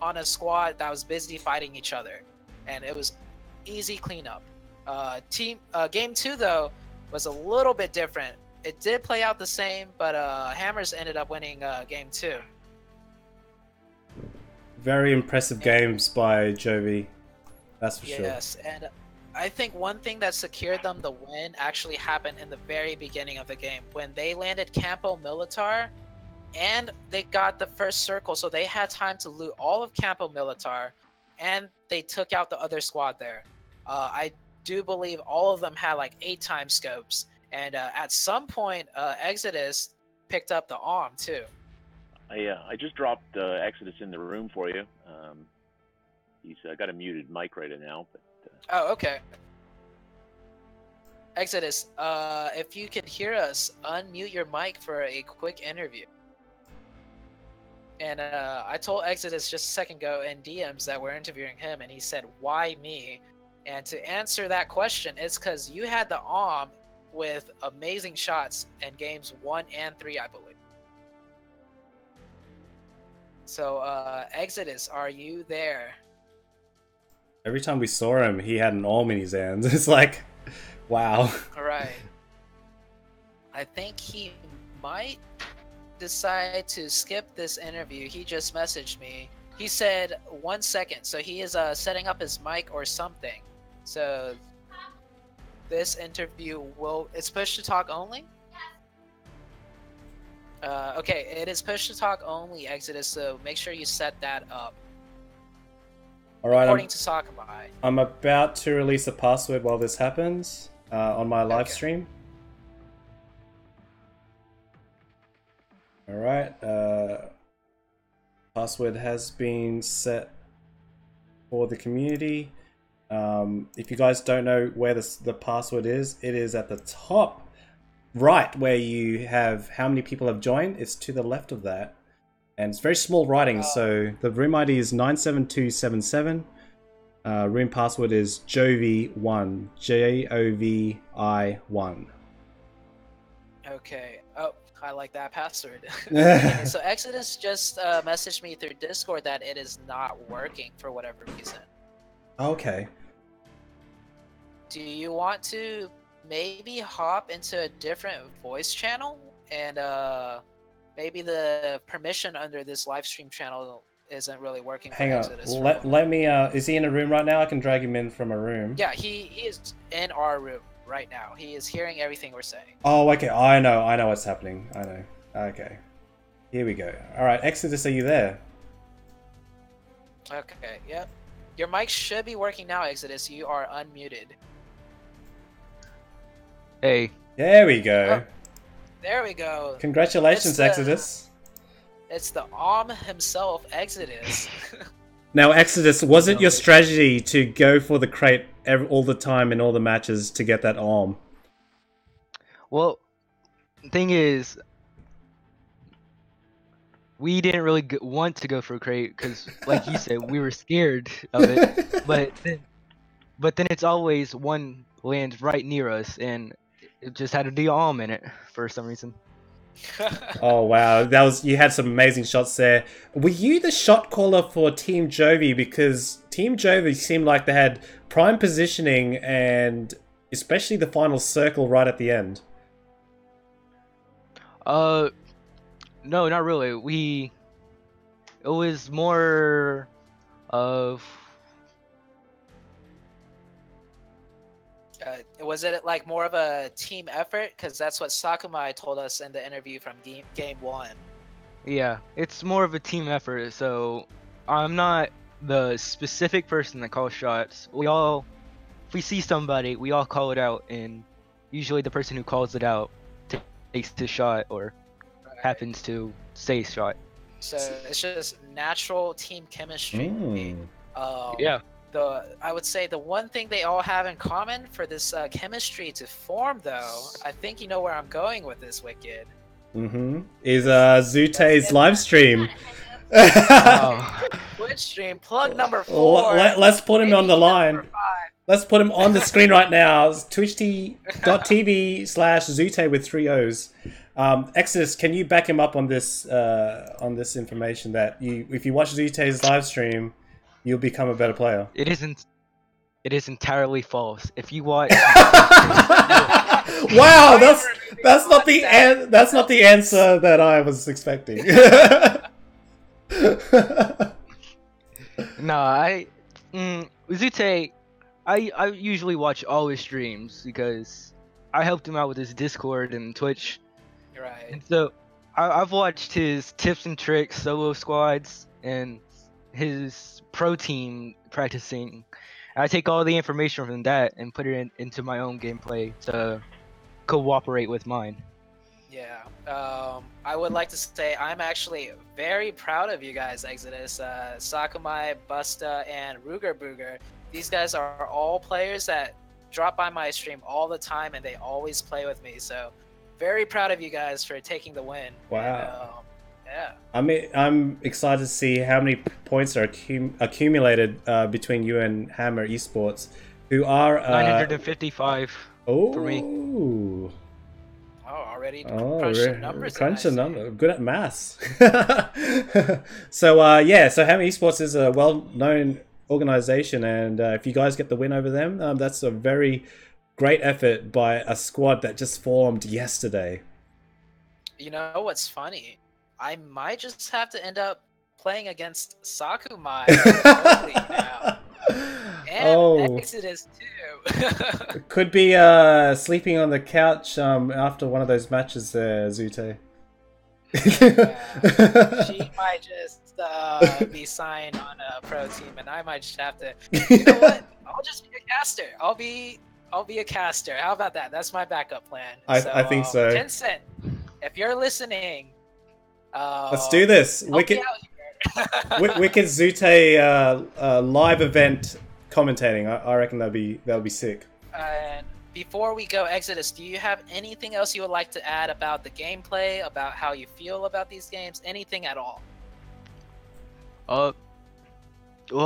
on a squad that was busy fighting each other. And it was easy cleanup. Game 2, though, was a little bit different. It did play out the same, but Hammers ended up winning Game 2. Very impressive games by Jovi. That's for sure. Yes, and I think one thing that secured them the win actually happened in the very beginning of the game when they landed Campo Militar and they got the first circle, so they had time to loot all of Campo Militar and they took out the other squad there. I do believe all of them had like 8 time scopes, and at some point Exodus picked up the ARM too. I just dropped Exodus in the room for you. He's got a muted mic right now, but. Oh, okay. Exodus, if you could hear us, unmute your mic for a quick interview. And I told Exodus just a second ago in DMs that we're interviewing him, and he said, "Why me?" And to answer that question, it's because you had the arm with amazing shots in games 1 and 3, I believe. So, Exodus, are you there? Every time we saw him, he had an arm in his hands. It's like, wow. All right. I think he might decide to skip this interview. He just messaged me. He said 1 second, so he is setting up his mic or something. So this interview it's push to talk only? Okay, it is push to talk only, Exodus, so make sure you set that up. Alright, According to Sakubai. I'm about to release a password while this happens on my live stream. Alright, password has been set for the community. If you guys don't know where the password is, it is at the top right where you have how many people have joined. It's to the left of that. And it's very small writing, so the room ID is 97277. Room password is Jovi1. Jovi1. Okay. Oh, I like that password. Okay, so Exodus just messaged me through Discord that it is not working for whatever reason. Okay. Do you want to maybe hop into a different voice channel? And maybe the permission under this live stream channel isn't really working for Hang on. Exodus. Let me is he in a room right now? I can drag him in from a room. Yeah, he is in our room right now. He is hearing everything we're saying. Oh, okay. I know what's happening. I know. Okay. Here we go. Alright, Exodus, are you there? Okay, yep. Your mic should be working now, Exodus. You are unmuted. Hey. There we go. Oh, there we go. Congratulations, Exodus. It's the himself, Exodus. Now, Exodus, was it your strategy to go for the crate all the time in all the matches to get that arm? Well, the thing is, we didn't really want to go for a crate because, like you said, we were scared of it. But then it's always one lands right near us, and it just had the arm in it for some reason. Oh wow, you had some amazing shots there. Were you the shot caller for Team Jovi? Because Team Jovi seemed like they had prime positioning and especially the final circle right at the end. No, not really. It was more of was it like more of a team effort? Because that's what Sakurai told us in the interview from game 1. Yeah, it's more of a team effort. So I'm not the specific person that calls shots. If we see somebody, we all call it out, and usually the person who calls it out takes the shot or happens to say shot. So it's just natural team chemistry. Yeah. I would say the one thing they all have in common for this chemistry to form, though, I think you know where I'm going with this, Wicked. Is Zute's live stream. Twitch stream, plug number 4. Let's put him on the line. Let's put him on the screen right now. twitch.tv/Zute with 3 O's. Exodus, can you back him up on this information that if you watch Zute's live stream, you'll become a better player? It isn't. It is entirely false. If you watch. Wow, that's not the answer that I was expecting. No, Zute, I usually watch all his streams because I helped him out with his Discord and Twitch. Right. And so I've watched his tips and tricks, solo squads, and his pro team practicing. I take all the information from that and put it into my own gameplay to cooperate with mine. Yeah. I would like to say I'm actually very proud of you guys, Exodus. Sakumai, Busta, and Ruger Booger. These guys are all players that drop by my stream all the time, and they always play with me. So, very proud of you guys for taking the win. Wow. And, yeah. I'm excited to see how many points are accumulated between you and Hammer Esports, who are 955 for me. Oh, Already crunching numbers. Crunching numbers. Good at maths. So yeah, so Hammer Esports is a well-known organization, and if you guys get the win over them, that's a very great effort by a squad that just formed yesterday. You know what's funny? I might just have to end up playing against Sakumai now. And Exodus too. Could be sleeping on the couch after one of those matches there, Zute. Yeah. She might just be signed on a pro team, and I might just have to. You know what? I'll just be a caster. I'll be a caster. How about that? That's my backup plan. I think so. Tencent, if you're listening, let's do this. Wicked Zute live event commentating. I reckon that'll be sick. And before we go, Exodus, do you have anything else you would like to add about the gameplay, about how you feel about these games, anything at all? Well,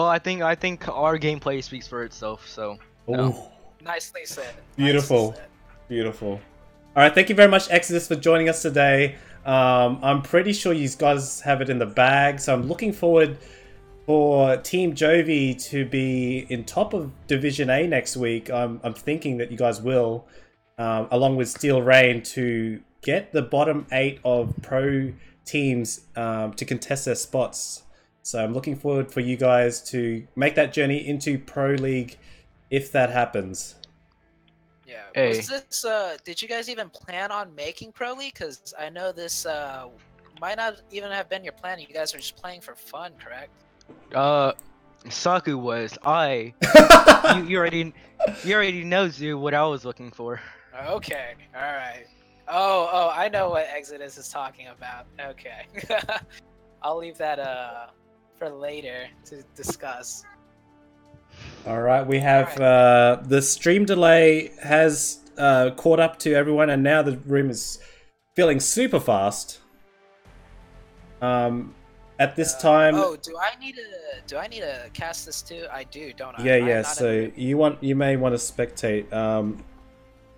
I think our gameplay speaks for itself. So. No. Nicely said. Beautiful. Nicely said. Beautiful. All right, thank you very much, Exodus, for joining us today. I'm pretty sure you guys have it in the bag, so I'm looking forward for Team Jovi to be in top of Division A next week. I'm thinking that you guys will, along with Steel Rain, to get the bottom 8 of pro teams to contest their spots. So I'm looking forward for you guys to make that journey into Pro League if that happens. Yeah. Hey. Was this? Did you guys even plan on making Pro League? Because I know this might not even have been your plan. You guys were just playing for fun, correct? Saku was. You already know, Zoo, what I was looking for. Okay. All right. Oh, I know what Exodus is talking about. Okay. I'll leave that for later to discuss. All right, we have the stream delay has caught up to everyone, and now the room is filling super fast. At this time. Oh, do I need to cast this too? I do, don't I? Yeah. So you may want to spectate.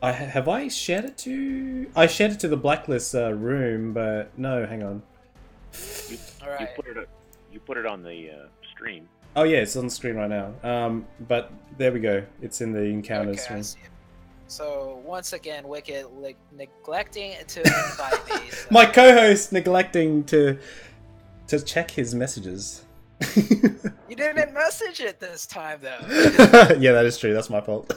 I shared it to. I shared it to the blacklist room, but no, hang on. All right. You put it on the stream. Oh yeah, it's on the screen right now. But there we go. It's in the encounters room. So once again, Wicked neglecting to invite me. So. My co-host neglecting to check his messages. You didn't message it this time though. Yeah, that is true. That's my fault.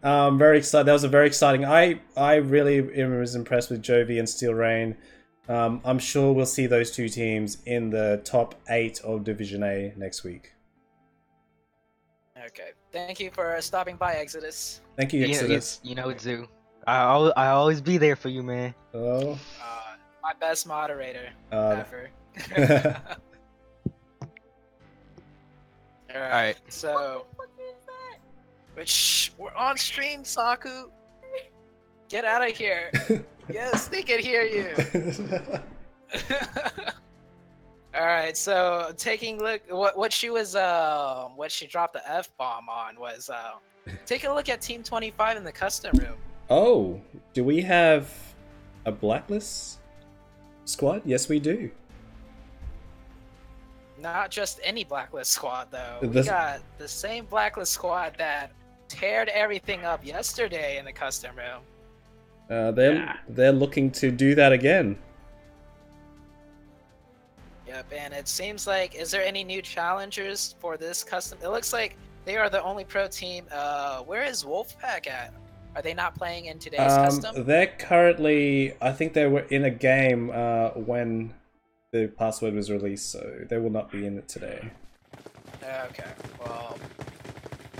I'm very excited. That was a very exciting. I really was impressed with Jovi and Steel Rain. I'm sure we'll see those two teams in the top 8 of Division A next week. Okay. Thank you for stopping by, Exodus. Thank you, Exodus. You know, Zoo. I always be there for you, man. Oh. My best moderator ever. All right. So. Shh, we're on stream, Saku. Get out of here. Yes, they can hear you. All right, so taking a look, what she dropped the F-bomb on was take a look at Team 25 in the custom room. Oh, do we have a blacklist squad? Yes, we do. Not just any blacklist squad though. We got the same blacklist squad that teared everything up yesterday in the custom room. They're looking to do that again. Yep, and it seems like, is there any new challengers for this custom? It looks like they are the only pro team. Where is Wolfpack at? Are they not playing in today's custom? They're currently, I think they were in a game when the password was released, so they will not be in it today. Okay, well,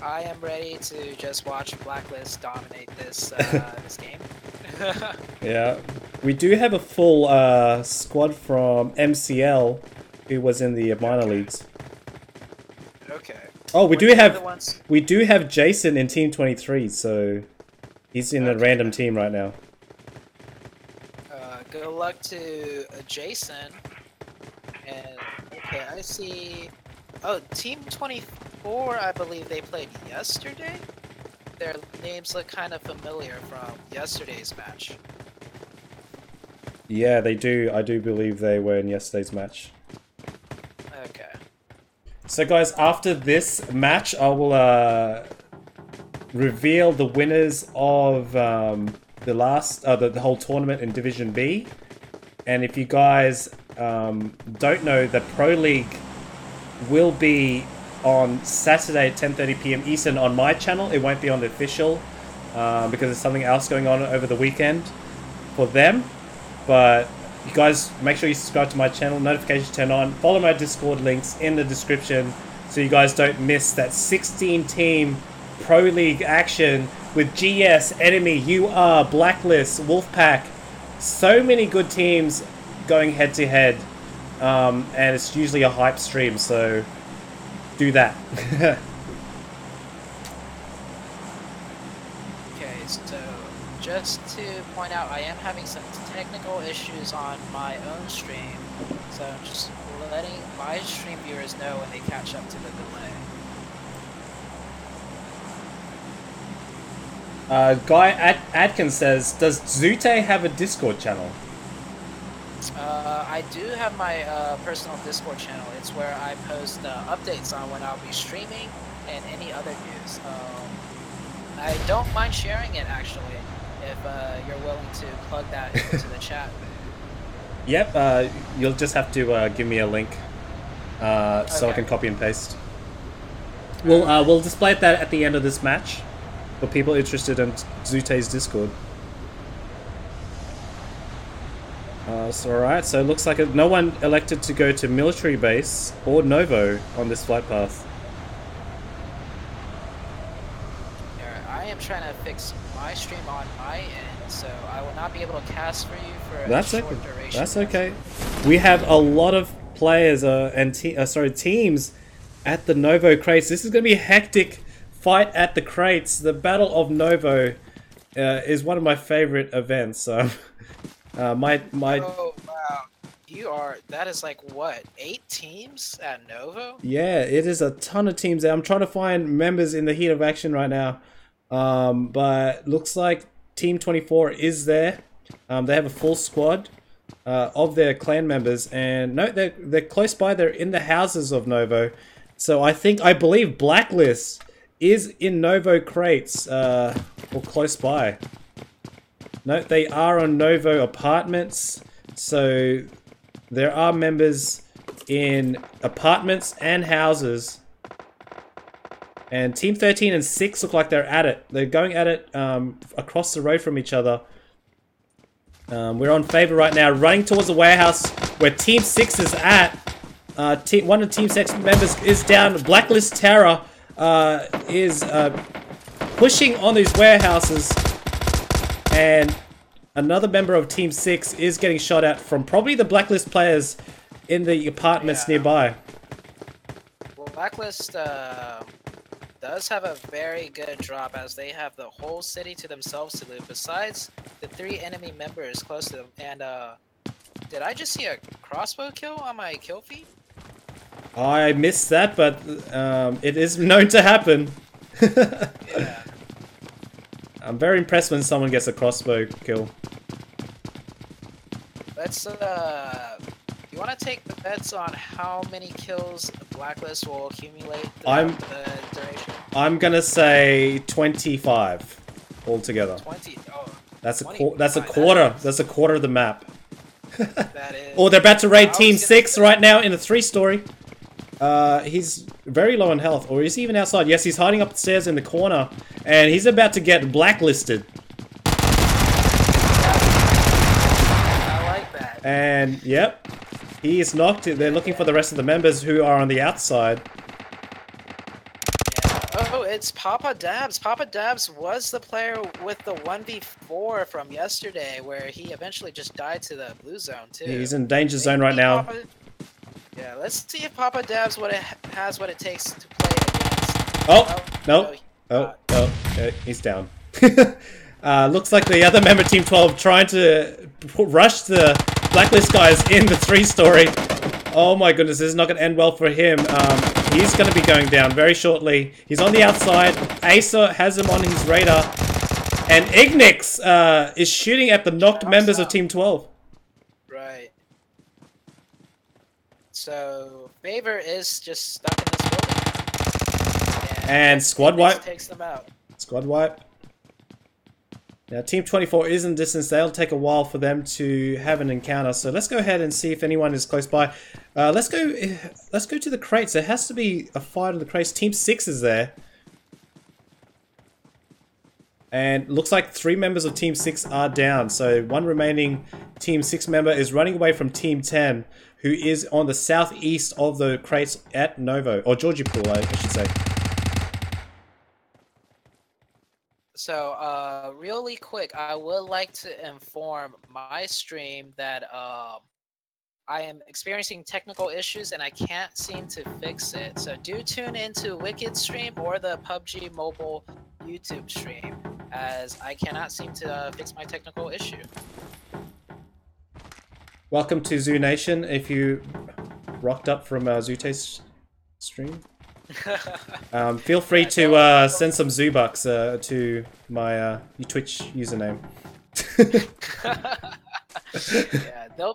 I am ready to just watch Blacklist dominate this this game. Yeah, we do have a full squad from MCL who was in the minor leagues. Okay. Oh, we Which do are the have ones- Jason in Team 23, so he's in a Okay, random then. team right now. Good luck to Jason. And okay, I see. Oh, Team 24. I believe they played yesterday. Their names look kind of familiar from yesterday's match. Yeah, they do. I do believe they were in yesterday's match. Okay. So guys, after this match, I will reveal the winners of the last, the whole tournament in Division B. And if you guys don't know, the Pro League will be on Saturday at 10:30 p.m. Eastern on my channel. It won't be on the official because there's something else going on over the weekend for them. But you guys, make sure you subscribe to my channel, notifications turn on, follow my Discord links in the description so you guys don't miss that 16-team Pro League action with GS, Enemy, UR, Blacklist, Wolfpack. So many good teams going head-to-head, and it's usually a hype stream, so do that. Okay, so just to point out, I am having some technical issues on my own stream, so I'm just letting my stream viewers know when they catch up to the delay. Guy Adkins says, does Zute have a Discord channel? I do have my personal Discord channel. It's where I post updates on when I'll be streaming and any other news. I don't mind sharing it, actually, if you're willing to plug that into the chat. Yep, you'll just have to give me a link so I Okay. can copy and paste. We'll display that at the end of this match for people interested in Zute's Discord. So alright, so it looks like no one elected to go to military base or Novo on this flight path. Alright, I am trying to fix my stream on my end, so I will not be able to cast for you for That's a okay. short duration. That's okay. We have a lot of players and teams at the Novo crates. This is going to be a hectic fight at the crates. The Battle of Novo is one of my favorite events. So, my Oh wow, that is like what, 8 teams at Novo? yeah, it is a ton of teams there. I'm trying to find members in the heat of action right now, but looks like Team 24 is there. They have a full squad of their clan members, and no, they're close by. They're in the houses of Novo, so I believe Blacklist is in Novo crates or close by. No, they are on Novo apartments, so there are members in apartments and houses. And Team 13 and 6 look like they're at it. They're going at it across the road from each other. We're on favor right now, running towards the warehouse where Team 6 is at. One of Team 6 members is down. Blacklist Terror is pushing on these warehouses. And another member of Team 6 is getting shot at from probably the Blacklist players in the apartments nearby. Well, Blacklist does have a very good drop, as they have the whole city to themselves to loot, besides the 3 enemy members close to them. And did I just see a crossbow kill on my kill feed? I missed that, but it is known to happen. Yeah. I'm very impressed when someone gets a crossbow kill. Let's you want to take the bets on how many kills Blacklist will accumulate throughout the duration? I'm gonna say 25 altogether. 20. Oh, That's a 25, that's a quarter. That's a quarter of the map. that is. Oh, they're about to raid I was Team gonna 6 say- right now in a 3-story. He's very low on health, or is he even outside? Yes, he's hiding up the stairs in the corner, and he's about to get blacklisted. I like that. And yep, he is knocked. They're looking for the rest of the members who are on the outside. Yeah. Oh, it's Papa Dabs. Papa Dabs was the player with the 1v4 from yesterday, where he eventually just died to the blue zone too. He's in danger zone right now. Yeah, let's see if Papa Dabs has what it takes to play against. Oh, no. He's down. Looks like the other member Team 12 trying to rush the Blacklist guys in the 3-story. Oh my goodness, this is not going to end well for him. He's going to be going down very shortly. He's on the outside. Acer has him on his radar. And Ignix is shooting at the knocked members of Team 12. Right. So, Favor is just stuck in this building. And squad wipe. Takes them out. Squad wipe. Now, Team 24 is in distance. They'll take a while for them to have an encounter. So let's go ahead and see if anyone is close by. Let's go to the crates. There has to be a fight on the crates. Team 6 is there. And looks like 3 members of Team 6 are down. So one remaining Team 6 member is running away from Team 10, who is on the southeast of the crates at Novo. Or Georgie Pool, I should say. So, really quick, I would like to inform my stream that I am experiencing technical issues and I can't seem to fix it. So do tune into Wicked stream or the PUBG Mobile YouTube stream, as I cannot seem to fix my technical issue. Welcome to Zoo Nation. If you rocked up from Zute's stream. Feel free to send some Zoobucks to my Twitch username. Yeah, they'll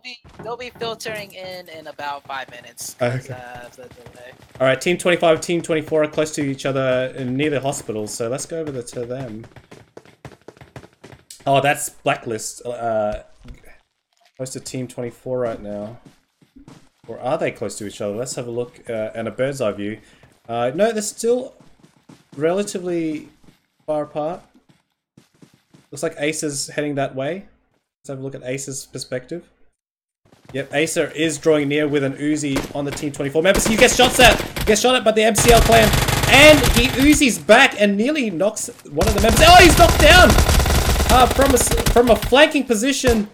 be filtering in about 5 minutes. Okay. Of the delay. All right, Team 25, Team 24 are close to each other near the hospitals, so let's go over to them. Oh, that's Blacklist. Close to Team 24 right now. Or are they close to each other? Let's have a look and a bird's eye view. No, they're still relatively far apart. Looks like Acer's heading that way. Let's have a look at Acer's perspective. Yep, Acer is drawing near with an Uzi on the Team 24 members. He gets shot at! Gets shot at by the MCL clan. And he Uzi's back and nearly knocks one of the members. Oh, he's knocked down! From a flanking position.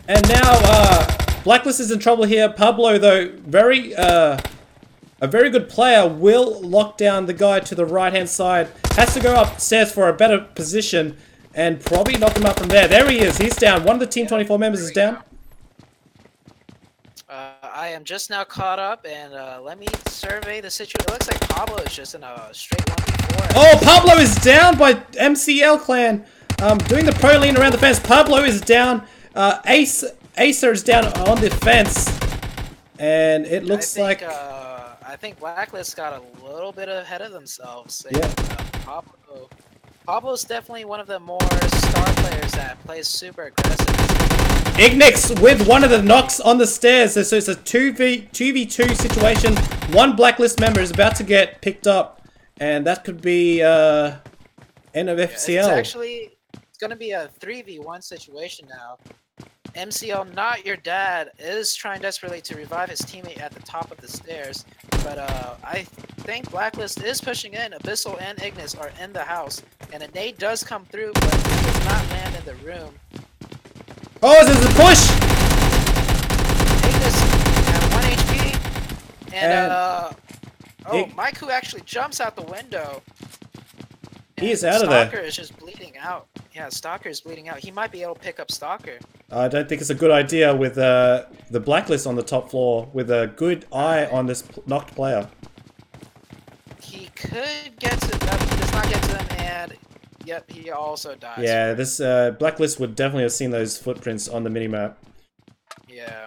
And now, Blacklist is in trouble here. Pablo, though, a very good player, will lock down the guy to the right-hand side. Has to go upstairs for a better position and probably knock him out from there. There he is. He's down. One of the Team 24 members is down. I am just now caught up, and let me survey the situation. It looks like Pablo is just in a straight 1v4. Oh, Pablo is down by MCL clan. Doing the pro lean around the fence. Pablo is down. Acer is down on the fence. And it looks like... I think Blacklist got a little bit ahead of themselves. Yeah. Pablo's definitely one of the more star players that plays super aggressive. Ignix with one of the knocks on the stairs. So it's a 2v2 situation. One Blacklist member is about to get picked up. And that could be end of FCL. It's going to be a 3v1 situation now. MCL, not your dad, is trying desperately to revive his teammate at the top of the stairs, but I think Blacklist is pushing in. Abyssal and Ignis are in the house, and a nade does come through, but it does not land in the room. Oh, there's a push! Ignis at 1 HP, and Maiku actually jumps out the window. He is out of there. Stalker is just bleeding out. Yeah, Stalker is bleeding out. He might be able to pick up Stalker. I don't think it's a good idea with the Blacklist on the top floor with a good eye on this knocked player. He could get to them. He does not get to them, and yep, he also dies. Yeah, this Blacklist would definitely have seen those footprints on the minimap. Yeah,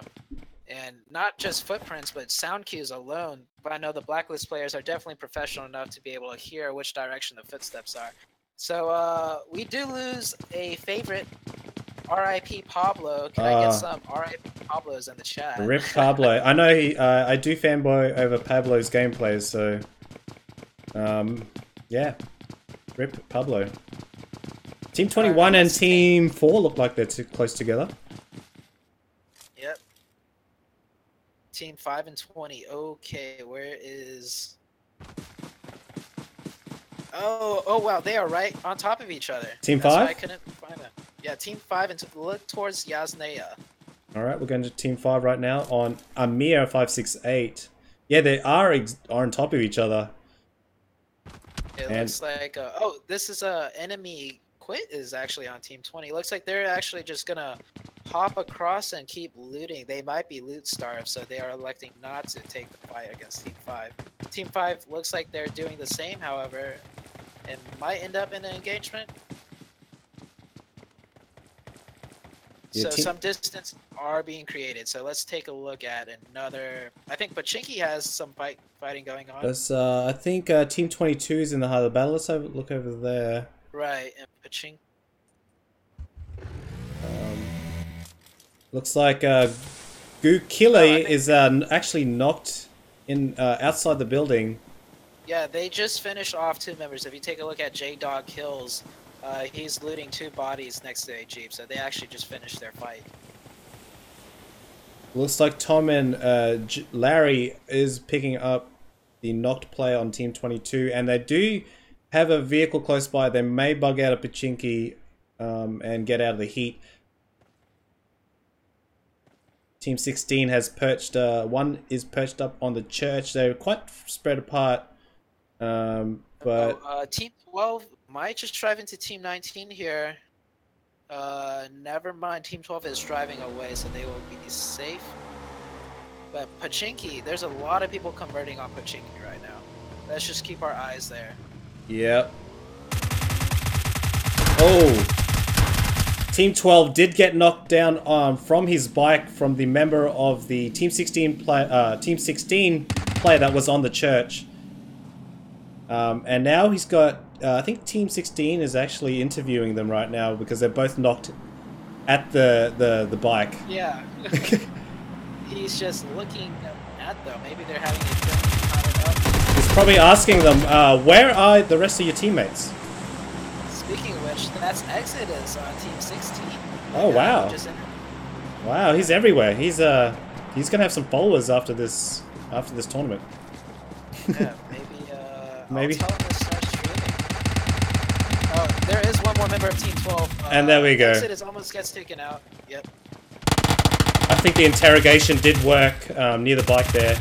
and not just footprints, but sound cues alone. But I know the Blacklist players are definitely professional enough to be able to hear which direction the footsteps are. So we do lose a favorite. R.I.P. Pablo. Can I get some R.I.P. Pablos in the chat? Rip Pablo. I know I do fanboy over Pablo's gameplays, so yeah. Rip Pablo. Team 21 and Team 4 look like they're too close together. Yep. Team 5 and 20. Okay, where is... Oh wow, they are right on top of each other. Team That's why I 5? couldn't find them. Yeah, Team 5 and look towards Yasnaya. All right, we're going to Team 5 right now on Amir 568. Yeah, they are on top of each other. It And- looks like oh, this is enemy quit is actually on Team 20. Looks like they're actually just gonna hop across and keep looting. They might be loot starved, so they are electing not to take the fight against Team 5. Team 5 looks like they're doing the same, however, it might end up in an engagement. Yeah, So some distance are being created. So let's take a look at another. I think Pachinki has some fighting going on. That's, I think Team 22 is in the heart of the battle. Let's look over there. Right, and Pachinki. Looks like Gukile is actually knocked in outside the building. Yeah, they just finished off 2 members. If you take a look at J-Dog Kills, he's looting 2 bodies next to a Jeep. So they actually just finished their fight. Looks like Tom and Larry is picking up the knocked player on Team 22, and they do have a vehicle close by. They may bug out a Pachinki and get out of the heat. Team 16 has perched, one is perched up on the church. They're quite spread apart, but... Team 12 might just drive into Team 19 here. Never mind, Team 12 is driving away, so they will be safe. But Pachinki, there's a lot of people converting on Pachinki right now. Let's just keep our eyes there. Yep. Oh! Team 12 did get knocked down from his bike from the member of the Team 16 player that was on the church. And now he's got, I think Team 16 is actually interviewing them right now because they're both knocked at the bike. Yeah. He's just looking at them. Maybe they're having a drink up. He's probably asking them, where are the rest of your teammates? Speaking of which, that's Exodus on Team 16. Oh, wow. Just Wow, he's everywhere. He's gonna have some followers after this tournament. yeah, Maybe. I'll tell him to start streaming. Oh, there is one more member of Team 12. And there we go. Exodus almost gets taken out. Yep. I think the interrogation did work near the bike there.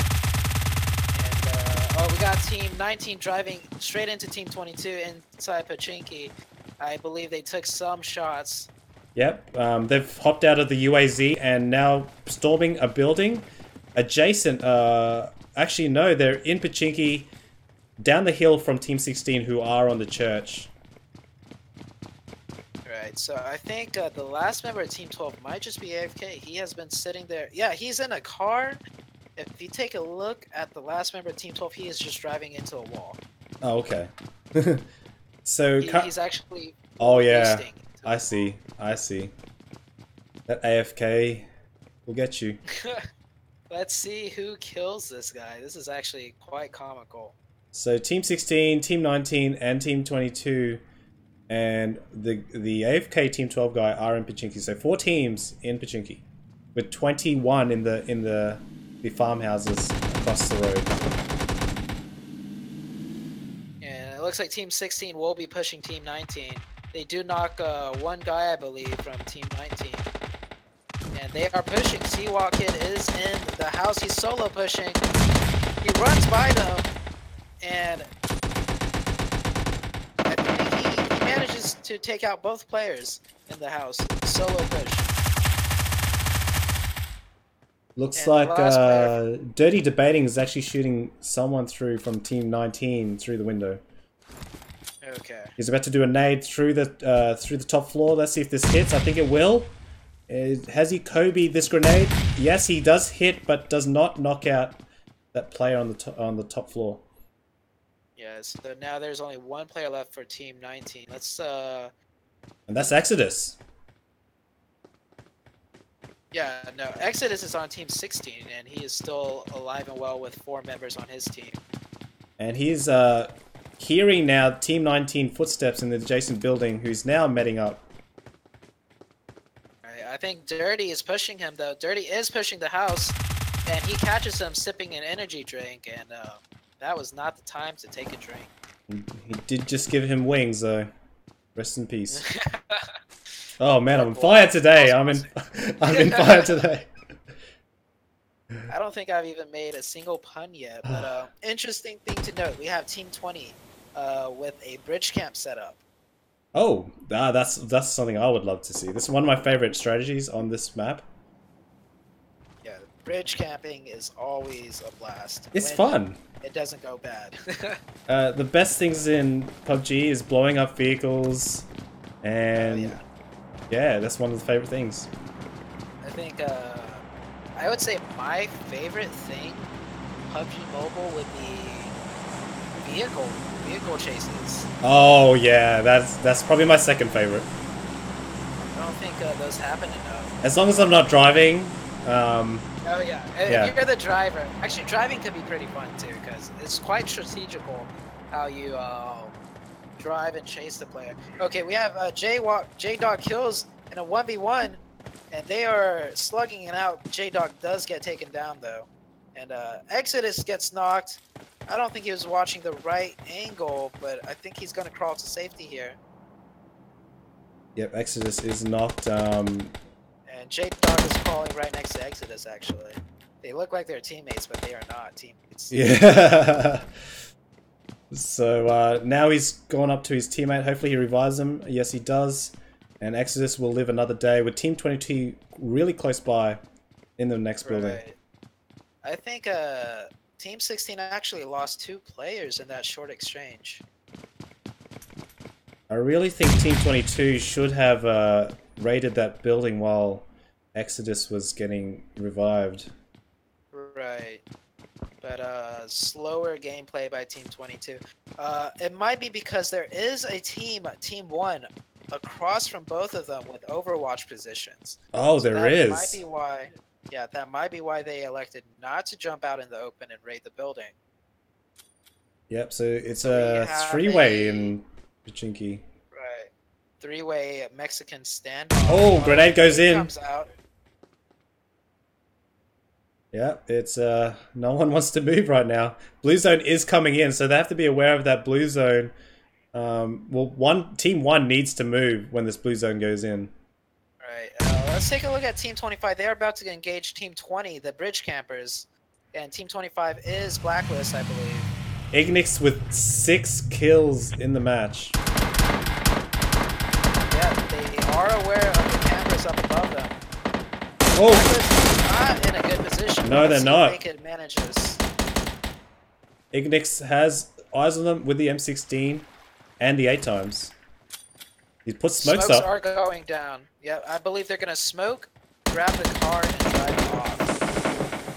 And we got Team 19 driving straight into Team 22 inside Pachinki. I believe they took some shots. Yep, they've hopped out of the UAZ and now storming a building adjacent. Actually, no, they're in Pachinki, down the hill from Team 16, who are on the church. Right, so I think the last member of Team 12 might just be AFK. He has been sitting there. Yeah, he's in a car. If you take a look at the last member of Team 12, he is just driving into a wall. Oh, okay. So He's actually. Oh yeah, wasting. I see. That AFK will get you. Let's see who kills this guy. This is actually quite comical. So Team 16, Team 19, and Team 22, and the AFK Team 12 guy are in Pachinki. So 4 teams in Pachinki, with 21 in the farmhouses across the road. And it looks like Team 16 will be pushing Team 19. They do knock one guy, I believe, from Team 19. And they are pushing. Seawalk Kid is in the house. He's solo pushing. He runs by them. And I think he manages to take out both players in the house. Solo push. Looks And the like last player- Dirty Debating is actually shooting someone through from Team 19 through the window. Okay. He's about to do a nade through the top floor. Let's see if this hits. I think it will. Has he Kobe this grenade? Yes, he does hit, but does not knock out that player on the top floor. Yes. So now there's only one player left for Team 19. Let's And that's Exodus. Yeah, no. Exodus is on Team 16, and he is still alive and well with 4 members on his team. And he's hearing now Team 19 footsteps in the adjacent building, who's now meting up. Right, I think Dirty is pushing him, though. Dirty is pushing the house, and he catches him sipping an energy drink, and that was not the time to take a drink. He did just give him wings, though. Rest in peace. Oh man, I'm on fire today. I'm in fire today. I don't think I've even made a single pun yet, but interesting thing to note: we have Team 20 with a bridge camp setup. Oh, that's something I would love to see. This is one of my favorite strategies on this map. Yeah, bridge camping is always a blast. It's when fun. It doesn't go bad. The best things in PUBG is blowing up vehicles, and yeah, that's one of the favorite things. I think I would say my favorite thing, PUBG Mobile, would be vehicle chases. Oh yeah, that's probably my second favorite. I don't think those happen enough. As long as I'm not driving. Oh yeah, if you're the driver. Actually, driving could be pretty fun too, because it's quite strategical how you drive and chase the player. Okay, we have J-Dog kills in a 1v1, and they are slugging it out. J-Dog does get taken down though, and Exodus gets knocked. I don't think he was watching the right angle, but I think he's gonna crawl to safety here. Yep, Exodus is knocked. And J-Dog is crawling right next to Exodus, actually. They look like they're teammates, but they are not teammates. Yeah. So now he's gone up to his teammate. Hopefully he revives him. Yes, he does. And Exodus will live another day with Team 22 really close by in the next building. Right. I think Team 16 actually lost 2 players in that short exchange. I really think Team 22 should have raided that building while Exodus was getting revived. Right. But slower gameplay by Team 22. It might be because there is a Team 1, across from both of them with Overwatch positions. Oh, So there that is. might be why. Yeah, that might be why they elected not to jump out in the open and raid the building. Yep, so it's So we a have three-way in Pachinki. Right. 3-way Mexican standoff. Oh, grenade goes in. Comes out. Yeah, it's no one wants to move right now. Blue zone is coming in, so they have to be aware of that blue zone. Well, Team 1 needs to move when this blue zone goes in. Right. Let's take a look at Team 25. They're about to engage Team 20, the bridge campers, and Team 25 is Blacklist, I believe. Ignix with 6 kills in the match. Yeah, they are aware of the cameras up above them. Oh! Blacklist is not in a good position. No, they're Let's see if not. they can manage this. Ignix has eyes on them with the M16 and the 8 times. He's put smokes up. Are going down. Yeah, I believe they're gonna smoke, grab the car, and drive off.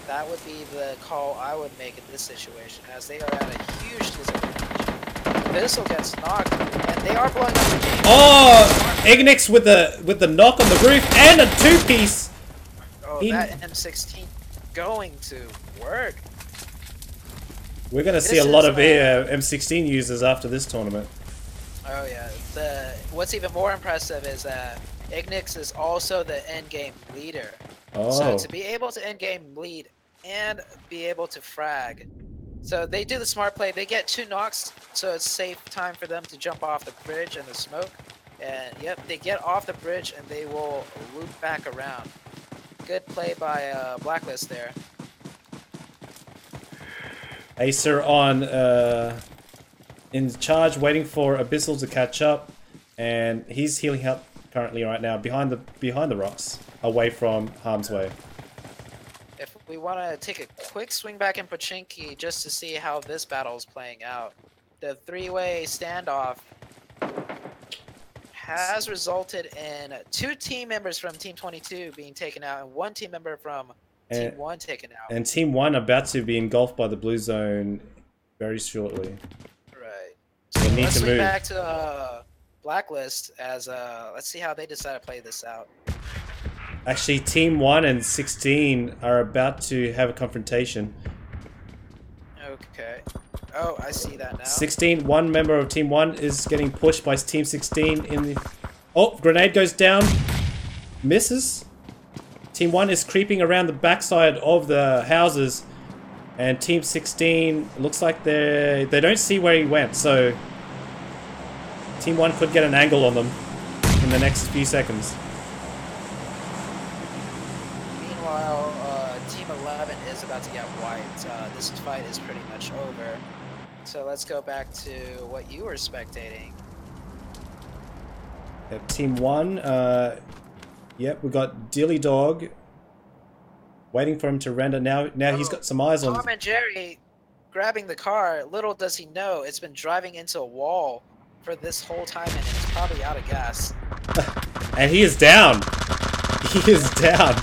That would be the call I would make in this situation, as they are at a huge disadvantage. Bissell gets knocked, and they are blowing up the game. Oh! Ignix with the knock on the roof and a 2-piece. Oh, that M16 going to work. We're gonna see a lot of M16 users after this tournament. Oh yeah. What's even more impressive is that Ignix is also the end game leader. Oh. So to be able to end game lead and be able to frag. So they do the smart play. They get 2 knocks, so it's safe time for them to jump off the bridge and the smoke. And yep, they get off the bridge and they will loop back around. Good play by Blacklist there. Acer on in charge, waiting for Abyssal to catch up, and he's healing up currently right now behind the rocks, away from harm's way. If we want to take a quick swing back in Pachinki just to see how this battle is playing out, the 3-way standoff has resulted in 2 team members from Team 22 being taken out and 1 team member from Team 1 taken out. And Team 1 about to be engulfed by the blue zone very shortly. Right. So they need let's to swing move. back to Blacklist as let's see how they decide to play this out. Actually, Team 1 and 16 are about to have a confrontation. Okay. Oh, I see that now. 16, one member of Team 1 is getting pushed by Team 16 in the... Oh, grenade goes down. Misses. Team 1 is creeping around the backside of the houses. And Team 16 looks like they don't see where he went, so Team 1 could get an angle on them in the next few seconds. Meanwhile, Team 11 is about to get wiped. This fight is pretty much over. So let's go back to what you were spectating. Team 1, yep, we got Dilly Dog waiting for him to render. Now he's got some eyes on. Tom and Jerry grabbing the car. Little does he know it's been driving into a wall for this whole time, and it's probably out of gas. And he is down. He is down.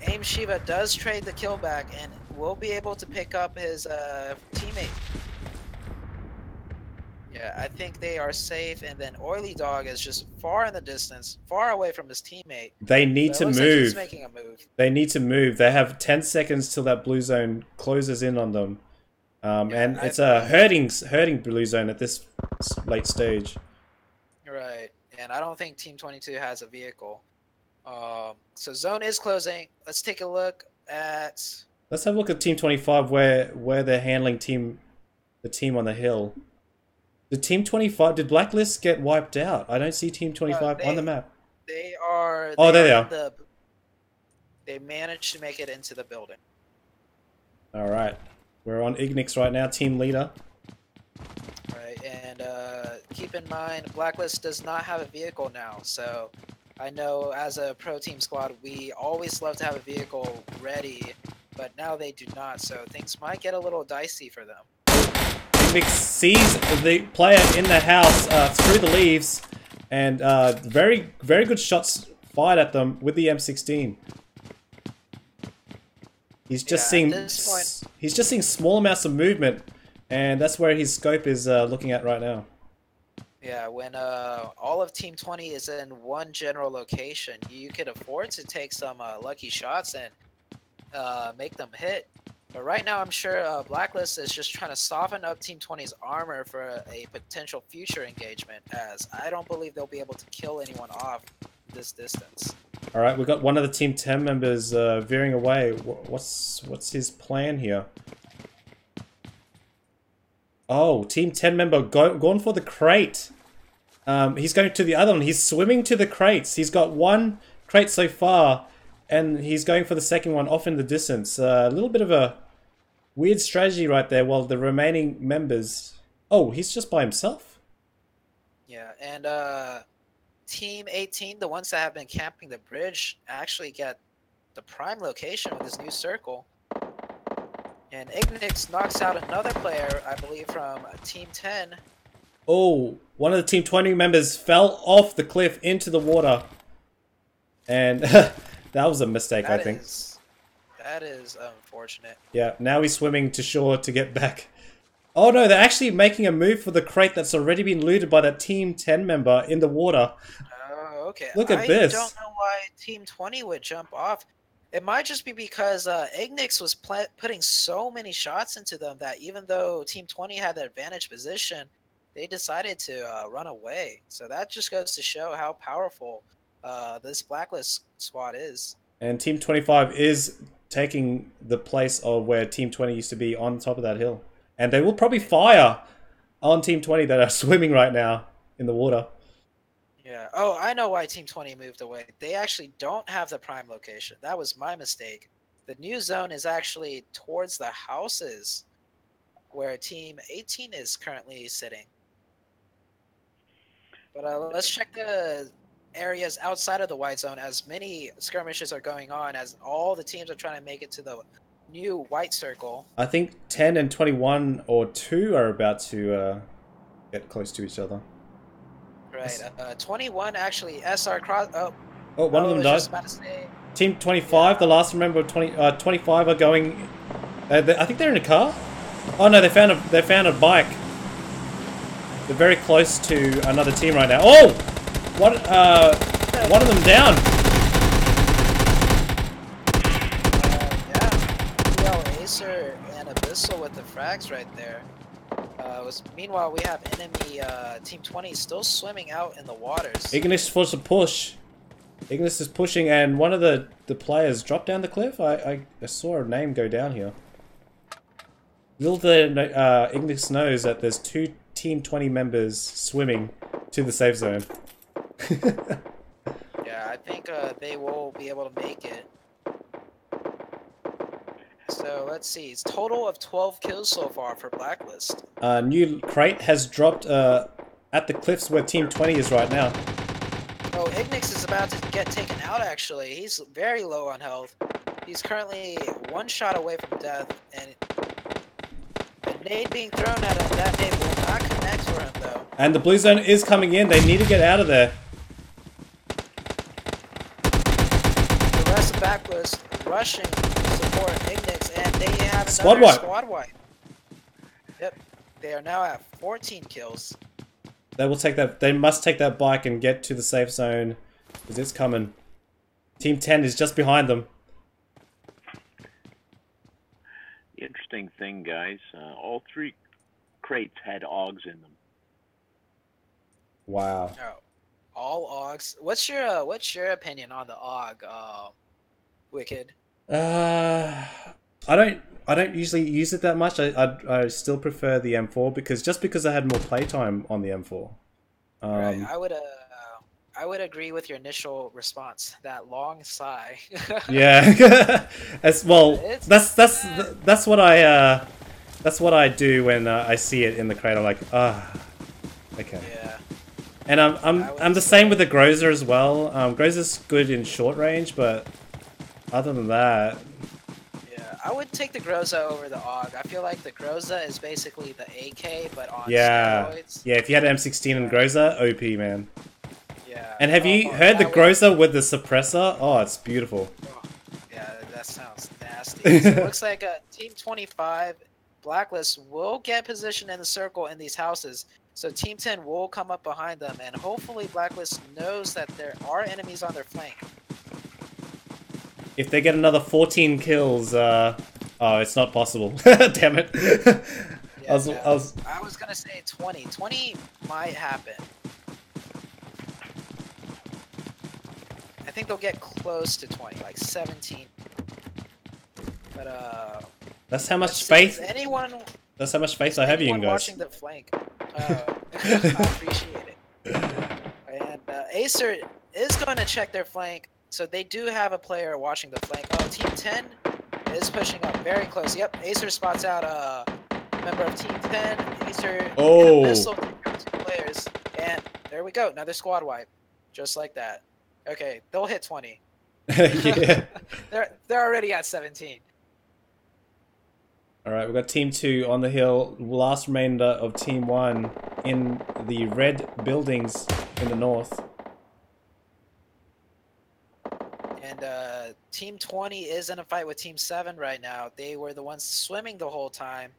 Aim Shiva does trade the kill back and will be able to pick up his teammate. Yeah, I think they are safe, and then Oily Dog is just far in the distance, far away from his teammate. They need to Like move. he's making a move. They need to move. They have 10 seconds till that blue zone closes in on them. And it's a hurting blue zone at this late stage. Right, and I don't think Team 22 has a vehicle. So zone is closing. Let's take a look at... Let's have a look at Team 25 where they're handling the team on the hill. Did Team 25, did Blacklist get wiped out? I don't see Team 25 on the map. They are... Oh, there they are. They managed to make it into the building. Alright. We're on Ignix right now, team leader. Right, and keep in mind, Blacklist does not have a vehicle now, so I know as a pro team squad, we always love to have a vehicle ready, but now they do not, so things might get a little dicey for them. Ignix sees the player in the house through the leaves, and very good shots fired at them with the M16. He's just seeing small amounts of movement, and that's where his scope is looking at right now. Yeah, when all of Team 20 is in one general location, you could afford to take some lucky shots and make them hit. But right now, I'm sure Blacklist is just trying to soften up Team 20's armor for a potential future engagement, as I don't believe they'll be able to kill anyone off this distance. All right, we've got one of the Team 10 members veering away. What's his plan here? Oh, Team 10 member gone for the crate. He's going to the other one. He's swimming to the crates. He's got one crate so far, and he's going for the second one off in the distance. A little bit of a weird strategy right there while the remaining members... Oh, he's just by himself? Yeah, and Team 18, the ones that have been camping the bridge, actually get the prime location with this new circle. And Ignix knocks out another player, I believe, from Team 10. Oh, one of the Team 20 members fell off the cliff into the water. And that was a mistake, I think. That is unfortunate. Yeah, now he's swimming to shore to get back. Oh no, they're actually making a move for the crate that's already been looted by that Team 10 member in the water. Oh, okay. Look at this. I don't know why Team 20 would jump off. It might just be because Ignix was putting so many shots into them that even though Team 20 had the advantage position, they decided to run away. So that just goes to show how powerful this Blacklist squad is. And Team 25 is taking the place of where Team 20 used to be on top of that hill. And they will probably fire on Team 20 that are swimming right now in the water. Yeah. Oh, I know why Team 20 moved away. They actually don't have the prime location. That was my mistake. The new zone is actually towards the houses where Team 18 is currently sitting. But let's check the areas outside of the white zone, as many skirmishes are going on, as all the teams are trying to make it to the new white circle. I think 10 and 21 or 2 are about to get close to each other. Right. 21 actually SR cross. Oh, one of them died. Team 25, the last member of 25 are going. I think they're in a car. Oh no, they found a bike. They're very close to another team right now. Oh, one of them down. Yeah, Acer and Abyssal with the frags right there. Meanwhile, we have enemy Team 20 still swimming out in the waters. Ignis forced a push. Ignis is pushing, and one of the players dropped down the cliff. I saw a name go down here. Little did Ignis knows that there's 2 Team 20 members swimming to the safe zone. Yeah, I think they will be able to make it. So let's see. It's total of 12 kills so far for Blacklist. New crate has dropped at the cliffs where Team 20 is right now. Oh, Ignix is about to get taken out, actually. He's very low on health. He's currently 1 shot away from death, and a nade being thrown at him, that nade will not connect for him, though. And the blue zone is coming in. They need to get out of there. The rest of Backlist rushing to support Ignix, and they have Squad another wipe. squad wipe. Yep, they are now at 14 kills. They will take that. They must take that bike and get to the safe zone, because it's coming. Team 10 is just behind them. The interesting thing, guys, all 3 crates had AUGs in them. Wow. Oh, all AUGs. What's your opinion on the AUG, Wicked? I don't usually use it that much. I still prefer the M4 because I had more playtime on the M4. Right. I would agree with your initial response. That long sigh. Yeah. As well, It's that's what I do when I see it in the crate. I'm like, okay. Yeah. And I'm the same with the Groza as well. Groza's good in short range, but other than that. Yeah, I would take the Groza over the AUG. I feel like the Groza is basically the AK, but on Yeah. steroids. Yeah, if you had an M16 and Groza, OP, man. Yeah. And have you heard the Groza with the suppressor? Oh, it's beautiful. Yeah, that sounds nasty. So it looks like Team 25 Blacklist will get positioned in the circle in these houses. So Team 10 will come up behind them, and hopefully Blacklist knows that there are enemies on their flank. If they get another 14 kills, oh, it's not possible. Damn it. Yeah, I was gonna say 20. 20 might happen. I think they'll get close to 20, like 17. But that's how much let's see, faith. is anyone? That's how much faith I have in you anyone guys. watching the flank? I appreciate it. And Acer is going to check their flank, so they do have a player watching the flank. Oh, Team 10 is pushing up very close. Yep, Acer spots out a member of Team 10. Acer Oh. missile 2 players, and there we go. Another squad wipe, just like that. Okay, they'll hit 20. Yeah. They're already at 17. Alright, we've got Team 2 on the hill. Last remainder of Team 1 in the red buildings in the north. And Team 20 is in a fight with Team 7 right now. They were the ones swimming the whole time.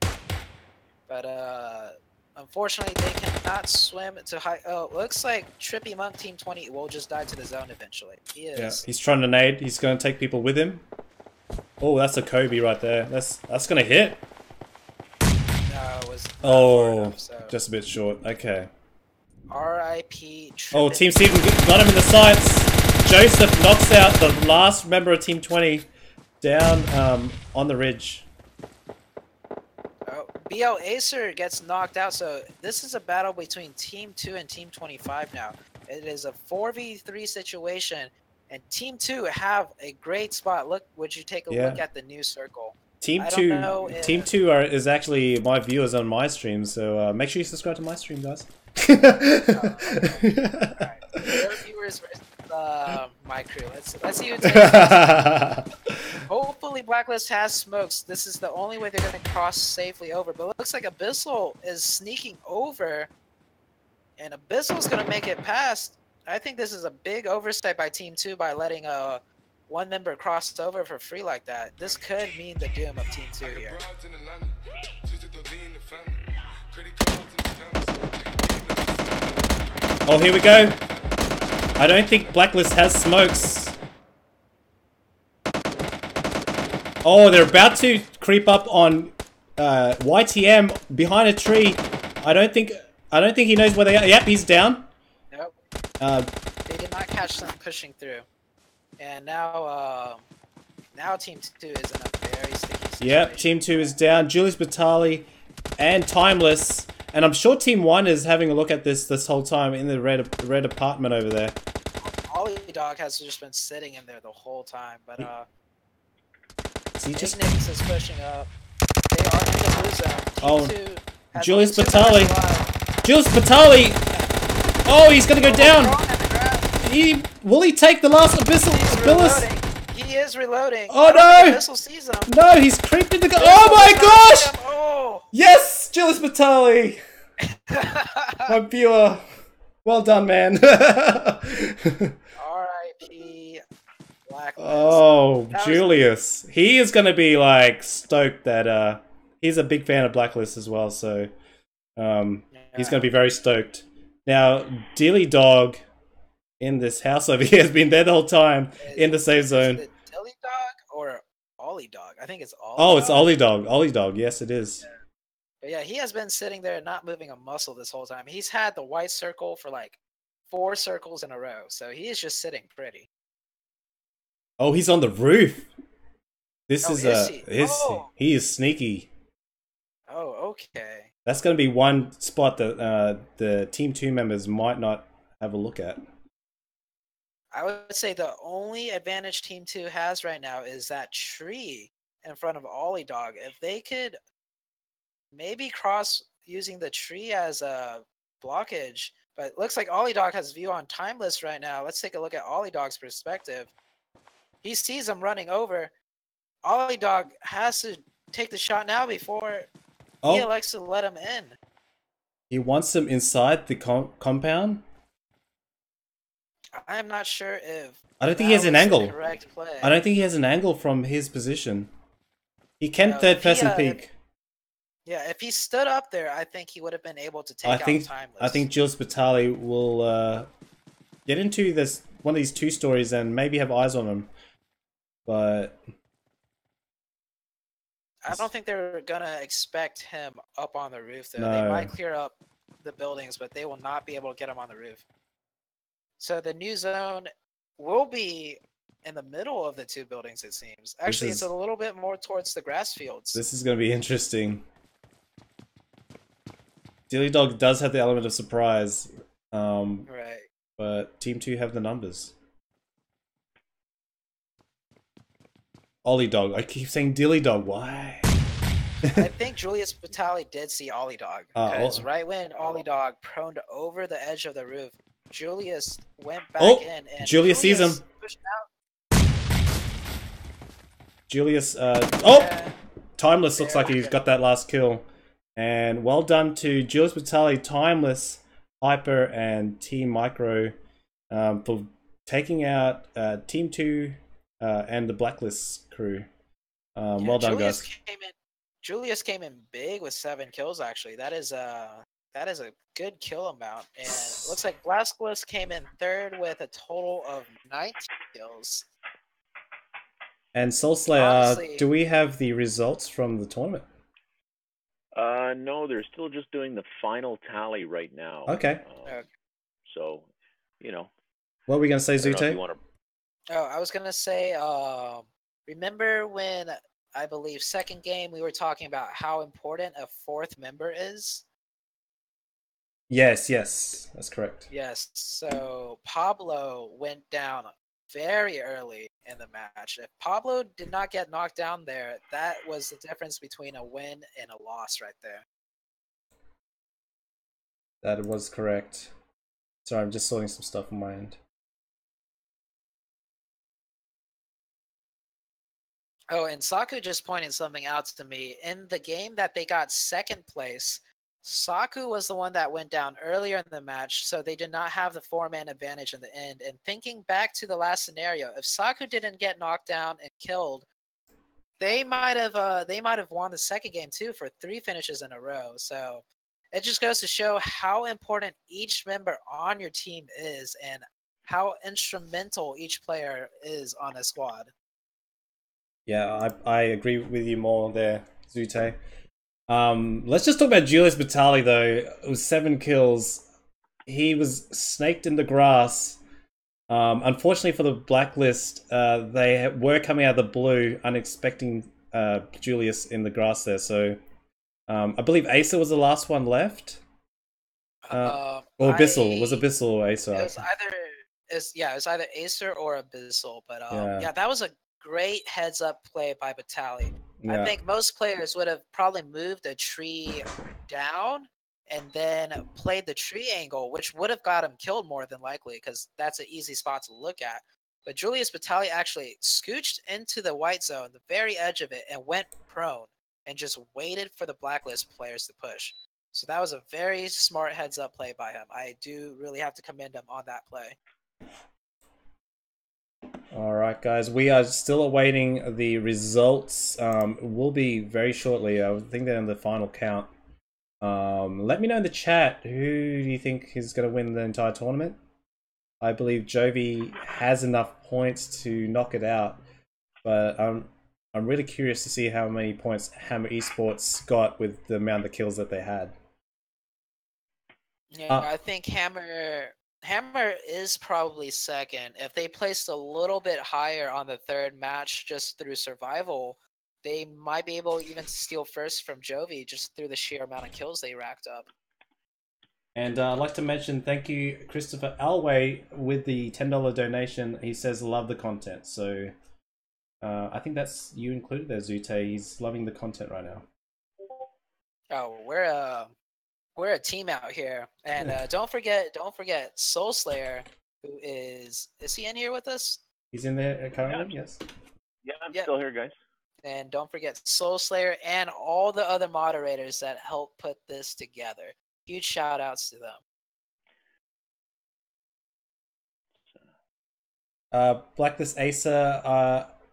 But unfortunately, they cannot swim to high... Oh, looks like Trippy Monk Team 20 will just die to the zone eventually. He is. Yeah, he's trying to nade. He's going to take people with him. Oh, that's a Kobe right there. That's going to hit. No, it was not far Oh, enough, so. just a bit short. Okay. R.I.P. Oh, Trippin. Team 7 got him in the sights. Joseph knocks out the last member of Team 20 down on the ridge. Oh, BL Acer gets knocked out, so this is a battle between Team 2 and Team 25 now. It is a 4v3 situation, and Team 2 have a great spot. Look, would you take a look at the new circle? Team I don't 2, know if- Team 2 is actually my viewers on my stream, so make sure you subscribe to my stream, guys. Alright. Their viewers versus my crew. Let's see who takes this. Hopefully Blacklist has smokes. This is the only way they're going to cross safely over. But it looks like Abyssal is sneaking over, and Abyssal's going to make it past. I think this is a big oversight by Team 2 by letting one member cross over for free like that. This could mean the doom of Team 2 here. Oh, here we go. I don't think Blacklist has smokes. Oh, they're about to creep up on YTM behind a tree. I don't think he knows where they are. Yep, he's down. Nope. Uh, They did not catch them pushing through. And now Team 2 is in a very sticky situation. Yep, Team 2 is down. Julius Batali and Timeless. And I'm sure Team 1 is having a look at this whole time in the red apartment over there. Ollie Dog has just been sitting in there the whole time, but Is he just... Ignis is pushing up. They are in the blue zone. Oh, Team 2 has Julius only 2 members Batali. alive. Julius Batali! Oh, he's gonna go down! Thrown in the grass. Will he take the last He's Abyssal? reloading. He is reloading. Oh, I don't no! think Abyssal sees him. No, he's creeped in the... Abyssal Oh my does not see gosh! him. Oh! Yes! Julius Batali! My viewer. Well done, man. R.I.P. Blacklist. Oh, That was- Julius. He is going to be, like, stoked that, he's a big fan of Blacklist as well, so, he's going to be very stoked. Now, Dilly Dog in this house over here has been there the whole time in the safe zone. Is it Dilly Dog or Ollie Dog? I think it's Ollie. Oh, it's Dog. Ollie Dog. Ollie Dog, yes, it is. But yeah, he has been sitting there not moving a muscle this whole time. He's had the white circle for like 4 circles in a row, so he is just sitting pretty. Oh, he's on the roof. This Oh, is is he? he is sneaky. Oh, okay. That's going to be one spot that the Team 2 members might not have a look at. I would say the only advantage Team 2 has right now is that tree in front of Ollie Dog. If they could maybe cross using the tree as a blockage, but it looks like Ollie Dog has view on Timeless right now. Let's take a look at Ollie Dog's perspective. He sees him running over. Ollie Dog has to take the shot now before he elects to let him in. He wants him inside the compound? I am not sure if I don't think he has that an was the angle. correct play. I don't think he has an angle from his position. He can No, third if he, person if- peek. Yeah, if he stood up there, I think he would have been able to take I out think Timeless. Jules Batali will get into this one of these 2 stories and maybe have eyes on him. But I don't think they're gonna expect him up on the roof though. No. They might clear up the buildings, but they will not be able to get him on the roof. So the new zone will be in the middle of the 2 buildings, it seems. Actually, is- it's a little bit more towards the grass fields. this is going to be interesting. Dilly Dog does have the element of surprise, Right. but Team 2 have the numbers. Ollie Dog. I keep saying Dilly Dog. Why? I think Julius Batali did see Ollie Dog. Oh. Because right when Ollie Dog proned over the edge of the roof, Julius went back Oh, in and Julius sees him. pushed out. Julius, oh! Yeah. Timeless looks like Very he's good. got that last kill. And well done to Julius Batali, Timeless, Hyper, and Team Micro for taking out Team 2 and the Blacklist crew. Yeah, Well done, Julius guys. Julius came in big with 7 kills. Actually, that is a good kill amount. And it looks like Blacklist came in 3rd with a total of 19 kills. And Soul Slayer, Honestly- do we have the results from the tournament? No, they're still just doing the final tally right now. Okay. Okay. So, you know, What are we going to say, I don't know if Zute? you want to. Oh, I was gonna say, remember when I believe second game we were talking about how important a 4th member is? Yes, that's correct. Yes. So Pablo went down very early in the match. If Pablo did not get knocked down there, that was the difference between a win and a loss right there. That was correct. Sorry, I'm just sorting some stuff on my end. Oh, and Saku just pointed something out to me. In the game that they got 2nd place, Saku was the one that went down earlier in the match, so they did not have the 4-man advantage in the end. And thinking back to the last scenario, if Saku didn't get knocked down and killed, they might have won the 2nd game too for 3 finishes in a row. So it just goes to show how important each member on your team is and how instrumental each player is on a squad. Yeah, I agree with you more there, Zute. Let's just talk about Julius Batali though. It was 7 kills. He was snaked in the grass Unfortunately for the blacklist, they were coming out of the blue, unexpecting Julius in the grass there. So I believe Acer was the last one left. Or Abyssal. Was Abyssal or Acer? It was it was either Acer or Abyssal. But Yeah. yeah, that was a great heads up play by Batali. Yeah. I think most players would have probably moved a tree down and then played the tree angle, which would have got him killed more than likely, because that's an easy spot to look at. But Julius Batali actually scooched into the white zone, the very edge of it, and went prone and just waited for the blacklist players to push. So that was a very smart heads up play by him. I do really have to commend him on that play. All right, guys. We are still awaiting the results. It will be very shortly. I think they're in the final count. Let me know in the chat, who do you think is going to win the entire tournament? I believe Jovi has enough points to knock it out, but I'm really curious to see how many points Hammer Esports got with the amount of kills that they had. Yeah, I think Hammer is probably second. If they placed a little bit higher on the third match just through survival, they might be able even to steal first from Jovi just through the sheer amount of kills they racked up. And I'd like to mention, thank you, Christopher Alway, with the $10 donation. He says, love the content. So I think that's you included there, Zute. He's loving the content right now. Oh, we're a team out here. And don't forget Soul Slayer, who is he in here with us? He's in there currently, yes. Yeah, I'm still here, guys. And don't forget Soul Slayer and all the other moderators that helped put this together. Huge shout outs to them. Blacklist Acer,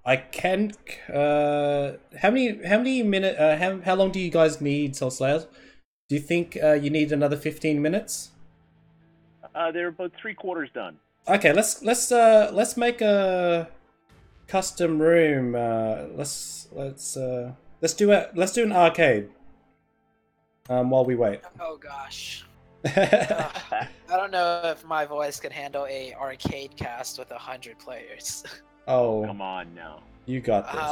I can. How many minutes? How long do you guys need, Soul Slayers? Do you think you need another 15 minutes? They're about 3/4 done. Okay, let's make a custom room. Let's do an arcade. While we wait. Oh gosh. I don't know if my voice can handle a arcade cast with 100 players. Oh, come on now. You got this.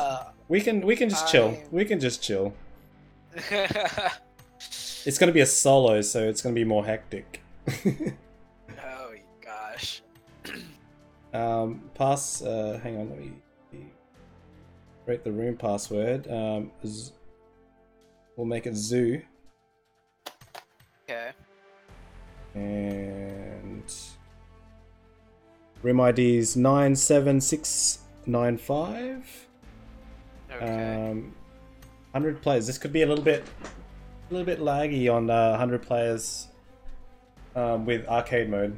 We can just chill. We can just chill. It's gonna be a solo, so it's gonna be more hectic. Oh gosh. Pass. Hang on. Let me create the room password. We'll make it zoo. Okay. And room ID is 97695. Okay. 100 players. This could be a little bit laggy on 100 players with arcade mode.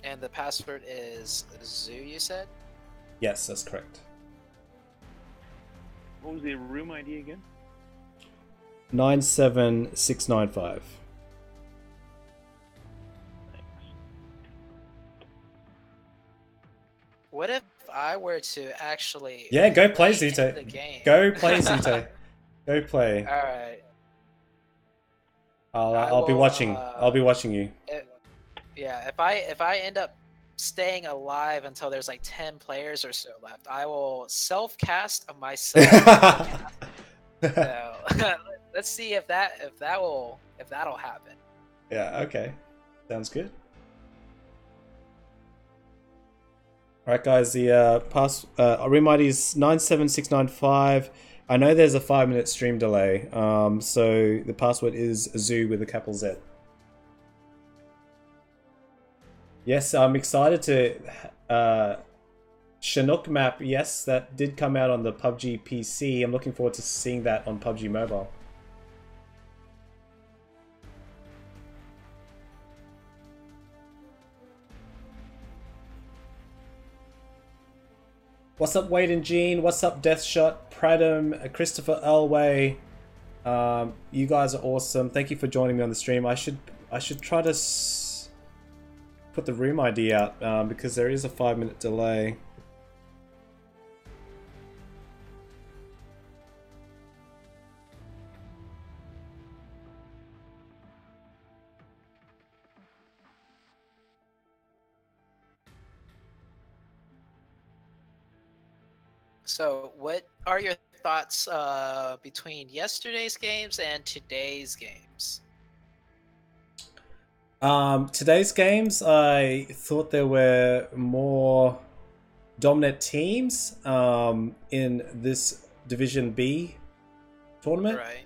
And the password is zoo, you said? Yes, that's correct. What was the room ID again? 97695. What if I were to actually... Yeah, go play, the Zito. game? Go play, Zito. Go play. Alright. I'll be watching. I'll be watching you. Yeah, if I end up staying alive until there's like 10 players or so left, I will self-cast myself. So, let's see if that'll happen. Yeah, okay. Sounds good. Alright guys, the room ID is 97695. I know there's a 5-minute stream delay, so the password is zoo with a capital Z. Yes, I'm excited to... Chinook map, yes, that did come out on the PUBG PC. I'm looking forward to seeing that on PUBG Mobile. What's up, Wade and Gene? What's up, Deathshot, Pradham, Christopher Elway? You guys are awesome. Thank you for joining me on the stream. I should try to put the room ID out because there is a 5-minute delay. So, what are your thoughts between yesterday's games and today's games? Today's games, I thought there were more dominant teams in this Division B tournament. Right.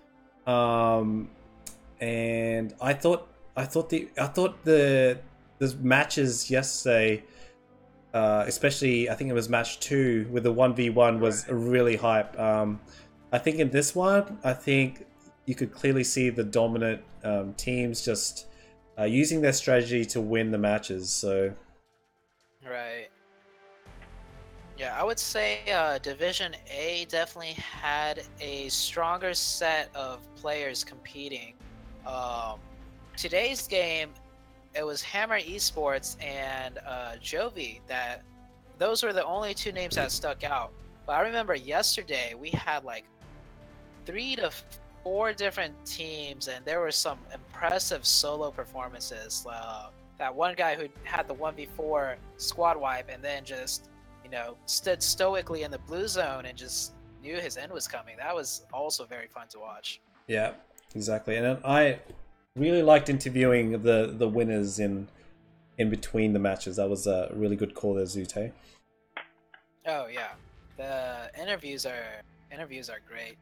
And I thought the matches yesterday, especially I think it was match 2 with the 1v1 was really hype. I think in this one, I think you could clearly see the dominant teams just using their strategy to win the matches. So, Right. Yeah, I would say Division A definitely had a stronger set of players competing. Today's game, it was Hammer Esports and Jovi. Those were the only two names that stuck out. But I remember yesterday we had like 3 to 4 different teams, and there were some impressive solo performances. That one guy who had the 1v4 squad wipe and then just, stood stoically in the blue zone and just knew his end was coming. That was also very fun to watch. yeah, exactly. And I really liked interviewing the winners in between the matches. That was a really good call there, Zute. Oh yeah, the interviews are great.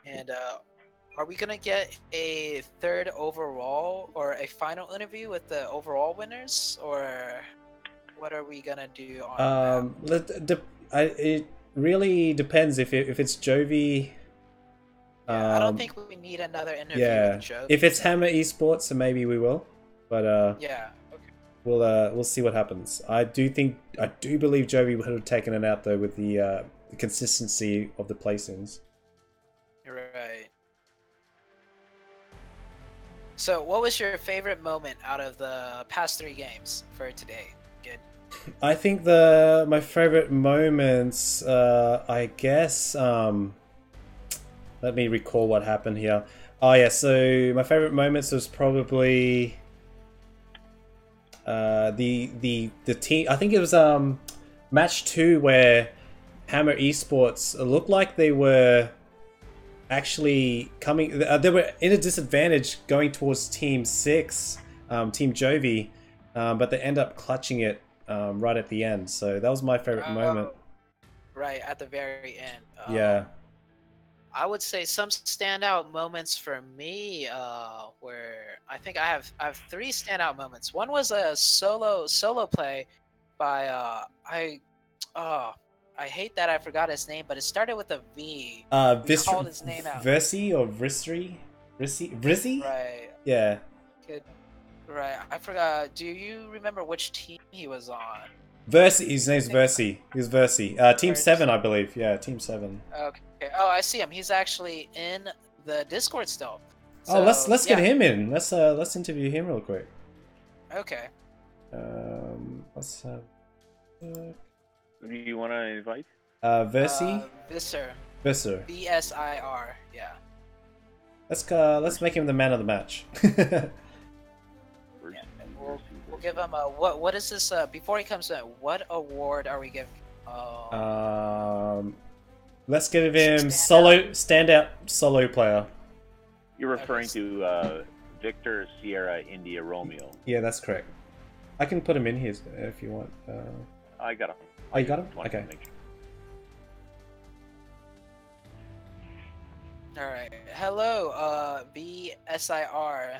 And are we gonna get a third overall or a final interview with the overall winners, or what are we gonna do on that? It really depends if it's Jovi. Yeah, I don't think we need another interview Yeah, with Jovi. if it's Hammer Esports, then maybe we will. But Yeah. Okay. we'll see what happens. I do believe Jovi would have taken it out though with the consistency of the placings. Right. So, what was your favorite moment out of the past 3 games for today? Good. I think my favorite moments, I guess. Let me recall what happened here. Oh yeah, so my favorite moments was probably the team. I think it was match 2 where Hammer Esports looked like they were actually coming. They were in a disadvantage going towards Team 6, Team Jovi, but they end up clutching it right at the end. So that was my favorite moment. Right at the very end. Yeah. I would say some standout moments for me, where I think I have 3 standout moments. One was a solo play by I hate that I forgot his name, but it started with a V. We called his name out. Versi or Vrisri? Vrizzy? Right. Yeah. Good. Right. I forgot. Do you remember which team he was on? Versi. His name's Versi. He's Versi. Team 7, I believe. Yeah, Team 7. Okay. Oh, I see him. He's actually in the Discord still. So, let's get him in. Let's interview him real quick. Okay. Let's have. Who do you want to invite? Versi. Visser. Visser. VSIR. Yeah. Let's make him the man of the match. We'll give him a what is this? Before he comes in, what award are we giving? Let's give him standout solo player. You're referring to Victor Sierra India Romeo. Yeah, that's correct. I can put him in here if you want. I got him. Oh, you got him? Okay. All right. Hello, BSIR.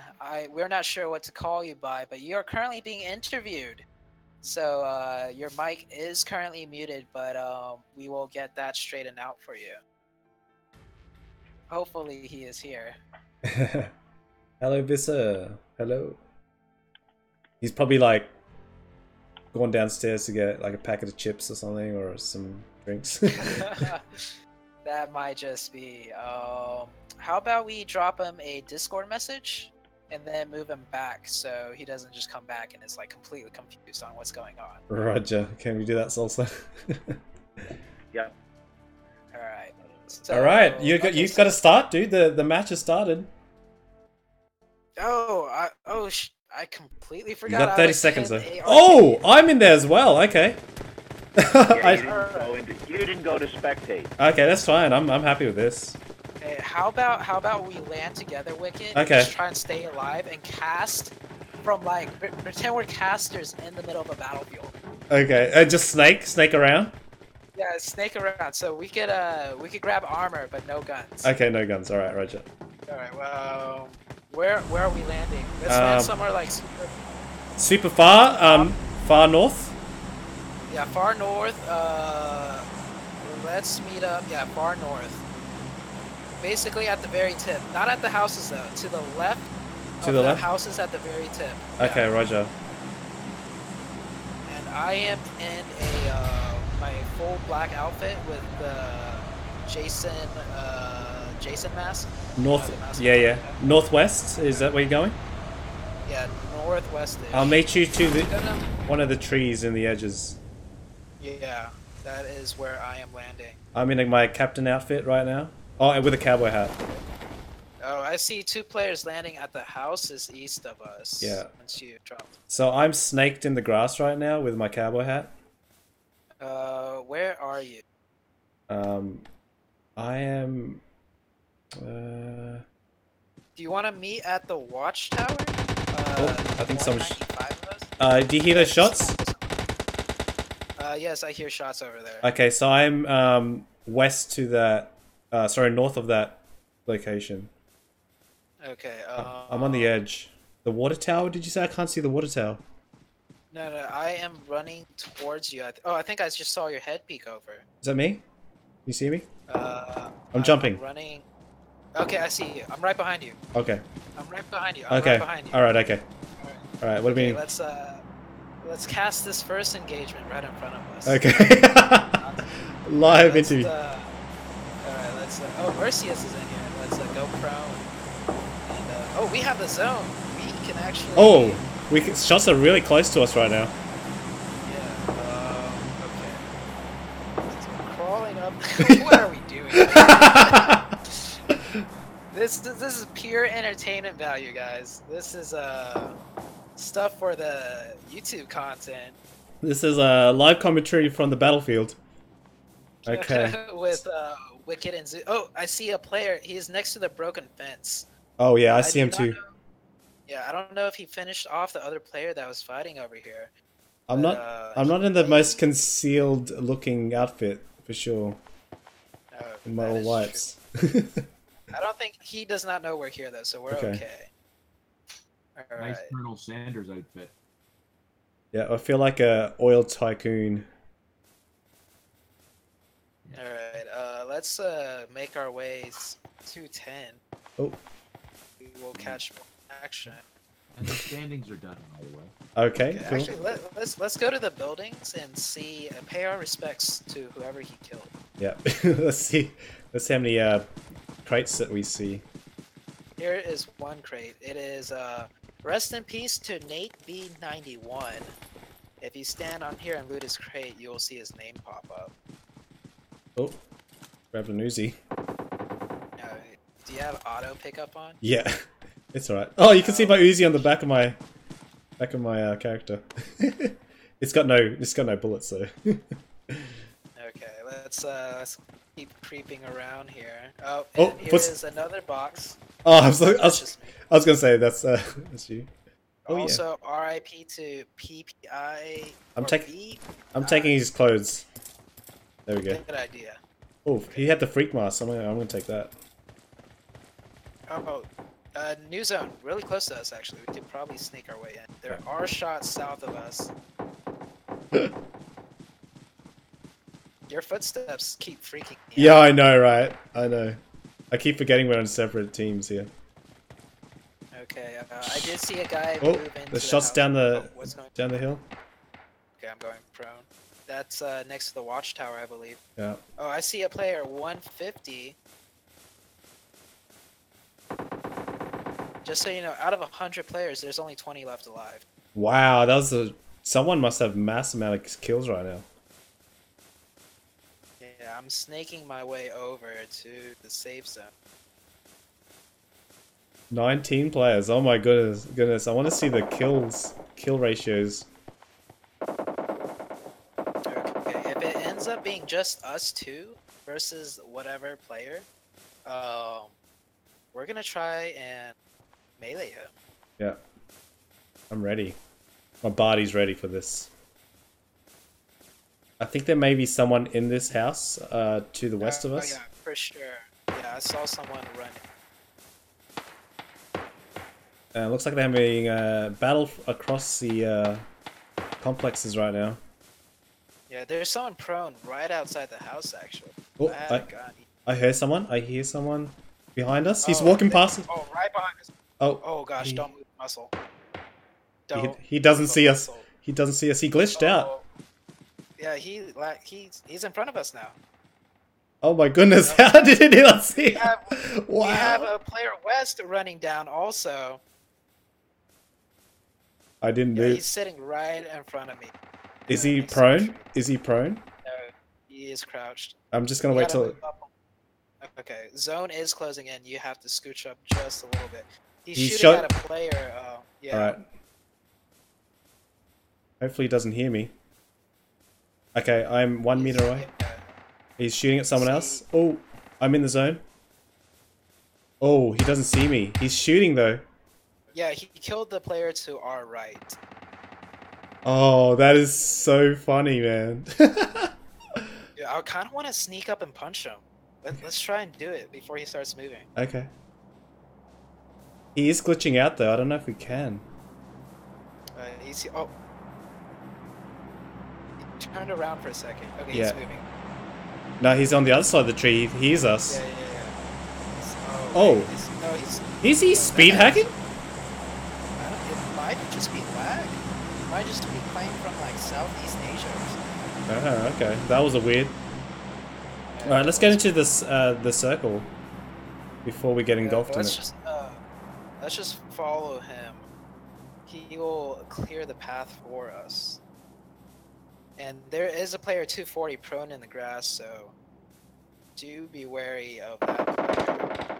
We're not sure what to call you by, but you are currently being interviewed. So your mic is currently muted, but we will get that straightened out for you. Hopefully he is here. Hello, Visser. Hello. He's probably like going downstairs to get like a packet of chips or something, or some drinks. That might just be. How about we drop him a Discord message and then move him back so he doesn't just come back and is like completely confused on what's going on. Roger. Can we do that, Salsa? Yeah. All right. So, all right. You've got to start, dude. The match has started. I completely forgot. You got 30 seconds though. Oh, I'm in there as well. Okay. Yeah, I- you didn't go to spectate. okay, that's fine. I'm happy with this. Hey, how about we land together, Wicked? Okay. Just try and stay alive and cast from like pretend we're casters in the middle of a battlefield. Okay, just snake around. Yeah, snake around. So we could grab armor but no guns. Okay, no guns. All right, Roger. All right. Well, where are we landing? Let's land somewhere like Super far. Far north. yeah, far north. Let's meet up. Yeah, far north. Basically at the very tip, not at the houses though. To the left. To the left. Houses at the very tip. Okay, Yeah. Roger. And I am in my full black outfit with the Jason mask. North. The mask Yeah. Northwest. Is that where you're going? Yeah, northwest. I'll meet you to the No. one of the trees in the edges. Yeah, that is where I am landing. I'm in my captain outfit right now. Oh, and with a cowboy hat. Oh, I see 2 players landing at the houses east of us. Yeah. Once you dropped. So I'm snaked in the grass right now with my cowboy hat. Where are you? I am. Do you want to meet at the watchtower? I think some. 195 of us? Do you hear those shots? Yes, I hear shots over there. Okay, so I'm west to that. Sorry, north of that location. Okay. I'm on the edge. The water tower? Did you say? I can't see the water tower. No, I am running towards you. I think I just saw your head peek over. Is that me? You see me? I'm jumping. Running. Okay, I see you. I'm right behind you. Okay. I'm right behind you. Okay. Right behind you. All right. Okay. All right. What do you mean? Let's cast this first engagement right in front of us. Okay. Live interview. All right. Let's. Oh, Mercius is in here. Let's go prone. And oh, we have the zone. We can actually. Oh, shots are really close to us right now. Yeah. Okay. So we're crawling up. What are we doing? This is pure entertainment value, guys. This is stuff for the YouTube content. This is a live commentary from the battlefield. Okay. With Wicked and Zoo. Oh, I see a player. He's next to the broken fence. Oh yeah, I see him too. Yeah, I don't know if he finished off the other player that was fighting over here. I'm not in the most concealed looking outfit for sure. In my all whites. I don't think he does not know we're here though, so we're okay. All right. Nice Colonel Sanders outfit. Yeah, I feel like a oil tycoon. All right, let's make our ways to 10. Oh. We will catch more action. And the standings are done, by the way. Okay, cool. Actually, let's go to the buildings and see and pay our respects to whoever he killed. Yeah. Let's see how many crates that we see. Here is one crate. It is rest in peace to Nate B91. If you stand on here and loot his crate, you will see his name pop up. Oh, grabbed an Uzi. Do you have auto pickup on? Yeah, it's alright. Oh, you can see my Uzi on the back of my character. It's got no bullets though. Okay, let's keep creeping around here. Oh, Oh, and here is another box. Oh, I was Just me. gonna say that's you. Oh, Also, RIP to PPI. I'm or taking B. taking his clothes. There we go. Good idea. Oh, he had the freak mask. I'm gonna take that. Oh, new zone, really close to us actually. We could probably sneak our way in. There are shots south of us. Your footsteps keep freaking me Yeah, out. I know, right? I know. I keep forgetting we're on separate teams here. Okay, I did see a guy Oh, move into the shots house. down the Oh, what's going down the hill. Okay, I'm going prone. That's next to the watchtower, I believe. Yeah. Oh, I see a player 150. Just so you know, out of 100 players, there's only 20 left alive. Wow, that was someone must have mass amount of kills right now. Yeah, I'm snaking my way over to the safe zone. 19 players. Oh my goodness. I want to see the kill ratios. Okay, ends up being just us two versus whatever player, we're gonna try and melee him. Yeah. I'm ready. My body's ready for this. I think there may be someone in this house to the west of us. Oh yeah, for sure. Yeah, I saw someone running. Looks like they're having a battle across the complexes right now. Yeah, there's someone prone right outside the house, actually. Oh, I had a gun. I hear someone. I hear someone behind us. He's Oh, walking past us. Oh, right behind us. Oh, Oh gosh, don't move the muscle. Don't. he doesn't move the see us. muscle. He doesn't see us. He glitched out. Oh. Yeah, he's in front of us now. Oh my goodness! How did he not see? We have, Wow. we have a player west running down also. I didn't Yeah, move. he's sitting right in front of me. Is he prone? Is he prone? No, he is crouched. I'm just gonna You wait gotta till. move up. Okay, zone is closing in. You have to scooch up just a little bit. He's He's shooting shot- at a player. Yeah. Alright. Hopefully he doesn't hear me. Okay, I'm 1 meter away. Yeah. He's shooting at someone else. Oh, I'm in the zone. Oh, he doesn't see me. He's shooting though. Yeah, he killed the player to our right. Oh, that is so funny, man. Yeah, I kind of want to sneak up and punch him. Let's try and do it before he starts moving. Okay. He is glitching out though. I don't know if we can. Oh. He turned around for a second. Okay, Yeah. he's moving. No, he's on the other side of the tree. He hears us. Yeah. Oh. No, he's... Is he speed hacking? It might just be lag. It might just be playing from like Southeast Asia or something. Oh, okay. That was a weird. All right, let's get into this the circle before we get engulfed in it. Let's just follow him. He will clear the path for us. And there is a player 240 prone in the grass, so do be wary of that player.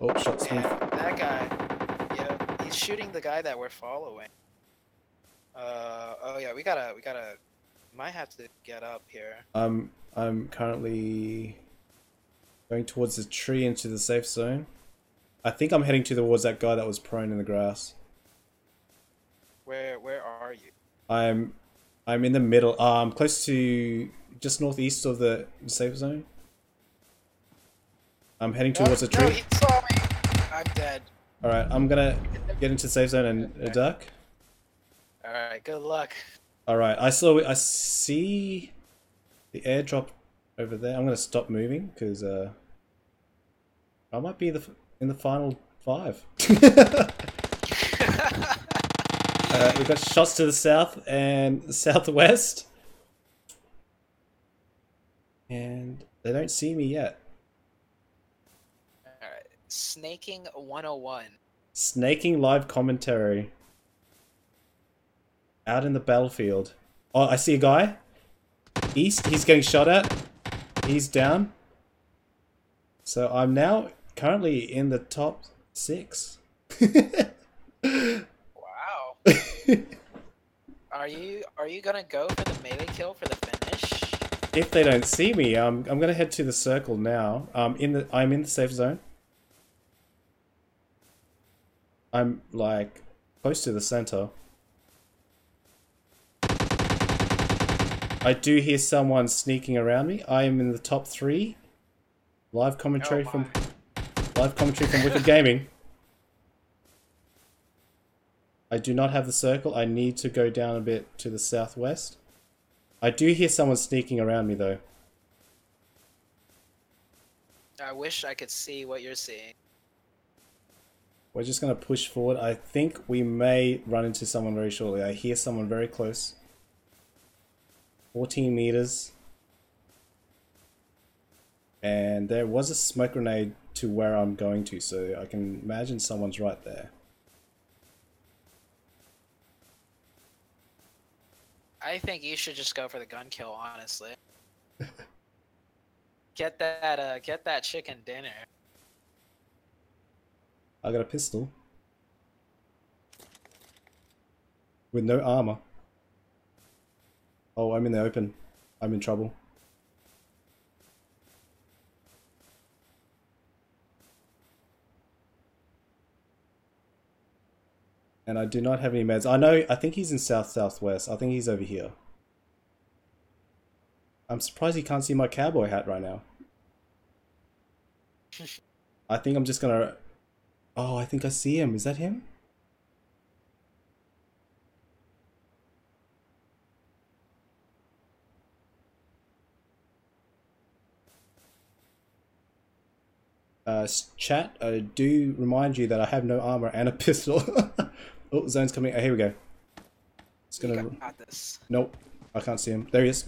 Oh, shots And move. that guy, yeah, he's shooting the guy that we're following. Oh yeah, we gotta, might have to get up here. I'm currently going towards the tree into the safe zone. I think I'm heading towards that guy that was prone in the grass. Where are you? I'm in the middle. I'm close to just northeast of the safe zone. I'm heading towards the tree. No, he saw me. I'm dead. All right, I'm gonna get into the safe zone and duck. All right, good luck. All right, I see the airdrop over there. I'm gonna stop moving because I might be in the final 5. We've got shots to the south and southwest, and they don't see me yet. All right, snaking 101. Snaking live commentary. Out in the battlefield. Oh, I see a guy. East, he's getting shot at. He's down. So I'm now currently in the top 6. Wow. Are you gonna go for the melee kill for the finish? If they don't see me, I'm gonna head to the circle now. I'm in the safe zone. I'm like close to the center. I do hear someone sneaking around me. I am in the top 3. Live commentary from Wicked Gaming. I do not have the circle. I need to go down a bit to the southwest. I do hear someone sneaking around me though. I wish I could see what you're seeing. We're just gonna push forward. I think we may run into someone very shortly. I hear someone very close. 14 meters. And there was a smoke grenade to where I'm going to, so I can imagine someone's right there. I think you should just go for the gun kill, honestly. Get that chicken dinner. I got a pistol. With no armor. Oh, I'm in the open. I'm in trouble. And I do not have any meds. I think he's in southwest. I think he's over here. I'm surprised he can't see my cowboy hat right now. I think I'm just gonna... Oh, I think I see him. Is that him? Chat, I do remind you that I have no armor and a pistol. Oh, zone's coming. Oh, here we go. It's gonna... You got this. Nope. I can't see him. There he is.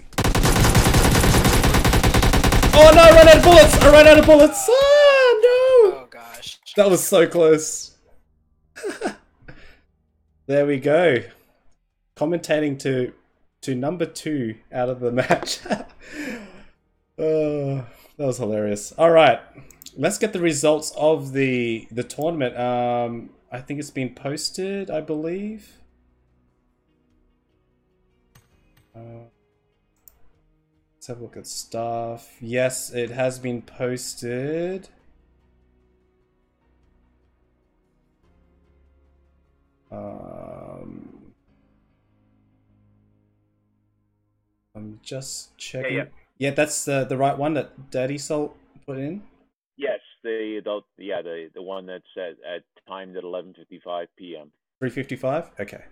Oh no, I ran out of bullets! I ran out of bullets! Ah, no! Oh gosh. That was so close. There we go. Commentating to number 2 out of the match. Oh, that was hilarious. Alright. Let's get the results of the tournament. I think it's been posted, I believe. Let's have a look at stuff. Yes, it has been posted. I'm just checking. Yeah, that's the right one that Daddy Salt put in. Yes, the one that's at timed at 11:55 p.m. 3:55. Okay.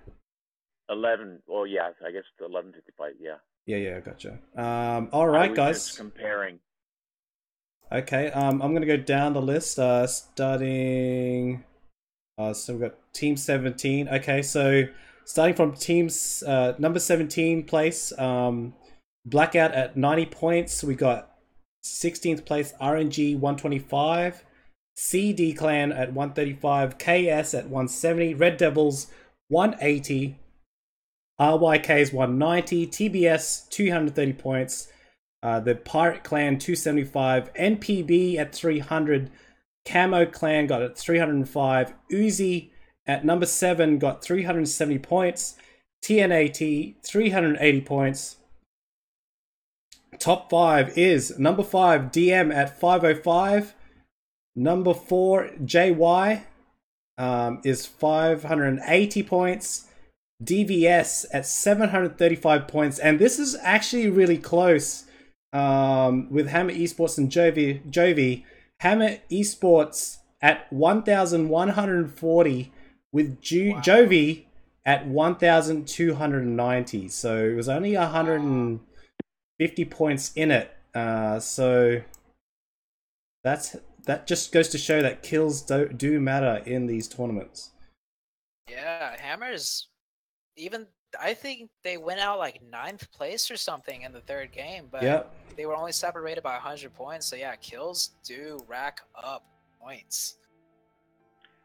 11. Well, yeah, I guess 11:55. Yeah. Yeah, gotcha. All right, guys. Just comparing. Okay. I'm gonna go down the list. Starting. So we've got Team 17. Okay, so starting from teams number 17 place, Blackout at 90 points. We got 16th place RNG 125, CD Clan at 135, KS at 170, Red Devils 180, RYK's 190, TBS 230 points, the Pirate Clan 275, NPB at 300, Camo Clan got at 305, Uzi at number 7 got 370 points, TNAT 380 points. Top 5 is number 5 DM at 505, number 4 JY is 580 points, DVS at 735 points, and this is actually really close with Hammer Esports and Jovi. Hammer Esports at 1,140 with Jovi at 1,290. So it was only 150 points in it. So that just goes to show that kills do matter in these tournaments. Yeah, Hammers. Even I think they went out like 9th place or something in the 3rd game, but Yep. they were only separated by 100 points. So yeah, kills do rack up points.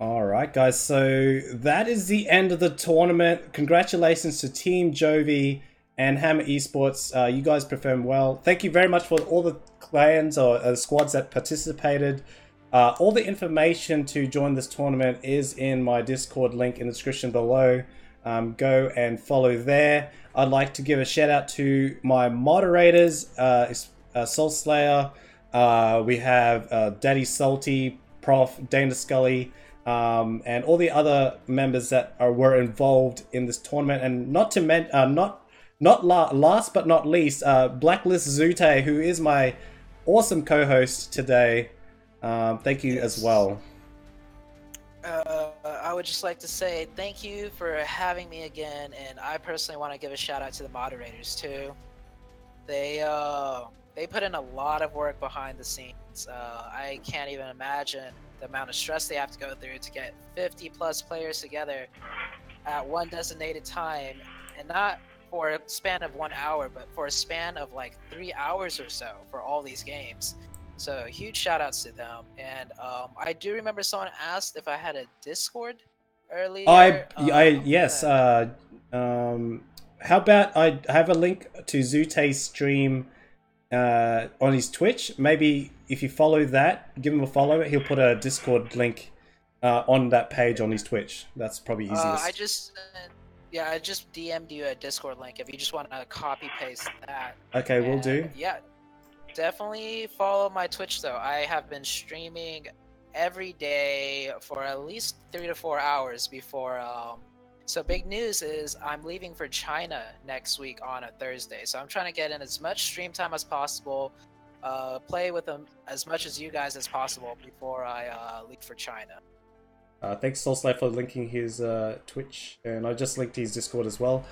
All right, guys. So that is the end of the tournament. Congratulations to Team Jovi and Hammer Esports. You guys performed well. Thank you very much for all the clans or squads that participated. All the information to join this tournament is in my Discord link in the description below. Go and follow there. I'd like to give a shout out to my moderators, Soul Slayer. We have Daddy Salty, Prof, Dana Scully, and all the other members that were involved in this tournament. And not to last but not least, Blacklist Zute, who is my awesome co-host today. Thank you as well. I would just like to say thank you for having me again, and I personally want to give a shout out to the moderators too. They put in a lot of work behind the scenes. I can't even imagine the amount of stress they have to go through to get 50 plus players together at one designated time, and not for a span of 1 hour, but for a span of like 3 hours or so for all these games. So huge shout outs to them. And I do remember someone asked if I had a Discord earlier. Yes. How about I have a link to Zute's stream on his Twitch. Maybe if you follow that, give him a follow. He'll put a Discord link on that page on his Twitch. That's probably easiest. I just DM'd you a Discord link if you just want to copy paste that. Okay, we'll do. Yeah. Definitely follow my Twitch though. I have been streaming every day for at least 3 to 4 hours before So big news is I'm leaving for China next week on a Thursday. So I'm trying to get in as much stream time as possible, play with them as much as you guys as possible before I leave for China. Thanks Soulslave for linking his Twitch, and I just linked his Discord as well.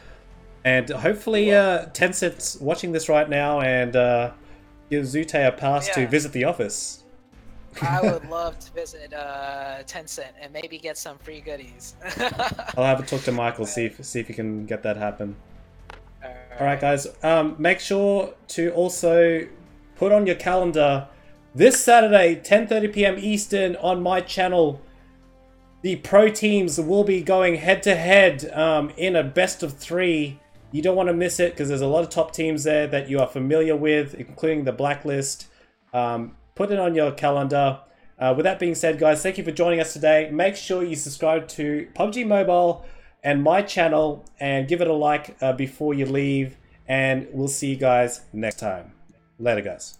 And hopefully Tencent's watching this right now and give Zute a pass to visit the office. I would love to visit Tencent and maybe get some free goodies. I'll have a talk to Michael, see if he can get that happen. Alright guys, make sure to also put on your calendar this Saturday, 10:30 PM Eastern on my channel. The pro teams will be going head to head in a best of 3. You don't want to miss it because there's a lot of top teams there that you are familiar with, including the Blacklist. Put it on your calendar. With that being said, guys, thank you for joining us today. Make sure you subscribe to PUBG Mobile and my channel and give it a like before you leave. And we'll see you guys next time. Later, guys.